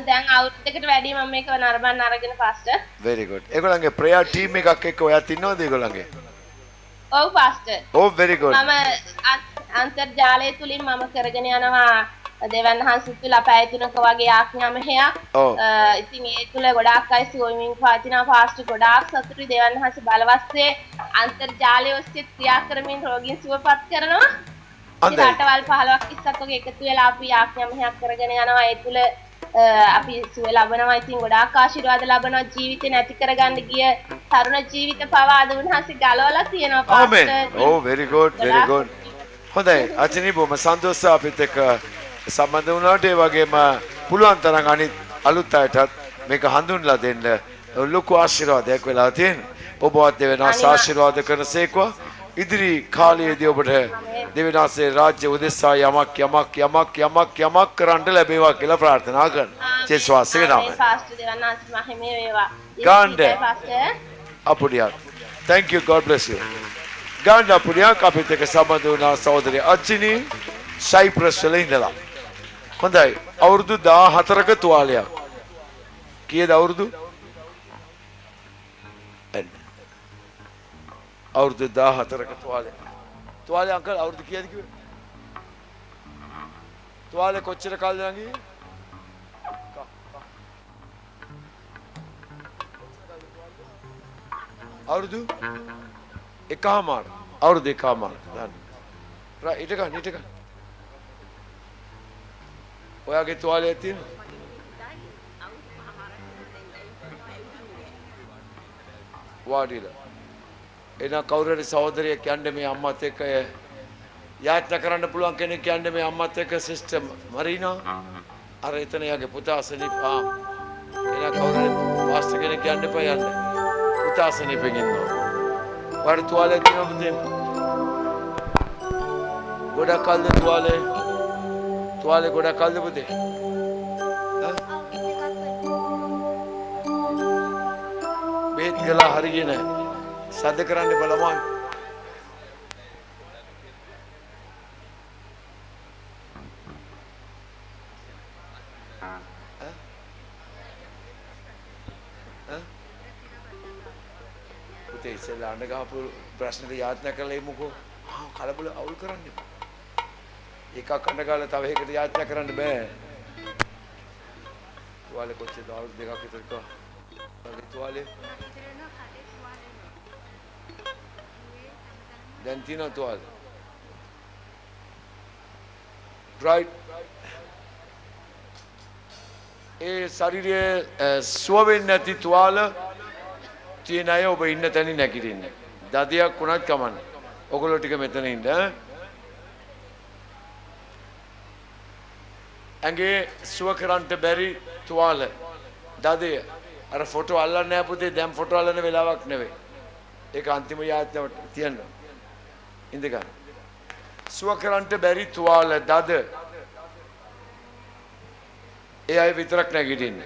දැන් අවුරුද්දකට වැඩි මම මේක නරඹන්න අරගෙන පාස්ටර්. very good. ඒගොල්ලන්ගේ ප්‍රේයර් ටීම් එකක් එක්ක ඔයත් ඉන්නවද ඒගොල්ලන්ගේ? ඔව් පාස්ටර්. ඔව් very good. මම අන්තර්ජාලය තුලින් මම කරගෙන යනවා දෙවන්න හන්සිත් තුල පැය 3ක වගේ ආඥා මෙහෙයක්. ඉතින් ඒ තුල ගොඩාක් අය සුවමින් පවතිනවා. පාස්ටර් ගොඩාක් සතුටුයි. දෙවන්න හන්ස බලවස්සේ අන්තර්ජාලය ඔස්සේ ක්‍රියා කරමින් රෝගීන් සුවපත් කරනවා. රටවල් 15ක් 20ක් වගේ එකතු වෙලා අපි ආඥා මෙහෙයක් කරගෙන යනවා. ඒ තුල අපි සුව ලබනවා. ඉතින් ගොඩාක් ආශිර්වාද ලබනවා. ජීවිතේ නැති කරගන්න ගිය තරුණ ජීවිත පවා අද උන්වහන්සේ ගලවලා තියෙනවා pastor. oh very good very good. හොඳයි අචිනී බොහොම සන්තෝෂයි අපිත් එක්ක සම්බන්ධ වුණාට. ඒ වගේම පුළුවන් තරම් අනිත් අලුත් අයටත් මේක හඳුන්ලා දෙන්න ලොකු ආශිර්වාදයක් වෙලා තියෙනවා. ඔබවත් දෙවෙනාස ආශිර්වාද කරනසේකවා. ඉදිරි කාලයේදී ඔබට දෙවෙනාසේ රාජ්‍ය උදෙසා යමක් කරන්න ලැබේවා කියලා ප්‍රාර්ථනා කරනවා. ජේසුස් වහන්සේගේ නාමයෙන්. පාස්ටර් දෙවන්නාස් මහිමේ වේවා. ගාන්ඩ අපුඩියක්. thank you god bless you. ගාන්ඩ අපුඩියක් අපිත් එක්ක සම්බන්ධ වුණා සහෝදරි අචිනී සයිප්‍රස් වල ඉඳලා. හොඳයි අවුරුදු 14ක තුවාලයක්. කීයද අවුරුදු? අවුරුදු 14ක තුවාලයක්. තුවාලේ අංකල් අවුරුදු කීයද කිව්වේ? තුවාලේ කොච්චර කාලද නංගි? අවුරුදු එකමාර. අවුරුදු එකමාර. දැන් ඊට ගන්න. ඔයාගේ තුවාලයක් තියෙනවද? වාඩිලා. එන කවුරුහරි සහෝදරිය කියන්නේ මේ අම්මත් එක්ක යාත්‍රා කරන්න පුළුවන් කෙනෙක් කියන්නේ මේ අම්මත් එක්ක සිස්ටර් මරීනා. අර එතන යාගේ පුතා සනීප එන කවුරුහරි පාස්ටර් කෙනෙක් කියන්න එපා යන්න. පුතා සනීපෙන් ඉන්නවා. වාඩි තුවාලේ තියෙනවද දෙන්න? ගොඩක් කල්ද තුවාලේ? තුවාලේ ගොඩක් කල්ද පුතේ? බේත් ගලා හරියේ නැහැ. සද්ද කරන්න එපා ළමයි. පුතේ ඉස්සෙල්ලා අඬ ගහපු ප්‍රශ්නෙට යාඥා කරලා එමුකෝ. කලබල අවුල් කරන්න එපා. එකක් අඬ ගාලා තව එකකට යාඥා කරන්න බෑ. තුවාලේ කොච්චර දවස් දෙකක් විතර කා. තුවාලේ දැන් තියෙනවා තුවාලේ. right. ඒ ශරීරයේ සුව වෙන්නේ නැති තුවාල තියෙන අය ඔබ ඉන්න තැනින් නැගිටින්න. දදියක් වුණත් කමන්නේ. ඔගොල්ලෝ ටික මෙතන ඉන්න. ඇඟේ සුව කරන්න බැරි තුවාල දදය. අර ෆොටෝ අල්ලන්න නෑ පුතේ. දැන් ෆොටෝ අල්ලන වෙලාවක් නෙවෙයි. ඒක අන්තිම යාඥාවට තියන්න. ඉඳ ගන්න. සුව කරන්න බැරි තුවාල දද. ඒ අය විතරක් නැගිටින්න.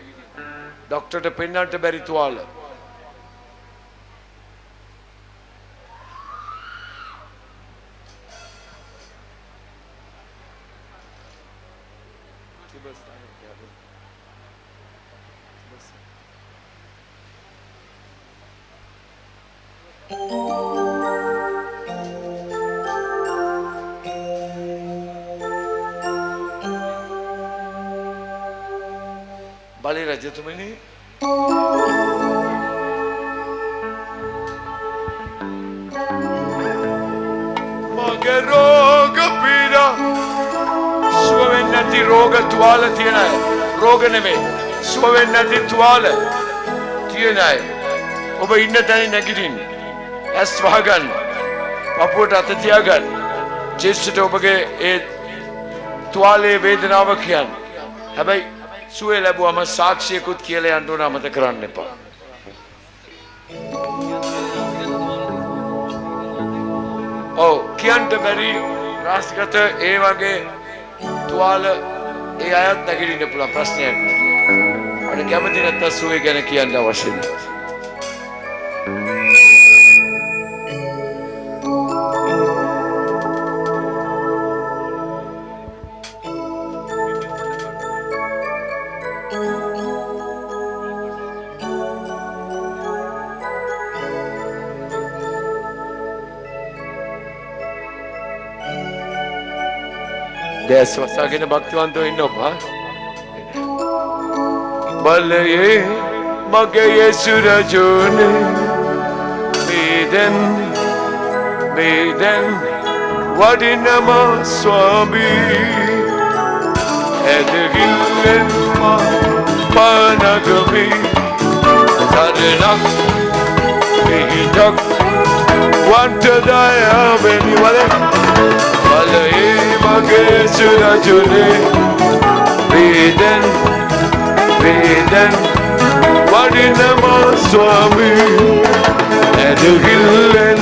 ડોක්ටර්ට පෙන්නන්න බැරි තුවාල. බලි රජතුමනි මගේ රෝග පීඩා සුව වෙන්නේ නැති රෝග තුවාල තියෙන අය. රෝග නෙමෙයි සුව වෙන්නේ නැති තුවාල තියෙන අය. ඔබ ඉන්න තැනින් නැගිටින්න. ඇස් වහගන්න. පපුවට අත තියාගන්න. ජේසුට ඔබගේ ඒ තුවාලේ වේදනාව කියන්න. හැබැයි සුවේ ලැබුවම සාක්ෂියකුත් කියලා යන්න ඕන අමතක කරන්න එපා. ඔව් කියන්න බැරි රාස්ගත ඒ වගේ තුවාල ඒ අයත් නැගිටින්න පුළුවන් ප්‍රශ්නයක්. අර කැමති නැත්නම් සුවේ ගැන කියන්න අවශ්‍ය නැහැ. දැස් වසාගෙන භක්තිවන්තව ඉන්න ඔබ. බලයේ මගේ යේසු රජුනේ බේදෙන් වඩිනම ස්වාමී ඇදහිල්ලෙන් පානගමි සරණක් පිහිටක් වන්ටදයාවෙනි බලයේ මගේ යේසු රජුනේ බේදෙන් වඩිනම ස්වාමී ඇදහිල්ලෙන්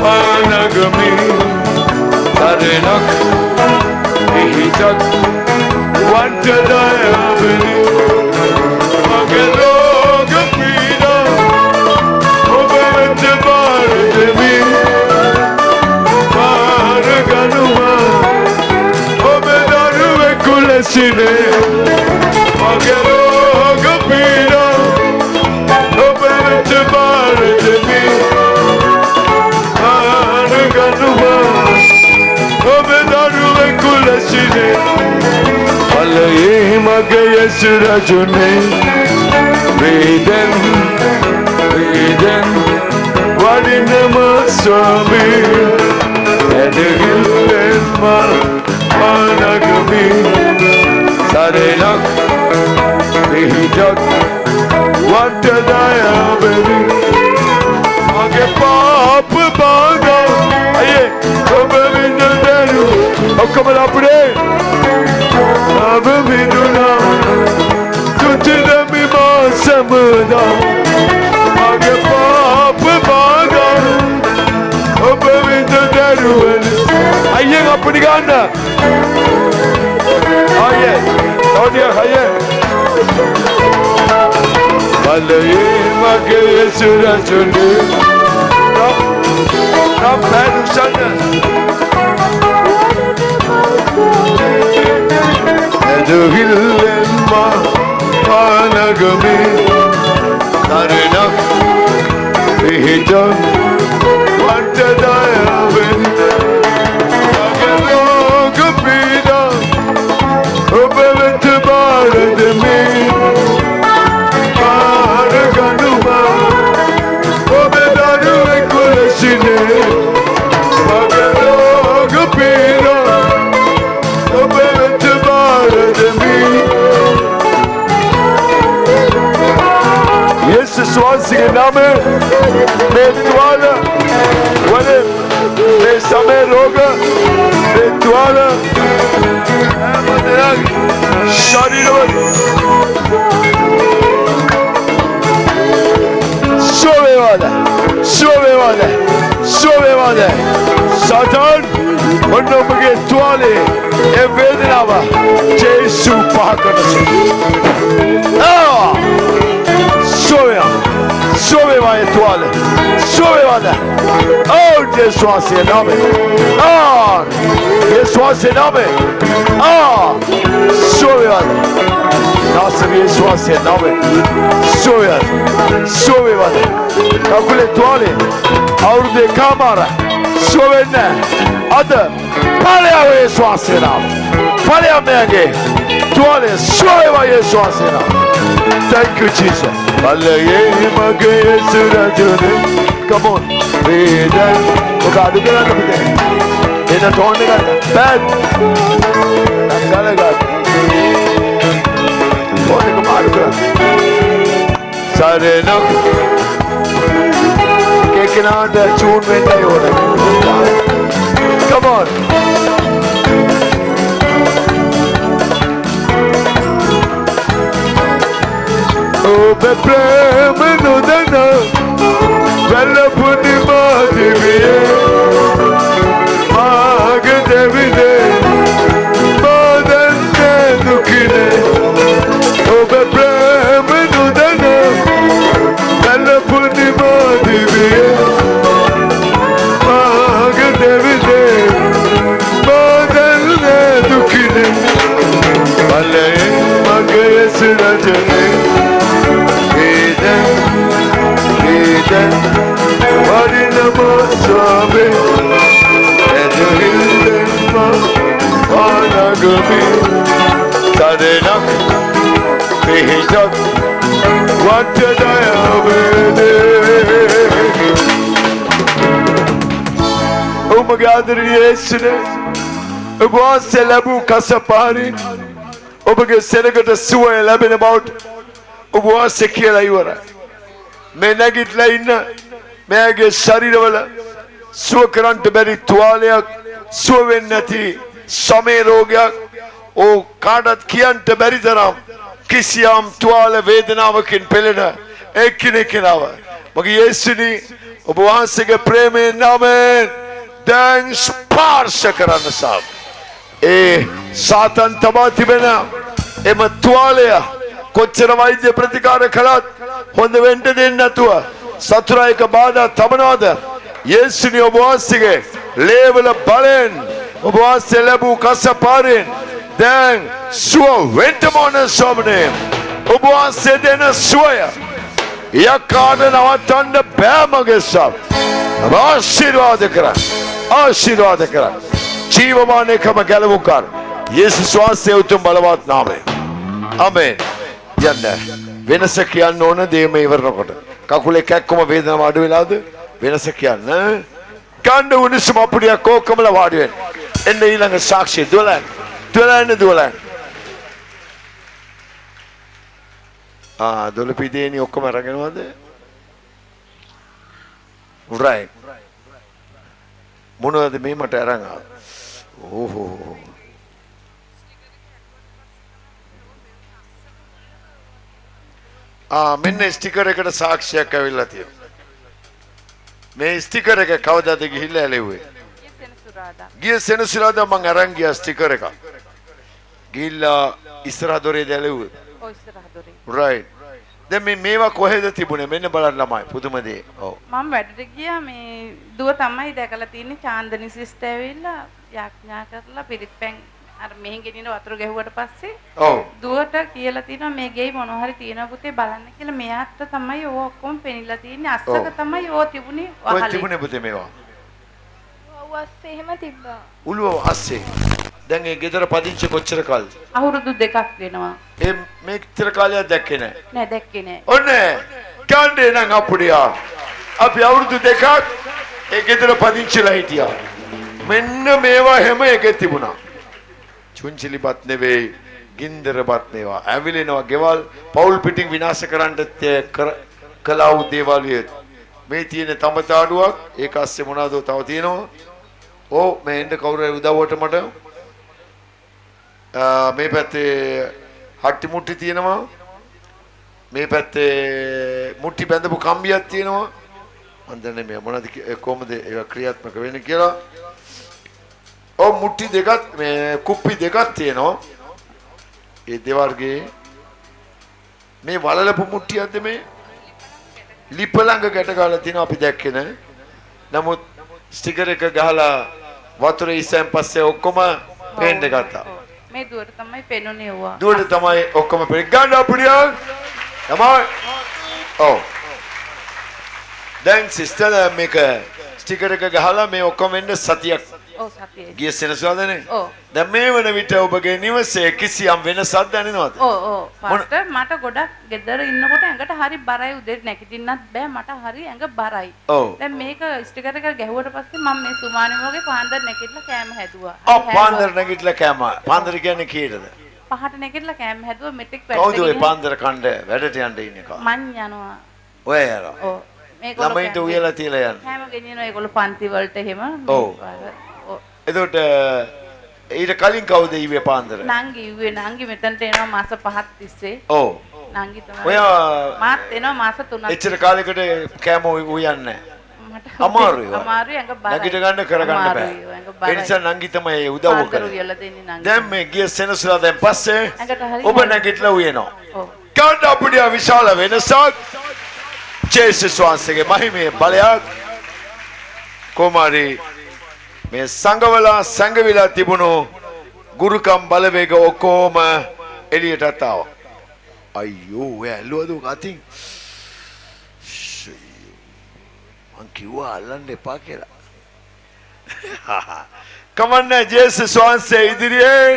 පානගමි සරණක් පිහිටක් වන්ටදයාවෙනි මගේ රෝග පීඩා ඔබ වෙත බාර දෙමි බාර ගනුවා ඔබ දරුවෙකු ලෙසිනේ මගේ රෝග පීඩා ඔබ වෙත බාර දෙමි බාර ගනුවා ඔබ දරුවෙකු ලෙසිනේ බලයේ මගේ යේසු රජුනේ බේදෙන් වඩිනම ස්වාමී ඇදහිල්ලෙන් පානගමි සරණක් පිහිටක් වටදයාවෙනි come on up there. Ave miduna, tutila mi masamda. Age paap baga, obe middaruwan. Ayye apni gaana. Ayye, audiya ayye. Valaye mage surajune. Come back to Sunday. Edohillemma anagami narina vihita vantadayaven agalogapida obevent baradme araganuma obedaru ekulesine agalogapida obevent baradme Yesu स्वास्थ्य के नाम में बेतवाला वाले बेसमय रोग बेतवाला शरीर सोवे वाला सातान उन्हों मगे तुआले ए वेदनावा जेसु पाकर से Soveva e toale, soveva. Oh, Gesù a se nome. Ah, Gesù a se nome. Ah, soveva. Nossa Gesù a se nome. Soveva. Kakule toale, aurde camera, sovena. Ada, pale a Gesù a se nome. Pale a me toale, soveva Gesù a se nome. Thank you, Jesus. Come on. Look at in a tone bad. Sarena kicking out the tune when they order. Come on. Obe prema nudana, vela punima diviye, mag devide, badante dukine. Obe prema nudana, vela punima diviye, mag devide, badante dukine. Vale mag esrajane. Varinama sabe, edohillemma anagami, tadenak vihitak vantadayavene. Umagadir Yesune, ubwase labu kasapari, ubage senegata suwa labin about ubwase kiyala yura. Menagitla inna. Mege शरीरवल सुकरंट बेरी तुआलिया सुवेन्नति समय रोग्या ओ काडत कियंट berry तरम किसियाम तुआले वेदनाव किन पेलेना एक किनाव मगर यीशुनी उपवास के प्रेम नामें दैन स्पर्श करना साब ए सातन तबाती बना ए मतुआलिया कोच्चर वाइद्य प्रतिकार खलात होंदे वेंटे देना तुआ सतुरायक बाधा तबनाद यीशुनी उपवासिगे लेवल बलेन उपवास लेबू कसपारिन देन सुव वेंटमोन सोमने उपवास देना सुया या कार्ड नवतंड बैमगे सब आशीर्वाद करा जीवमाने कम गलवुकार यीशु स्वास से उतम बलवात नामे आमेन यन्ने වෙනස කියන්න ඕන දේම ඉවරනකොට කකුලේ කැක්කම වේදනාව අඩු වෙලාද වෙනස කියන්න ගන්න උණුසුම අපුඩියක් කොකමල වාඩි වෙන්න එන්න ඊළඟ සාක්ෂිය දුවලන්න දොළපිදේනි ඔක්කොම අරගෙනවද right මොනවද මේ මට අරන් ආව ඕහෝ. මෙන්න ස්ටිකර් එකට සාක්ෂියක් ඇවිල්ලා තියෙනවා. මේ ස්ටිකර් එක කවදාද ගිහිල්ලා ඇලෙව්වේ? ගිය සෙනසුරාදා මං අරන් ගියා ස්ටිකර් එකක්. ගිහිල්ලා ඉස්සරහ දොරේද ඇලෙව්වේ? ඔව් ඉස්සරහ දොරේ. රයිට්. දැන් මේවා කොහෙද තිබුණේ? මෙන්න බලන්න ළමයි පුදුම දේ. ඔව්. මම වැඩට ගියා මේ දුව තමයි දැකලා තින්නේ චාන්දනි සිස්ටර් ඇවිල්ලා යාඥා කරලා පිරිත් පැන් අර මෙහෙන් ගෙනින වතුර ගැහුවට පස්සේ ඔව්. දුවට කියලා තිනවා මේ ගෙයි මොනවා හරි තියෙනවා පුතේ බලන්න කියලා. මෙයාට තමයි ඕව ඔක්කොම පෙනිලා තින්නේ. අස්සක තමයි ඕව තිබුණේ කොහෙද වහලේ. තිබුණේ පුතේ මේවා? ඔව් අස්සේ එහෙම තිබ්බා. උළුව අස්සේ. දැන් ඒ ගෙදර පදිංචි කොච්චර කාලද? අවුරුදු 2ක් වෙනවා. ඒ මෙච්චර කාලයක් දැක්කේ නැහැ. නෑ දැක්කේ නෑ. ඔන්නේ කණ්ඩේ නම් අපුඩියා. අපි අවුරුදු 2ක් ඒ ගෙදර පදිංචිලා හිටියා. මෙන්න මේවා හැම එකේ තිබුණා. චුංචිලිපත් නෙවෙයි, ගින්දරපත් නෙවෙයි. ඇවිලෙනවා ගෙවල් පෞල් පිටින් විනාශ කරන්න කළා වූ දේවල් මේ තියෙන තඹතාඩුවක් ඒක අස්සේ මොනවද තව තියෙනවා? ඕ මේ එන්න කවුරු හරි උදව්වට මට මේ පැත්තේ හට්ටි මුට්ටි තියෙනවා. මේ පැත්තේ මුට්ටි බැඳපු කම්බියක් තියෙනවා. මන් දන්නේ මේ මොනවද කොහොමද ඒක ක්‍රියාත්මක වෙන්නේ කියලා. ඔව් මුට්ටි දෙකක් මේ කුප්පි දෙකක් තියෙනවා. ඒ දෙවර්ගේ මේ වලලපු මුට්ටියක්ද මේ? ලිප ළඟ ගැට ගහලා තියෙනවා අපි දැක්කේ නෑ. නමුත් ස්ටිකර් එක ගහලා වතුරේ ඉස්සෙන් පස්සේ ඔක්කොම පේන්න ගත්තා. මේ දුවට තමයි පෙනුනේ ඕවා. දුවට තමයි ඔක්කොම පේන්න ගන්න අපුඩියා. තමයි. ඔව්. දැන් සිස්ටර් මේක ස්ටිකර් එක ගහලා මේ ඔක්කොම එන්න සතියක්. ඔව් සතියේ. ගිය සෙනසුරාදානේ. ඔව්. දැන් මේ වන විට ඔබගේ නිවසේ කිසියම් වෙනසක් දැනෙනවද? ඔව් ඔව්. පාස්ටර් මට ගොඩක් ගෙදර ඉන්නකොට ඇඟට හරි බරයි උදේට නැගිටින්නත් බෑ මට හරි ඇඟ බරයි. ඔව්. දැන් මේක ස්ටිකර් එක ගැහුවට පස්සේ මම මේ සුමානේ වගේ පාන්දර නැගිටලා කෑම හැදුවා. පාන්දර නැගිටලා කෑම. පාන්දර කියන්නේ කීයටද? පහට නැගිටලා කෑම හැදුවා මෙතෙක් කවුද ඔය පාන්දර කණ්ඩ වැඩට යන්න ඉන්නේ කා? මං යනවා. ඔය යනවා. ඔව්. මේගොල්ලෝ ළමයින්ට උයලා තියලා යන්න. කෑම ගෙනියනවා ඒගොල්ලෝ පන්ති වලට එහෙම. ඔව්. එතකොට ඊට කලින් කවුද ඊවේ පාන්දර? නංගි ඉුවේ නංගි මෙතනට එනවා මාස 5ක් තිස්සේ. ඔව්. නංගි තමයි. ඔය මාත් එනවා මාස 3ක්. එච්චර කාලයකට කෑම උයන්නේ නැහැ. අමාරුයි. අමාරුයි ඇඟ බරයි. නැගිට ගන්න කරගන්න බෑ. ඒ නිසා නංගි තමයි උදව් කරන්නේ. දැන් මේ ගිය සෙනසුරාදාන් පස්සේ ඔබ නැගිටලා උයනවා. ඔව්. ගන්න අපිට විශාල වෙනසක්. ජේසුස් වහන්සේගේ මහිමේ බලයක් කොමාරි මේ සංගවලා සංගවිලා තිබුණු ගුරුකම් බලවේග ඔක්කොම එළියටත් ආවා. අයියෝ ඔය ඇල්ලුවද අතින්? මං කිව්වා අල්ලන්න එපා කියලා. කමන්නේ ජේසුස් වහන්සේ ඉදිරියේ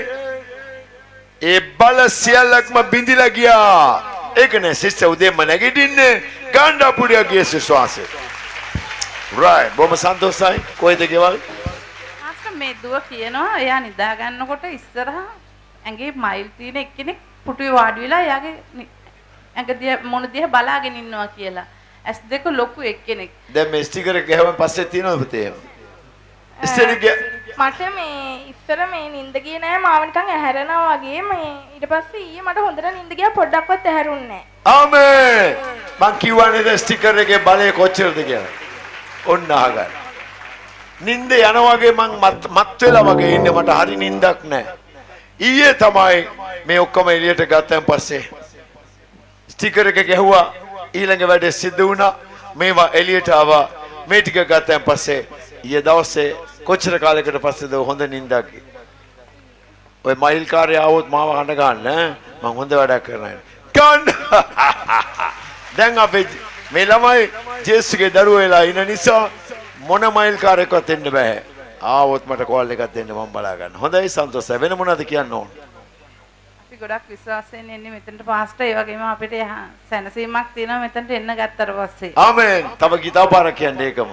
ඒ බල සියල්ලක්ම බිඳිලා ගියා. ඒක නේ සිස්ටර් උදේම නැගිටින්නේ ගන්න අපුඩියා ජේසුස් වහන්සේ. right බොහොම සන්තෝෂයි. කොහෙද ගෙවල්? මේ දුව කියනවා එයා නිදා ගන්නකොට ඉස්සරහා ඇඟේ මයිල් තියෙන එක්කෙනෙක් පුටුවේ වාඩි වෙලා එයාගේ ඇඟ දිහා මොන දිහා බලාගෙන ඉන්නවා කියලා. ඇස් දෙක ලොකු එක්කෙනෙක්. දැන් මේ ස්ටිකර් එක ගහුවන් පස්සේ තියෙනවද පුතේ? මට මේ ඉස්සර මේ නිින්ද ගියේ නෑ මාව නිකන් ඇහැරෙනවා වගේ මේ ඊට පස්සේ ඊයේ මට හොඳට නිින්ද ගියා පොඩ්ඩක්වත් ඇහැරුන්නේ නෑ. ආමේන්. මං කියවනේ ස්ටිකර් එකේ බලය කොච්චරද කියලා. ඔන්න අහගන්න. නින්ද යන වගේ මං මත් වෙලා වගේ ඉන්නේ මට හරි නින්දක් නැහැ. ඊයේ තමයි මේ ඔක්කොම එළියට ගත්තන් පස්සේ ස්ටිකර් එක ගැහුවා ඊළඟ වැඩේ සිද්ධ වුණා. මේවා එළියට ආවා. මේ ටික ගත්තන් පස්සේ ඊයේ දවසේ කොච්චර කාලයකට පස්සේද හොඳ නින්දක්. ඔය මයිල් කාර්යය આવොත් මාව හඬ ගන්න මං හොඳ වැඩක් කරනවා. ගන්න. දැන් අපේ මේ ළමයි ජේසුගේ දරුවෝ වෙලා ඉන්න නිසා මොන මයිල් කාර්යයක්වත් දෙන්න බෑ. ආවොත් මට කෝල් එකක් දෙන්න මම බලා ගන්න. හොඳයි සන්තෝෂයි. වෙන මොනවද කියන්න ඕන? අපි ගොඩක් විශ්වාසයෙන් එන්නේ මෙතනට පාස්ටර්. ඒ වගේම අපිට සැනසීමක් තියෙනවා මෙතනට එන්න ගත්තට පස්සේ. ආමෙන්. තව ගිතාව පාරක් කියන්නේ ඒකම.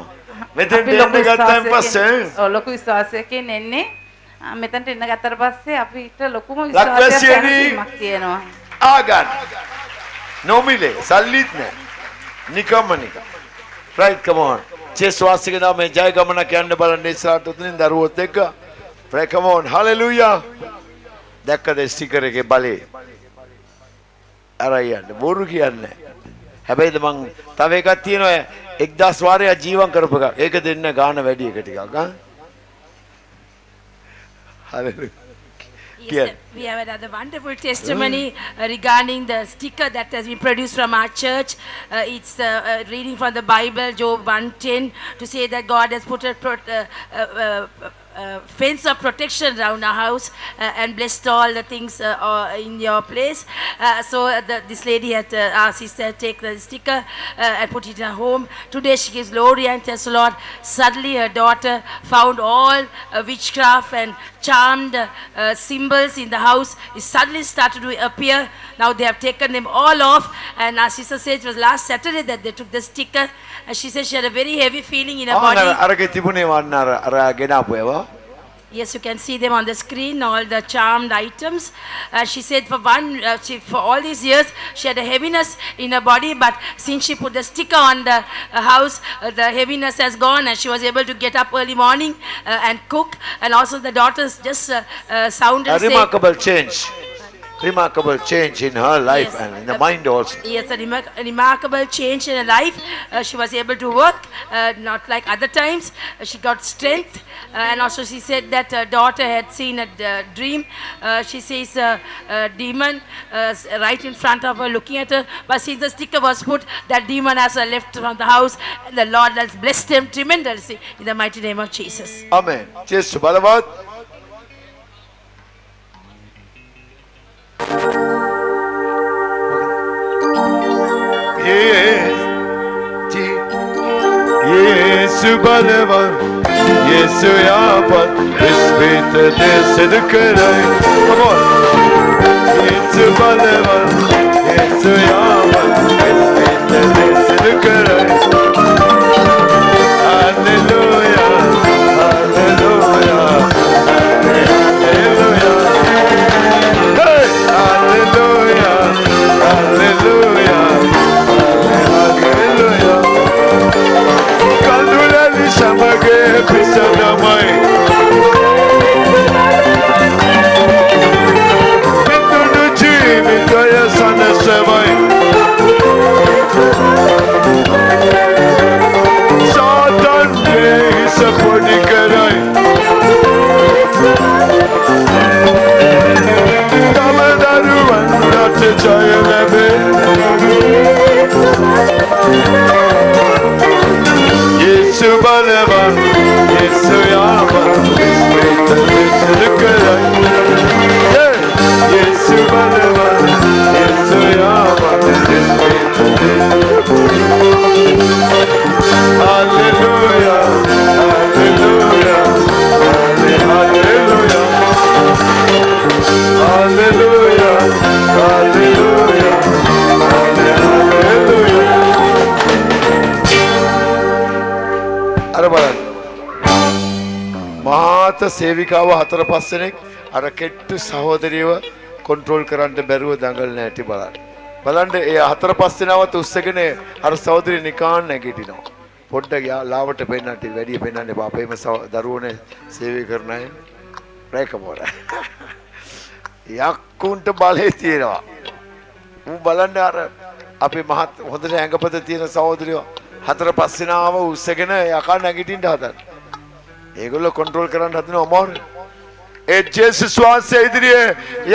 මෙතනට එන්න ගත්තන් පස්සේ ඔව් ලොකු විශ්වාසයකින් එන්නේ. මෙතනට එන්න ගත්තට පස්සේ අපිට ලොකුම විශ්වාසයක් තියෙනවා. ආගන්න. නොමිලේ සල්ලිත් නෑ. නිකම්ම නිකම්. right come on. ජේසුස් වහන්සේගේ නාමයෙන් ජය ගමනක් යන්න බලන්න ඉස්සරහට උතුමින් දරුවොත් එක්ක Pray, come on. Hallelujah. දැක්කද ස්ටිකර් එකේ බලේ අර යන්නේ බොරු කියන්නේ හැබැයිද මං තව එකක් තියෙනවා 1000 වාරයක් ජීවම් කරපු එක ඒක දෙන්න ගාන වැඩි එක ටිකක් හා Hallelujah. Yes, we have another wonderful testimony regarding the sticker that has been produced from our church. It's reading from the Bible, Job 1:10, to say that God has put a fence of protection around our house and blessed all the things in your place. This lady had, our sister, take the sticker and put it in her home. Today she gives glory and thanks the Lord. Suddenly her daughter found all witchcraft and charmed symbols in the house. It suddenly started to appear. Now they have taken them all off. And our sister said it was last Saturday that they took the sticker. And she said she had a very heavy feeling in her body. අරගේ තිබුණේ වන්න අර ගෙනාපු ඒවා Yes, you can see them on the screen, all the charmed items. She said for all these years, she had a heaviness in her body, but since she put the sticker on the house, the heaviness has gone and she was able to get up early morning and cook. And also the daughters just sounded a remarkable change in her life, yes, and in the mind also. Yes, a remarkable change in her life. She was able to work, not like other times. She got strength, and also she said that her daughter had seen a dream. She says a demon right in front of her looking at her, but since the sticker was put, that demon has left from the house, and the Lord has blessed them tremendously in the mighty name of Jesus. Amen. Jesus බලවත් Yesu balavan Yesu yapan İsmite desini kıray Come on Yesu balavan Yesu yapan İsmite desini kıray Hallelujah Hallelujah Hallelujah Hey Hallelujah Hallelujah Hallelujah Kandulali samage pisadamai Mindunuchi mitaya sana sevai Satan ne saponi karai Tamadaru andate jaya leve Yesu balavan, Yesu yavan, İsmite desini kıray Yesu balavan, Yesu yavan, İsmite desini Hallelujah, Hallelujah, Hallelujah Hallelujah, Hallelujah, Hallelujah අර බලන්න මාත සේවිකාව 4-5 දෙනෙක් අර කෙට්ටු සහෝදරියව control කරන්න බැරුව දඟලන ඇටි බලන්න. බලන්න ඒ 4-5 දෙනාවත් උස්සගෙන අර සහෝදරිය නිකාන් නැගිටිනවා. පොඩ්ඩක් ලාවට පෙන්නන්න වැඩි පෙන්නන්න එපා. අපේම දරුවෝනේ සේවය කරන අය. රැකමෝර. යක්කුන්ට බලේ තියෙනවා. ඌ බලන්න අර අපේ මහත් හොඳට ඇඟපත තියෙන සහෝදරියෝ 4-5 දෙනාව උස්සගෙන යකා නැගිටින්න හදන. ඒගොල්ලෝ කන්ට්‍රෝල් කරන්න හදනවා අමාරුයි. ඒ ජේසුස් වහන්සේ ඉදිරියේ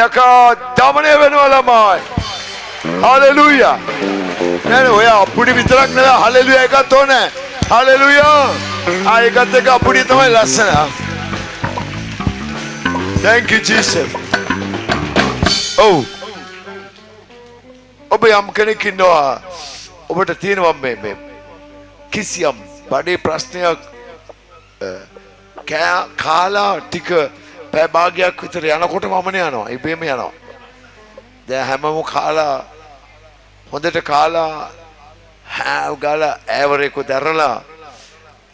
යකා දමනය වෙනවා ළමයි. හalleluya. නේද ඔය අපුඩි විතරක් නේද හalleluya එකත් ඕනේ. හalleluya. ඒකත් එක අපුඩි තමයි ලස්සන. Thank you Jesus. Oh. ඔබ යම් කෙනෙක් ඉන්නවා ඔබට තියෙනවා මේ කිසියම් බඩේ ප්‍රශ්නයක් කාලා ටික පැය භාගයක් විතර යනකොට මමනේ යනවා ඉබේම යනවා දැන් හැමෝම කාලා හොඳට කාලා හැව ගාලා ඇවරේක දැරලා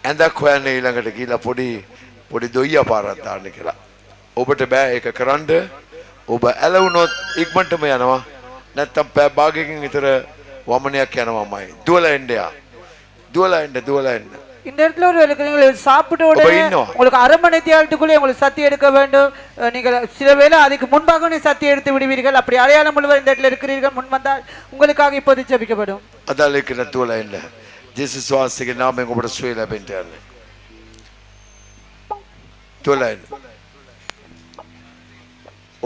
ඇඳක් හොයන්න ඊළඟට ගිහලා පොඩි දොයියා පාරක් දාන්න කියලා ඔබට බෑ ඒක කරන්න ඔබ ඇලවුනොත් ඉක්මනටම යනවා නැත්තම් පැය භාගයකින් විතර වමනයක් යනවාමයි දුවලා එන්න යා දුවලා එන්න இந்த இடத்துல ஒரு நீங்கள் சாப்பிட்ட உடனே உங்களுக்கு அரை மணி நேரத்துக்குள்ளே உங்களுக்கு சத்தி எடுக்க வேண்டும். நீங்கள் சில வேளை அதுக்கு முன்பாக நீ சத்தி எடுத்து விடுவீர்கள். அப்படி அடையாளம் முழுவதும் இந்த இடத்துல இருக்கிறீர்கள் முன் வந்தால் உங்களுக்காக இப்போது ஜெபிக்கப்படும். අදාලෙක නැතුවලා එන්න. ජේසුස් වහන්සේගේ නාමයෙන් ඔබට සුවය ලැබෙන්න යන්න. තුවලා එන්න.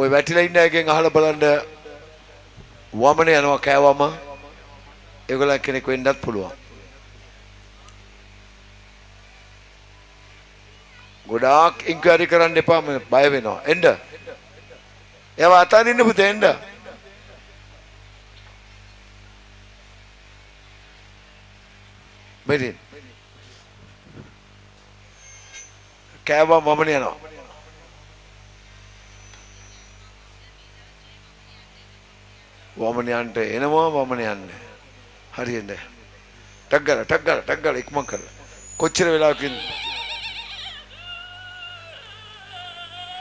ඔය වැටිලා ඉන්න එකෙන් අහලා බලන්න වමනේ යනවා කෑවම ඒගොල්ලන් කෙනෙක් වෙන්නත් පුළුවන්. ගොඩාක් ඉන්ක්වයරි කරන්න එපා මම බය වෙනවා. එන්න. ඒව අතාරින්න පුතේ එන්න. මෙරින්. කෑවම වමනේ යනවා. වමනයන්ට එනවා වමන යන්න. හරියන්න. ටක් ගාලා ඉක්මන් කරලා. කොච්චර වෙලාවකින්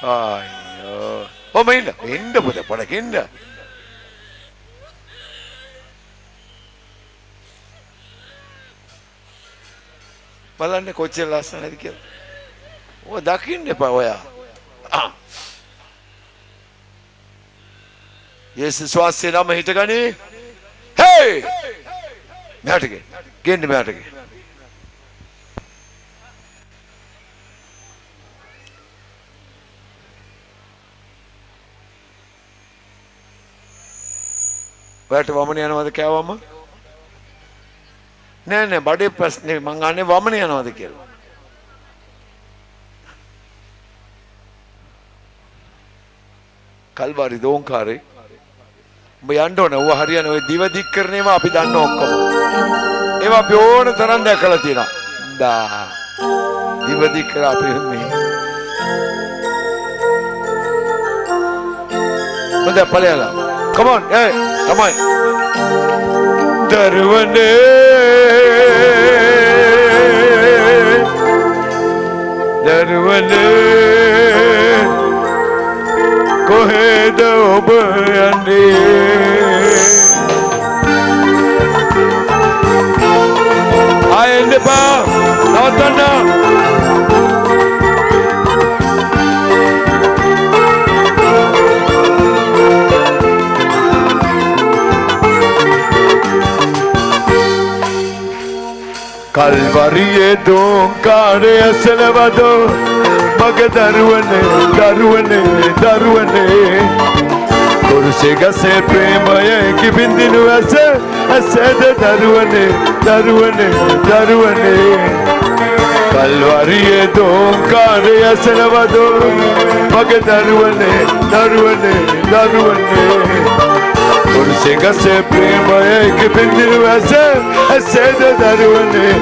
අයියෝ. ඔම ඉන්න පුතේ පොඩක් ඉන්න. බලන්න කොච්චර ලස්සනද කියලා. ඔය දකින්න එපා ඔයා. යේසුස් වහන්සේ නම හිටගනි. හේ! මෙහාට ගෙන්න මෙහාට ගෙන්න. ඔයාට වමන යනවද කෑවම? නෑ බඩේ ප්‍රශ්නේ මං අහන්නේ වමන යනවද කියලා. කල්වාරි දෝංකාරේ උඹ යන්න ඕන. ඌ හරියන්නේ ඔය දිව දික් කරන ඒවා අපි දන්න ඔක්කොම. ඒවා අපි ඕන තරම් දැකලා තියෙනවා. දා දිව දික් කර අපි මේ. මොකද පළයලා. come on. තමයි. දරුවනේ කොහෙද ඔබ යන්නේ? ආයෙත් බා නවත්තන්න. කල්වරියේ දෝංකාරය සලවදෝ මගේ දරුවනේ කුරුසේ ගසේ ප්‍රේමය කිපින්දිනු ඇසද දරුවනේ කල්වරියේ දෝංකාරය සලවදෝ මගේ දරුවනේ කුරුසේ ගසේ ප්‍රේමය කිපින්දිනු ඇසද දරුවනේ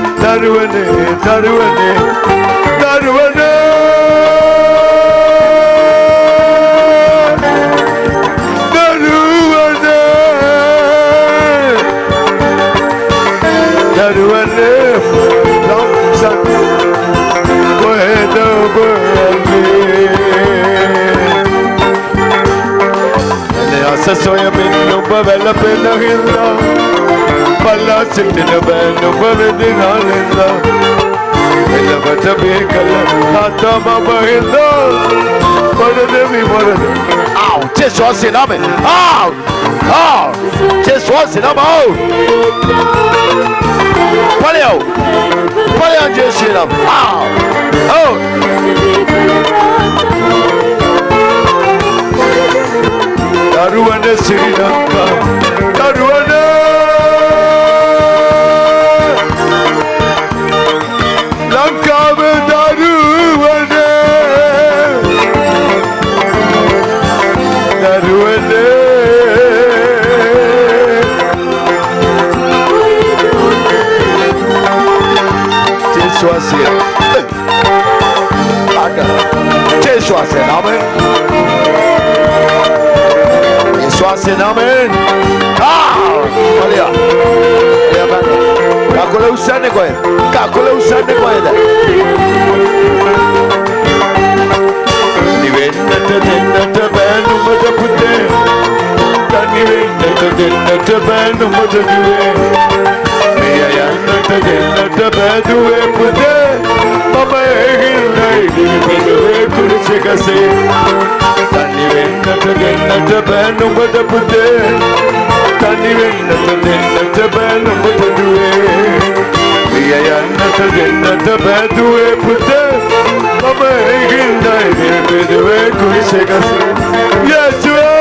සොයමින් ඔබ වැළපෙන හින්දා පල්ලා සිටින බෑන් ඔබ වෙදිනාලෙන්දා එළවට බේකල තාතම බහින්දා පොරදෙමි පොරද ආව් ජේසුස් නමෙන් ආව් ජේසුස් නම ආව් පලයෝ ජේසුස් නම ආව් දරුවන ශ්‍රී ලංකා දරුවන ලංකාව දරුවන ජේසුස් නමෙන් Yesuas'ın amen. Olha. Kakula usane koy. Da. Nivennete dennete ben umada putte. Nivennete dennete ben umada duve. Niyayannete dennete බැදුවේ පුතේ මම හිල්ලයි බැදුවේ කුරුසකසේ තනි වෙන්නට දෙන්නට බෑ නුඹට පුතේ තනි වෙන්නට දෙන්නට බෑ නුඹට දුවේ පිය යන්නට දෙන්නට බැදුවේ පුතේ මම හිල්ලයි බැදුවේ කුරුසකසේ යේසුවේ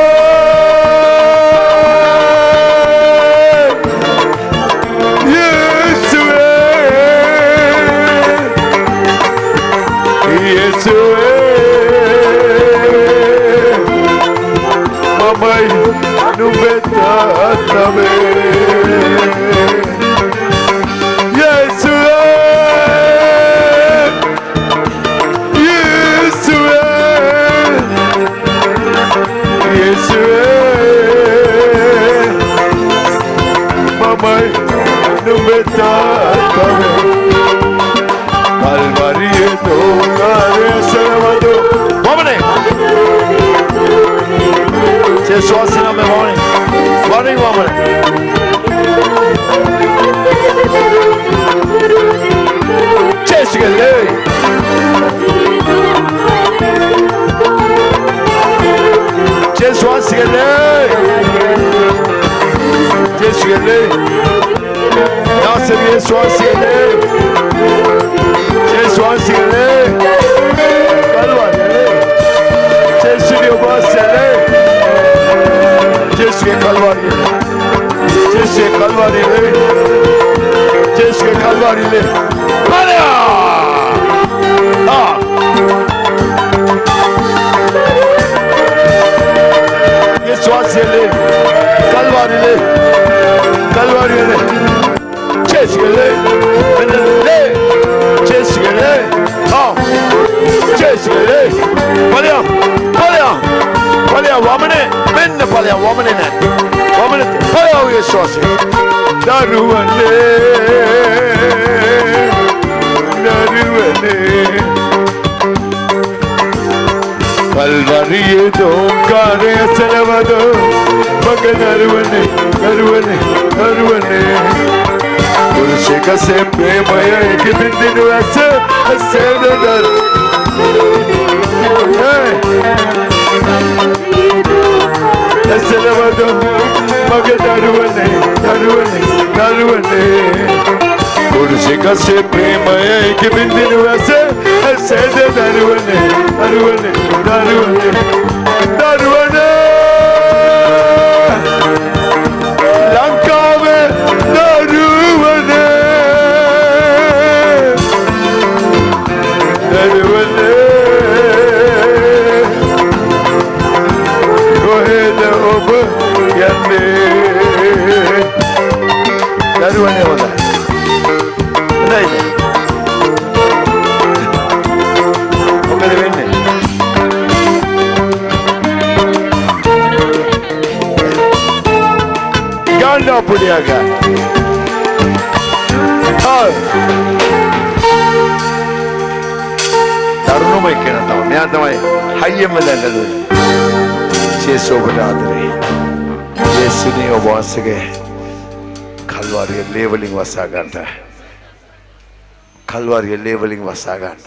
කල්වාරිය ලේවලින් වසා ගන්න.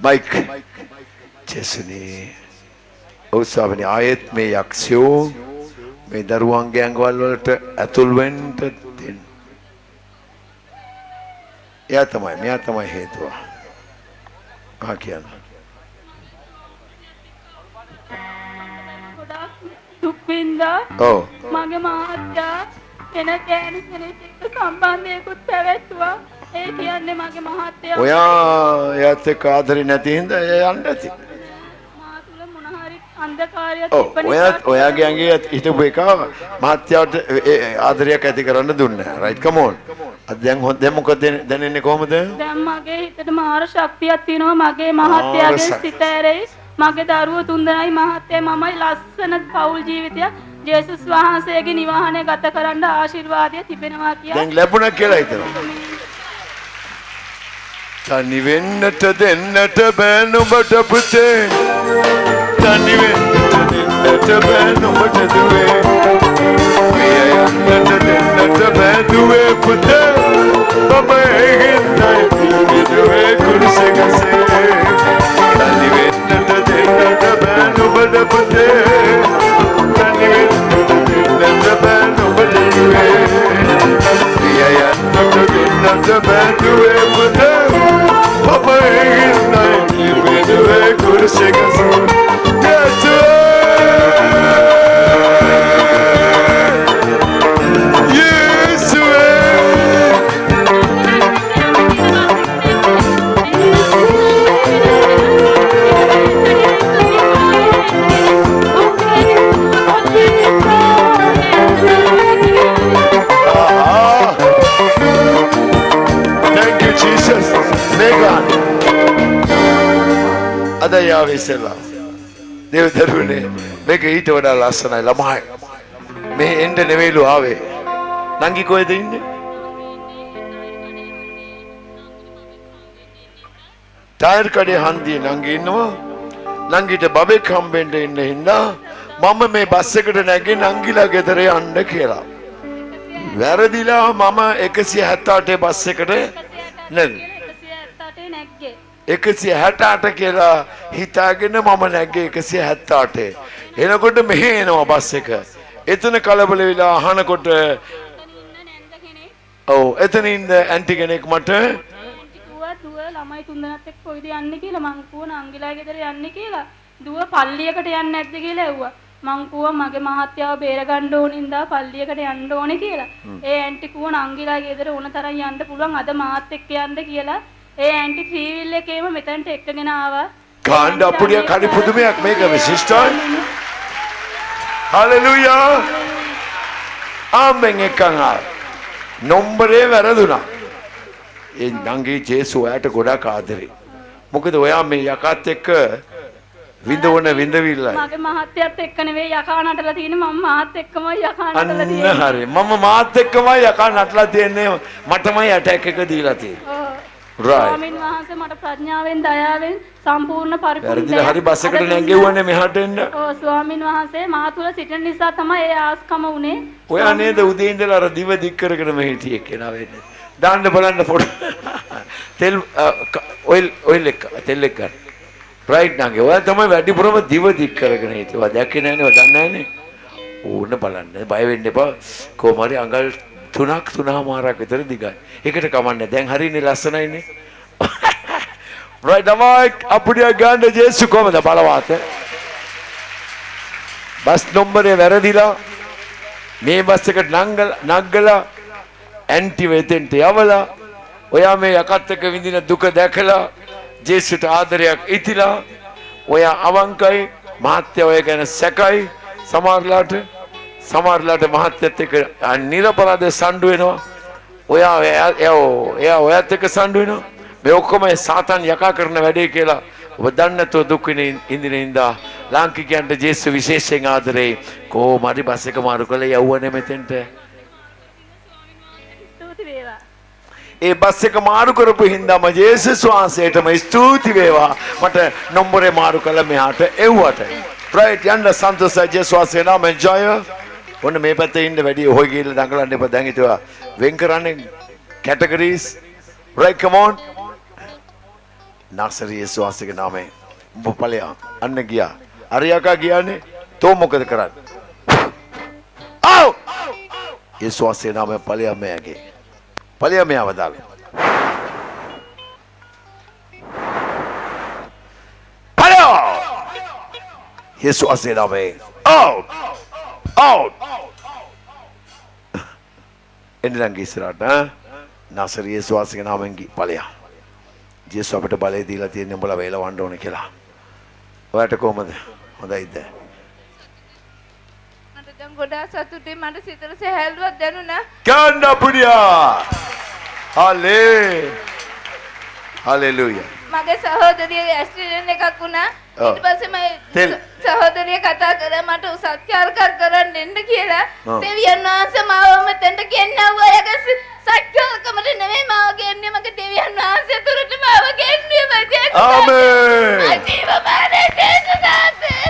මයික් ජේසුනේ ඔව් ස්වාමීනි ආයෙත් මේ යක්ෂයෝ මේ දරුවන්ගේ ඇඟවල් වලට ඇතුල් වෙන්න දෙන්න. මෙයා තමයි හේතුව. කියන්න. දුක් විඳා ඔව් මගේ මහත්තයා වෙන කෑලි කෙනෙක් එක්ක සම්බන්ධයකුත් පැවැත්තුවා. ඒ කියන්නේ මගේ මහත්තයා ඔයා එයාත් එක්ක ආදරේ නැති හින්දා එයා යන්න ඇති. මා තුල මොන හරි අන්ධකාරයක් තිබ්බ නිසා ඔයාගේ ඇඟේ හිටපු එක මහත්තයාට ආදරයක් ඇති කරන්න දුන්නේ නැහැ. රයිට් කම් ඔන්. දැන් මොකද දැනෙන්නේ කොහමද? දැන් මගේ හිතට මාර ශක්තියක් තියෙනවා. මගේ මහත්තයාගේ සිත ඇරෙයි. මගේ දරුවෝ තුන්දෙනායි මහත්තයා මමයි ලස්සන පෞල් ජීවිතයක් ජේසුස් වහන්සේගේ නිවහනේ ගත කරන්න ආශිර්වාදය තිබෙනවා කියලා. දැන් ලැබුණා කියලා හිතනවා. තනි වෙන්නට දෙන්නට බෑ නුඹට පුතේ. තනි වෙන්නට දෙන්නට බෑ නුඹට දුවේ. පිය යන්නට දෙන්නට වෙන්නට බැඳුවේ පුතේ මම හින්දයි විදුවේ කුරුසකසේ තනි වෙන්නට දෙන්නට බෑ නුඹට පුතේ තනි වෙන්නට දෙන්නට බෑ නුඹට දුවේ යන්නට දෙන්නට බැඳුවේ පුතේ මම හින්දයි විදුවේ කුරුසකසේ අද යාවේ ඉස්සෙල්ලා දේව දරුවනේ මේක ඊට වඩා ලස්සනයි ළමයි මේ එන්න නෙවෙයිලු ආවේ නංගි කොහෙද ඉන්නේ ටයර් කඩේ හන්දියේ නංගි ඉන්නවා නංගිට බබෙක් හම්බෙන්න ඉන්න හින්දා මම මේ බස් එකට නැගී නංගිලා ගෙදර යන්න කියලා වැරදිලා මම 178 බස් එකට නේද 168 කියලා හිතාගෙන මම නැග්ගේ 178 එනකොට මෙහෙ එනවා බස් එක එතන කලබල වෙලා අහනකොට ඔව් එතන ඉන්න ඇන්ටි කෙනෙක් මට කිව්වා දුව ළමයි තුන්දෙනාත් එක්ක කොයිද යන්නේ කියලා මං කිව්වා නංගිලා ගෙදර යන්නේ කියලා දුව පල්ලියකට යන්නේ නැද්ද කියලා ඇහුවා මං කිව්වා මගේ මහත්තයාව බේර ගන්න ඕනින්දා පල්ලියකට යන්න ඕනේ කියලා ඒ ඇන්ටි කිව්වා නංගිලා ගෙදර ඕන තරම් යන්න පුළුවන් අද මාත් එක්ක යන්න කියලා ඒ ඇන්ටි ත්‍රී වීල් එකේම මෙතනට එක්කගෙන ආවා. කාණ්ඩ අපුඩිය කඩි පුදුමයක් මේක විශිෂ්ටයි. හලෙලූයා. ආමෙන් එකන් ආ. නම්බරේ වැරදුනා. ඒ නංගී ජේසු ඔයාට ගොඩක් ආදරේ. මොකද ඔයා මේ යකාත් එක්ක විඳවන විඳවිල්ලයි. මගේ මහත්තයාත් එක්ක නෙවෙයි යකා නටලා තියෙන්නේ මම මාත් එක්කමයි යකා නටලා තියෙන්නේ. අන්න හරි. මම මාත් එක්කමයි යකා නටලා තියෙන්නේ. මටමයි ඇටැක් එක දීලා තියෙන්නේ. ස්වාමීන් වහන්සේ මට ප්‍රඥාවෙන් දයාවෙන් සම්පූර්ණ පරිපූර්ණ හරි බස් එකට නැග්ගෙවන්නේ මෙහාට එන්න. ඔව් ස්වාමීන් වහන්සේ මා තුල සිටින නිසා තමයි ඒ ආස්කම උනේ. ඔයා නේද උදේ ඉඳලා අර දිව දික් කරගෙන මෙහෙ හිටියේ කෙනා වෙන්නේ. දාන්න බලන්න ෆොටෝ. තෙල් ඔයිල් එක තෙල් එක ගන්න. රයිට් නංගි. ඔයා තමයි වැඩිපුරම දිව දික් කරගෙන හිටියේ. ඔයා දැක්කේ නැන්නේ ඔයා දන්නේ නැන්නේ. ඕන්න බලන්න. බය වෙන්න එපා. කොහොම හරි අඟල් 3.5 විතර දිගයි. ඒකට කමන්නේ. දැන් හරියනේ ලස්සනයිනේ. right තමයි අපුඩිය ගන්න ජේසු කොහමද බලවත්. බස් නම්බරේ වැරදිලා මේ බස් එකට නංගලා ඇන්ටි වෙතෙන්ට යවලා ඔයා මේ යකත් එක්ක විඳින දුක දැකලා ජේසුට ආදරයක් ඉතිලා ඔයා අවංකයි මහත්ය ඔය ගැන සැකයි සමහරලාට මහත්යත් එක්ක නිරපරාධ සම්ඩු වෙනවා ඔයා ඔයත් එක්ක සම්ඩු වෙනවා මේ ඔක්කොම සාතන් යකා කරන වැඩේ කියලා ඔබ දන්නේ නැතුව දුක් විඳින ඉඳිනින්දා ලාංකිකයන්ට ජේසු විශේෂයෙන් ආදරේ කොහොම හරි බස් එක මාරු කළේ යවුවනේ මෙතෙන්ට ඒ බස් එක මාරු කරපු හින්දාම ජේසුස් වහන්සේටම ස්තුති වේවා මට නම්බරේ මාරු කළා මෙහාට එව්වට right යන්න සන්තෝෂයි ජේසුස් වහන්සේ නම enjoy ඔන්න මේ පැත්තේ ඉන්න වැඩි ඔය ගිහලා දඟලන්න එපා දැන් හිතුවා වෙන් කරන්නේ categories right come on नासरी यीशु आसे के नाम है भोपालिया अन्य गया अरिया का गया ने तो मुकद करा आओ यीशु आसे नाम है पलिया में आगे पलिया में आवदाल पलिया यीशु आसे नाम है आउट आउट इन रंगी सराट नासरी यीशु आसे के नाम है पलिया ජේසු අපිට බලය දීලා තියෙන උඹලා වේලවන්න ඕනේ කියලා. ඔයාට කොහමද? හොඳයිද? මට දැන් ගොඩාක් සතුටුයි මට සිතට සැහැල්ලුවක් දැනුණා. කන්න පුඩියා. හalleluya. මගේ සහෝදරියගේ ඇක්සිඩන්ට් එකක් වුණා. ඊට පස්සේ මම සහෝදරිය කතා කරා මට සත්කාර කරන්න එන්න කියලා. දෙවියන් වහන්සේ මාව මෙතෙන්ට ගෙන්නවුවා. ඒක සත්‍යකමට නෙමෙයි මාව ගෙන්නේ මගේ දෙවියන් වහන්සේ තුරට මාව ගෙන්නේ මගේ ආමේන් අජීව මානේ දේශනාතේ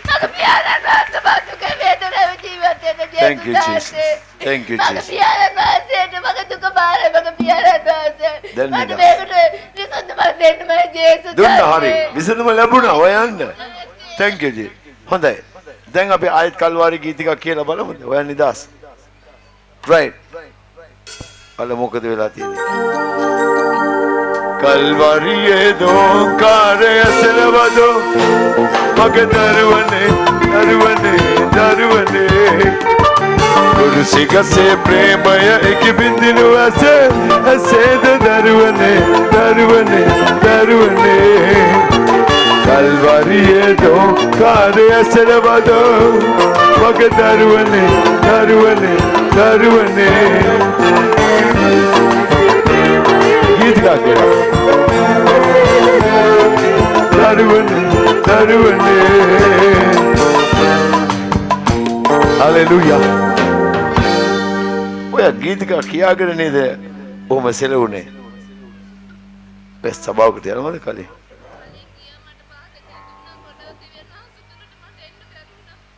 මගේ පියාණන් වහන්සේ බතුක වේදනාව ජීවත් Thank you, Jesus. Thank you, Jesus. පියාණන් වහන්සේට මගේ දුක බාර මගේ පියාණන් වහන්සේ. දැන් මට නිදහස්. මේකට විසඳුමක් දෙන්න මගේ ජේසුස්. දුන්නා හරි. විසඳුම ලැබුණා. ඔය යන්න. Thank you, Jesus. හොඳයි. දැන් අපි ආයත් කල්වාරි ගීතිකා කියලා බලමුද? ඔය නිදාස්. Right. අල මොකද වෙලා තියෙන්නේ? කල්වාරියේ දෝංකාරය සලවදෝ මගේ දරුවනේ කුරුසිකසේ ප්‍රේමය එකි බින්දිනු ඇසේද දරුවනේ කල්වාරියේ දෝංකාරය සලවදෝ මගේ දරුවනේ गीत गा के दरुवने हालेलुया वो गीत का किया कर नहीं दे वो मसले उन्हें बस सबाव करते हैं ना खाली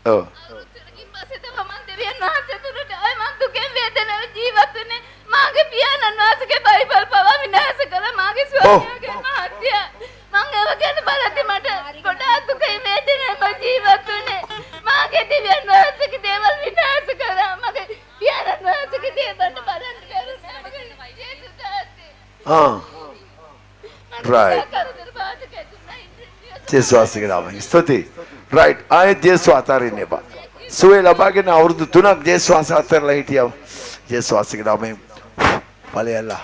ओ මාගේ පියාණන් වහන්සේගේ බයිබල් පවා විනාශ කළා මාගේ ස්වාමියාගේ මහත්ය මම ඒව ගැන බලද්දි මට ගොඩාක් දුකයි වේදනාවක් මම ජීවත් වුනේ මාගේ දිව්‍යන් වහන්සේගේ දේවල් විනාශ කළා මගේ පියාණන් වහන්සේගේ දේවල් බලන්න කරුණා මගේ ජේසුස් වහන්සේ right ජේසුස් වහන්සේගේ නාමයෙන් ස්තුති right ආයේ ජේසුස් අතරින්නේ බා සුවේ ලබාගෙන අවුරුදු 3ක් ජේසුස් වහන්සේ අතරලා හිටියා ජේසුස් වහන්සේගේ නාමයෙන් Palayala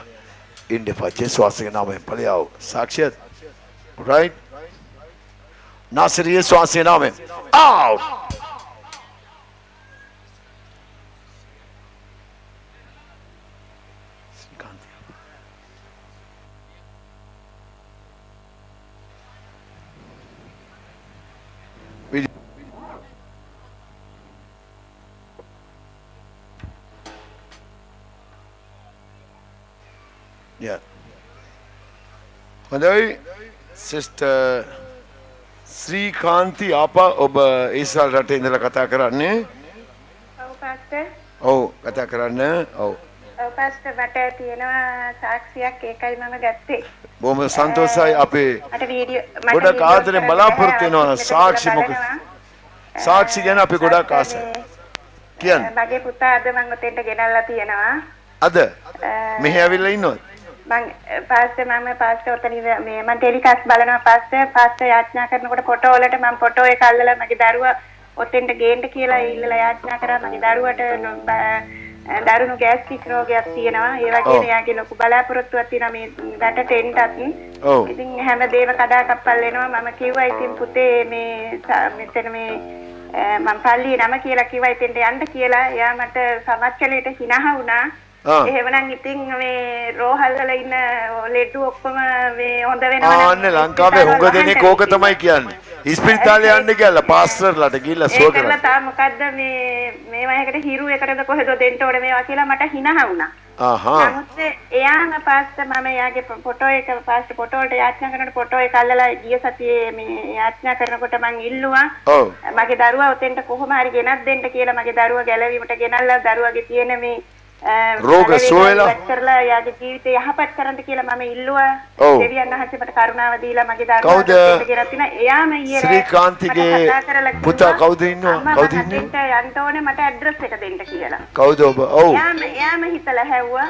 Indepa Jesu Wasiga Name Palayao Sakshit right Nasir Jesu Wasiga Name out Yeah. හොඳයි සිස්ටර් ශ්‍රීකාන්ති ආපා ඔබ ඊශ්‍රායල් රටේ ඉඳලා කතා කරන්නේ ඔව් පාස්ටර් ඔව් කතා කරන්න ඔව් පාස්ටර් මට තියෙනවා සාක්ෂියක් ඒකයි මම ගත්තේ බොහොම සන්තෝෂයි අපේ මට වීඩියෝ ගොඩක් ආදරෙන් බලාපොරොත්තු වෙනවා සාක්ෂි මොකද සාක්ෂි ගැන අපි ගොඩක් ආසයි කියන්න මගේ පුතා අද මම ඔතෙන්ට ගෙනල්ලා තියෙනවා අද මෙහෙ ඇවිල්ලා ඉන්නවද මම පාස්ටර් ඔතන මේ මම ටෙලිකාස්ට් බලනවා පාස්ටර් යාඥා කරනකොට ෆොටෝ වලට මම ෆොටෝ එක අල්ලලා මගේ දරුවා ඔතෙන්ට ගේන්න කියලා ඉල්ලලා යාඥා කරා මගේ දරුවට දරුණු ගෑස්ට්‍රික් රෝගයක් තියෙනවා ඒ වගේම එයාගේ ලොකු බලාපොරොත්තුවක් තියෙනවා මේ රටට එන්නත් ඉතින් හැමදේම කඩාකප්පල් වෙනවා මම කිව්වා ඉතින් පුතේ මේ මෙතන මේ මම පල්ලියේ නම කියලා කිව්වා එතෙන්ට යන්න කියලා එයා මට සමච්චලයට හිනහ වුණා එහෙමනම් ඉතින් මේ රෝහල් වල ඉන්න ලෙඩු ඔක්කොම මේ හොඳ වෙනවා අනේ ලංකාවේ හුඟ දෙනෙක් ඕක තමයි කියන්නේ ඉස්පිරිතාලේ යන්න කියලා පාස්ටර්ලාට ගිහිල්ලා සුව කරලා ඒකලා තා මොකද්ද මේ වයකට හිරු එකටද කොහෙද දෙන්න ඕනේ මේවා කියලා මට හිනහ වුණා නමුත් එයාම පාස්ටර් මම එයාගේ ෆොටෝ එක පාස්ටර් ෆොටෝ වලට යාඥා කරනකොට ෆොටෝ එක අල්ලලා ගිය සතියේ මේ යාඥා කරනකොට මං ඉල්ලුවා මගේ දරුවා ඔතෙන්ට කොහොම හරි ගෙනත් දෙන්න කියලා මගේ දරුවා ගැලවීමට ගෙනල්ලා දරුවාගේ තියෙන මේ රෝග සුවලා කරලා යාගේ ජීවිතය යහපත් කරන්න කියලා මම ඉල්ලුවා දෙවියන් වහන්සේ මට කරුණාව දීලා මගේ දරුවා කවුද ගෙනත් තිනා එයාම ඊයේ ශ්‍රීකාන්තිගේ පුතා කවුද ඉන්නවා කවුද ඉන්නේ යන්න ඕනේ මට ඇඩ්‍රස් එක දෙන්න කියලා කවුද ඔබ ඔව් එයාම හිතලා හැව්වා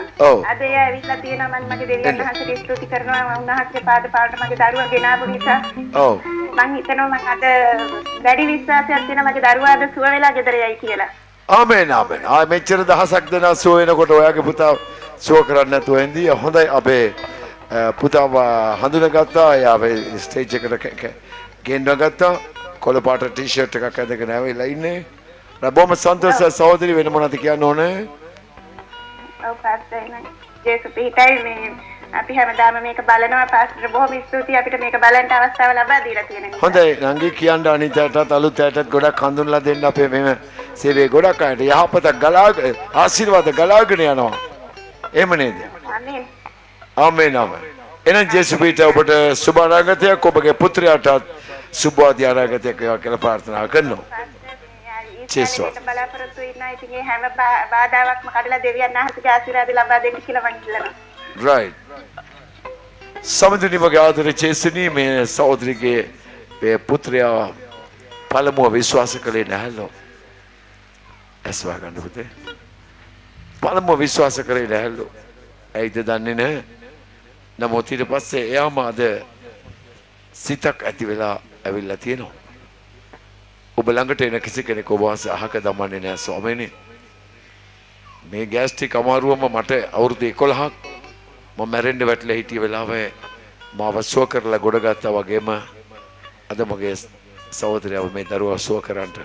අද එයා ඇවිල්ලා තියෙනවා මම මගේ දෙවියන් වහන්සේට ස්තුති කරනවා උන්වහන්සේ පාද පාඩට මගේ දරුවා ගෙනාවු නිසා ඔව් මං හිතනවා මම අද වැඩි විශ්වාසයක් තියෙනවා මගේ දරුවා අද සුව වෙලා ගෙදර යයි කියලා ආමෙන් ආමෙන් මෙච්චර දහසක් දෙනා සුව වෙනකොට ඔයාගේ පුතා සුව කරන්න නැතුව ඉඳී හොඳයි අපේ පුතාව හඳුනගත්තා එයා අපේ ස්ටේජ් එකට ගෙන්නගත්තා කොළ පාට ටී-ෂර්ට් එකක් ඇඳගෙන ඇවිල්ලා ඉන්නේ බොහොම සන්තෝෂයි සහෝදරි වෙන මොනවද කියන්න ඕනේ ඔව් පාස්ටර් ජේසුස් පිටයි මේ අපි හැමදාම මේක බලනවා පාස්ටර් බොහොම ස්තුතියි අපිට මේක බලන්න අවස්ථාව ලබා දීලා තියෙන නිසා හොඳයි නංගි කියන්න අනිතටත් අලුත් ඇටත් ගොඩක් හඳුන්ලා දෙන්න අපේ මෙම සේවයේ ගොඩක් අයට යහපත ආශිර්වාද ගලාගෙන යනවා එහෙම නේද ආමේන් ආමේන් ආමේන් එන ජේසුස් පිට ඔබට සුබ අනාගතයක් ඔබගේ පුත්‍රයාටත් සුබ ආරාගතයක් වේවා කියලා ප්‍රාර්ථනා කරනවා චාලෙට බලාපොරොත්තු වෙනවා. ඉතින් ඒ හැම බාධාවක්ම කඩලා දෙවියන් වහන්සේගේ ආශිර්වාද ලබා දෙන්න කියලා මම ඉල්ලනවා. Right. සමතුලිතව ආදරේ චේසනී මේ සහෝදරිගේ මේ පුත්‍රයා පළමුව විශ්වාස කළේ නැහැලෝ. ඇස්වා ගන්න පුතේ. පළමුව විශ්වාස කරේ නැහැලු. ඇයිද දන්නේ නැහැ. නමුත් ඊට පස්සේ එයාම අද සිතක් ඇති වෙලා ඇවිල්ලා තියෙනවා. ඔබ ළඟට එන කිසි කෙනෙක් ඔබ වාස අහක දමන්නේ නැහැ ස්වාමීනි. මේ ගෑස්ට්‍රික් අමාරුවම මට අවුරුදු 11ක් මම මැරෙන්න වැටලා හිටිය වෙලාවේ මාව සුව කරලා ගොඩ ගත්තා වගේම අද මගේ සහෝදරයව මේ දරුවා සුව කරන්නට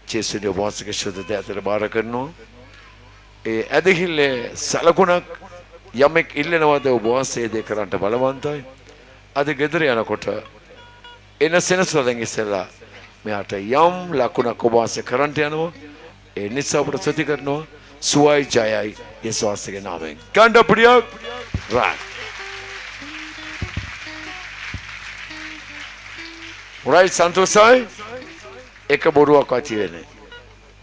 ජේසුගේ වාසික ශුද්ධ දෙයතර බාර කරනවා. ඒ ඇදහිල්ලේ සලකුණක් යමෙක් ඉල්ලනවාද ඔබ වාසයේ දේ කරන්නට බලවන්තයි. අද ගෙදර යනකොට එන සෙනසුරෙන් ඉස්සෙල්ලා මෙයාට යම් ලකුණක් ඔබ වාසය කරන්නට යනවා. ඒ නිසා අපට ස්තුති කරනවා. සුවයි ජයයි යේසුස්ගේ නාමයෙන්. කණ්ඩ ප්‍රියක් right. right සන්තෝෂයි. එක බොරුවක් වචි වෙන්නේ.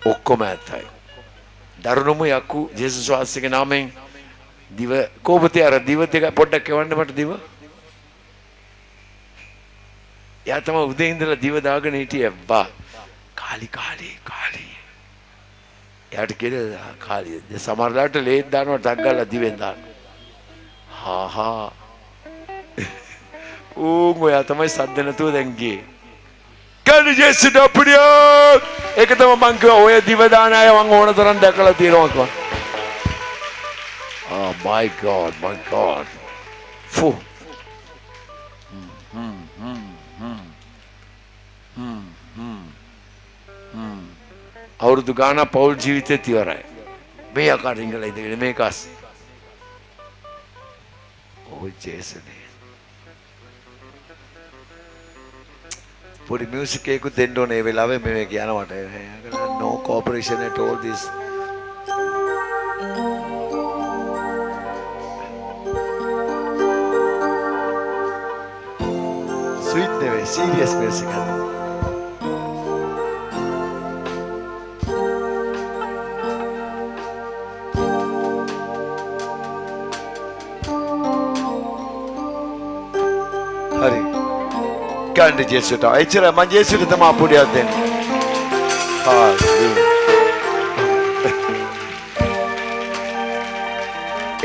ඔක්කොම ඇත්තයි. දරුණුම යකු ජේසුස් වහන්සේගේ නාමයෙන් දිව කොහොමද අර දිව දෙක පොඩ්ඩක් එවන්න මට දිව. යා තමයි උදේ ඉඳලා දිව දාගෙන හිටියේ බා. කාලි. යාට කියලා කාලි. සමහරලාට ලේත් දානවා ටක් ගාලා දිවෙන් දානවා. හා. ඔයා තමයි සද්ද නැතුව දැන් ගියේ. කල් ජේසුට අප්‍රිය. ඒක තමයි මං කිව්වා ඔය දිව දාන අය මං ඕන තරම් දැකලා තියෙනවා කිව්වා. Oh my God. Fu. අවුරුදු ගාන පෞල් ජීවිතේ තියරයි. මේ ආකාරයෙන් ඉඳලා ඉඳගෙන මේකස්. Oh ජේසුනේ. පොඩි මියුසික් එකකුත් දෙන්න ඕනේ ඒ වෙලාවේ මේ කියනවට. No cooperation at all this. Sweet නෙවෙයි serious music එකක්. හරි. කන්ද ජේසුට. එච්චර මම ජේසුට තමයි පුඩියක් දෙන්නේ.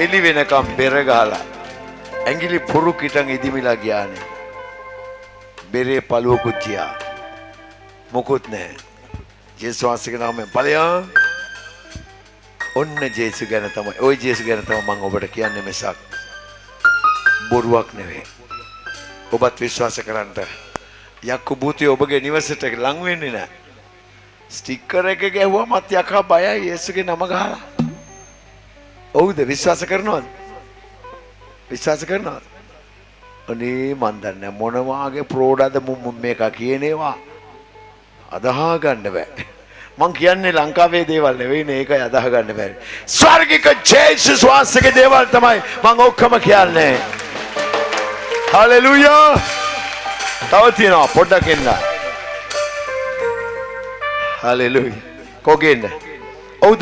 එලි වෙනකම් බෙර ගහලා ඇඟිලි පුරු කිටන් ඉදිමිලා ගියානේ. බෙරේ පළුවකුත් ගියා. මොකුත් නැහැ. ජේසුස් වහන්සේගේ නාමයෙන් ඵලයන්. ඔන්න ජේසුස් ගැන තමයි. ওই ජේසුස් ගැන තමයි මම ඔබට කියන්නේ මිසක් බොරුවක් නෙවෙයි. ඔබත් විශ්වාස කරන්න. යක්කු භූතය ඔබගේ නිවසට ලං වෙන්නේ නැහැ. ස්ටිකර් එක ගැහුවමත් යකා බයයි යේසුගේ නම ගහලා. ඔව්ද විශ්වාස කරනවද? විශ්වාස කරනවද? අනේ මන් දන්නේ මොන වාගේ ප්‍රෝඩාද මේක කියනේවා අදහා ගන්න බෑ. මං කියන්නේ ලංකාවේ දේවල් නෙවෙයිනේ ඒකයි අදහා ගන්න බෑ. ස්වර්ගික ජේසුස් වහන්සේගේ දේවල් තමයි මං ඔක්කොම කියන්නේ. හලෙලූයා. තව තියෙනවා පොඩ්ඩක් එන්න. හලෙලූයා. කොගෙන්ද? ඔව්